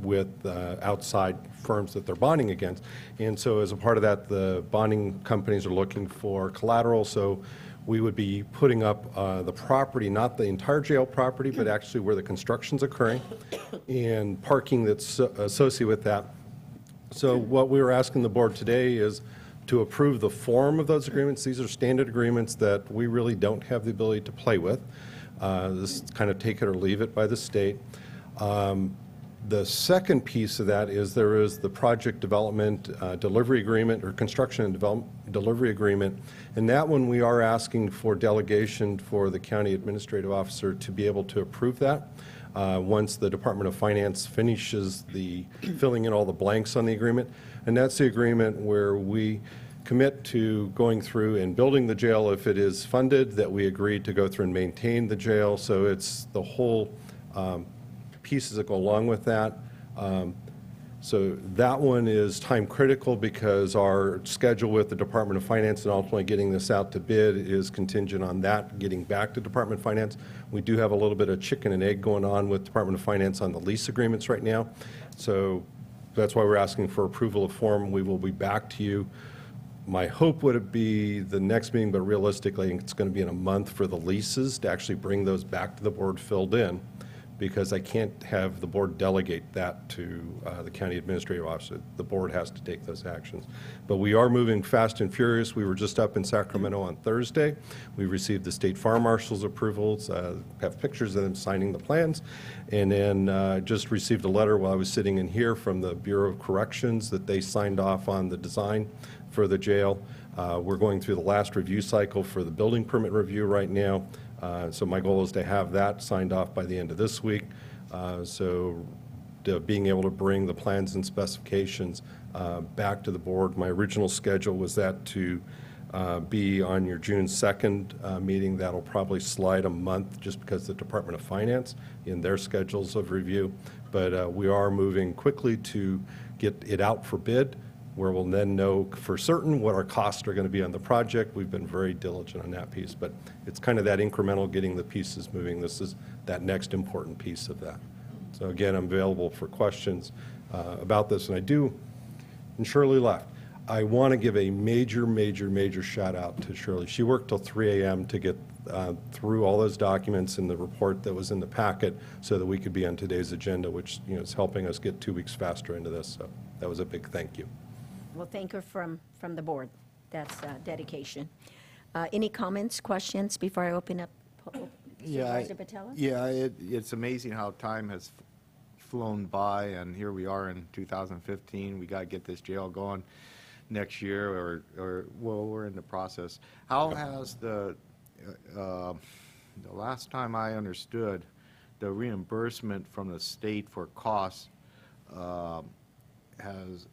with outside firms that they're bonding against. And so as a part of that, the bonding companies are looking for collateral, so we would be putting up the property, not the entire jail property, but actually where the construction's occurring, and parking that's associated with that. So what we were asking the board today is to approve the form of those agreements. These are standard agreements that we really don't have the ability to play with. This is kind of take it or leave it by the state. The second piece of that is there is the project development delivery agreement, or construction and development delivery agreement. And that one, we are asking for delegation for the county administrative officer to be able to approve that. Once the Department of Finance finishes the filling in all the blanks on the agreement. And that's the agreement where we commit to going through and building the jail if it is funded, that we agreed to go through and maintain the jail. So it's the whole pieces that go along with that. So that one is time critical because our schedule with the Department of Finance and ultimately getting this out to bid is contingent on that getting back to Department of Finance. We do have a little bit of chicken and egg going on with Department of Finance on the lease agreements right now. So that's why we're asking for approval of form. We will be back to you. My hope would be the next meeting, but realistically, it's going to be in a month for the leases to actually bring those back to the board filled in, because I can't have the board delegate that to the county administrative officer. The board has to take those actions. But we are moving fast and furious. We were just up in Sacramento on Thursday. We received the state fire marshal's approvals, have pictures of them signing the plans, and then just received a letter while I was sitting in here from the Bureau of Corrections that they signed off on the design for the jail. We're going through the last review cycle for the building permit review right now. So my goal is to have that signed off by the end of this week. So being able to bring the plans and specifications back to the board. My original schedule was that to be on your June 2nd meeting. That'll probably slide a month just because the Department of Finance in their schedules of review. But we are moving quickly to get it out for bid, where we'll then know for certain what our costs are going to be on the project. We've been very diligent on that piece, but it's kind of that incremental getting the pieces moving. This is that next important piece of that. So again, I'm available for questions about this, and I do, and Shirley left. I want to give a major, major, major shout out to Shirley. She worked till 3 a.m. to get through all those documents in the report that was in the packet so that we could be on today's agenda, which is helping us get 2 weeks faster into this. So that was a big thank you. Well, thank her from the board. That's dedication. Any comments, questions before I open up? Supervisor Botello? Yeah, it's amazing how time has flown by, and here we are in 2015. We got to get this jail going next year, or well, we're in the process. How has the last time I understood, the reimbursement from the state for costs has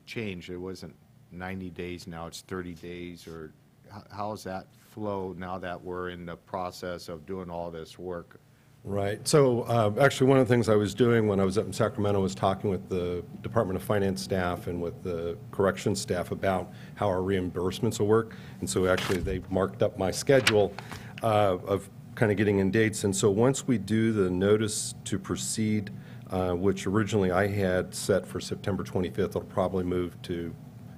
changed? It wasn't 90 days, now it's 30 days, or how's that flow now that we're in the process of doing all this work Right. So actually, one of the things I was doing when I was up in Sacramento was talking with the Department of Finance staff and with the corrections staff about how our reimbursements will work. And so actually, they marked up my schedule of kind of getting in dates. And so once we do the notice to proceed, which originally I had set for September 25th, it'll probably move to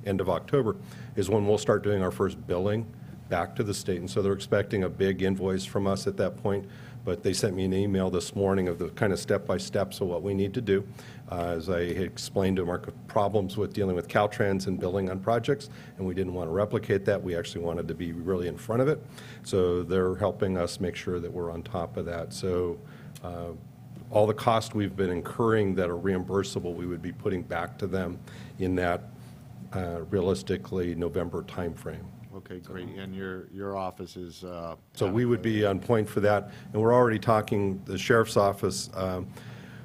end of October, is when we'll start doing our first billing back to the state. And so they're expecting a big invoice from us at that point. But they sent me an email this morning of the kind of step-by-steps of what we need to do. As I had explained to them, our problems with dealing with Caltrans and billing on projects, and we didn't want to replicate that. We actually wanted to be really in front of it. So they're helping us make sure that we're on top of that. So all the costs we've been incurring that are reimbursable, we would be putting back to them in that realistically November timeframe. Okay, great. And your office is? So we would be on point for that. And we're already talking, the sheriff's office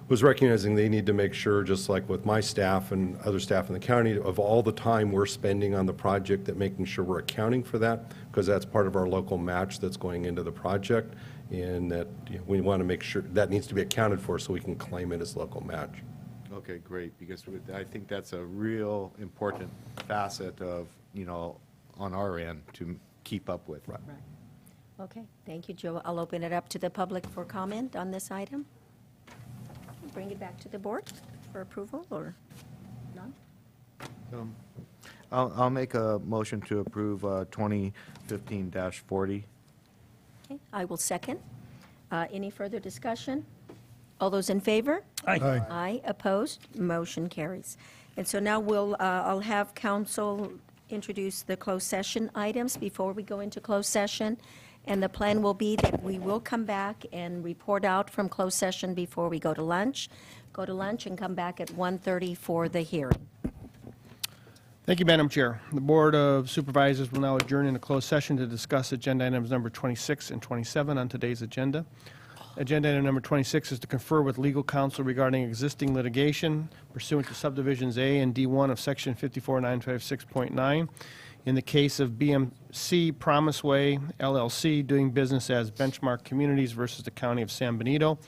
was recognizing they need to make sure, just like with my staff and other staff in the county, of all the time we're spending on the project, that making sure we're accounting for that, because that's part of our local match that's going into the project. And that we want to make sure that needs to be accounted for so we can claim it as local match. Okay, great, because I think that's a real important facet of, on our end to keep up with. Right. Okay, thank you, Joe. I'll open it up to the public for comment on this item. Bring it back to the board for approval, or none? I'll make a motion to approve 2015-40. Okay, I will second. Any further discussion? All those in favor? Aye. Aye. Aye, opposed, motion carries. And so now I'll have council introduce the closed session items before we go into closed session. And the plan will be that we will come back and report out from closed session before we go to lunch. Go to lunch and come back at 1:30 for the hearing. Thank you, Madam Chair. The Board of Supervisors will now adjourn into closed session to discuss agenda items number 26 and 27 on today's agenda. Agenda item number 26 is to confer with legal counsel regarding existing litigation pursuant to subdivisions A and D1 of section 54956.9 in the case of BMC Promise Way LLC doing business as Benchmark Communities versus the County of San Benito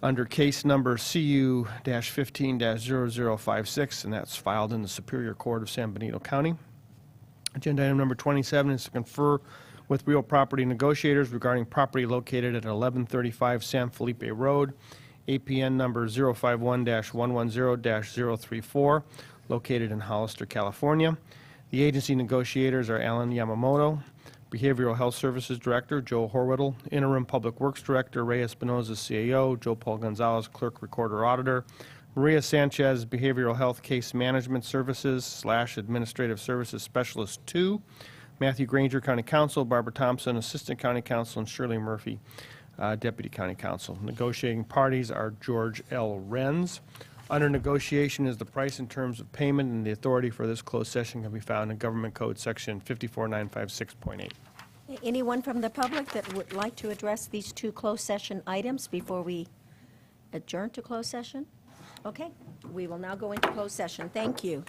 under case number CU-15-0056, and that's filed in the Superior Court of San Benito County. Agenda item number 27 is to confer with real property negotiators regarding property located at 1135 San Felipe Road, APN number 051-110-034, located in Hollister, California. The agency negotiators are Alan Yamamoto, Behavioral Health Services Director, Joe Horwittle, Interim Public Works Director, Ray Espinoza, CAO, Joe Paul Gonzalez, Clerk Recorder Auditor, Maria Sanchez, Behavioral Health Case Management Services / Administrative Services Specialist 2, Matthew Granger, County Counsel, Barbara Thompson, Assistant County Counsel, and Shirley Murphy, Deputy County Counsel. Negotiating parties are George L. Renz. Under negotiation is the price and terms of payment, and the authority for this closed session can be found in Government Code Section 54956.8. Anyone from the public that would like to address these two closed session items before we adjourn to closed session? Okay, we will now go into closed session. Thank you.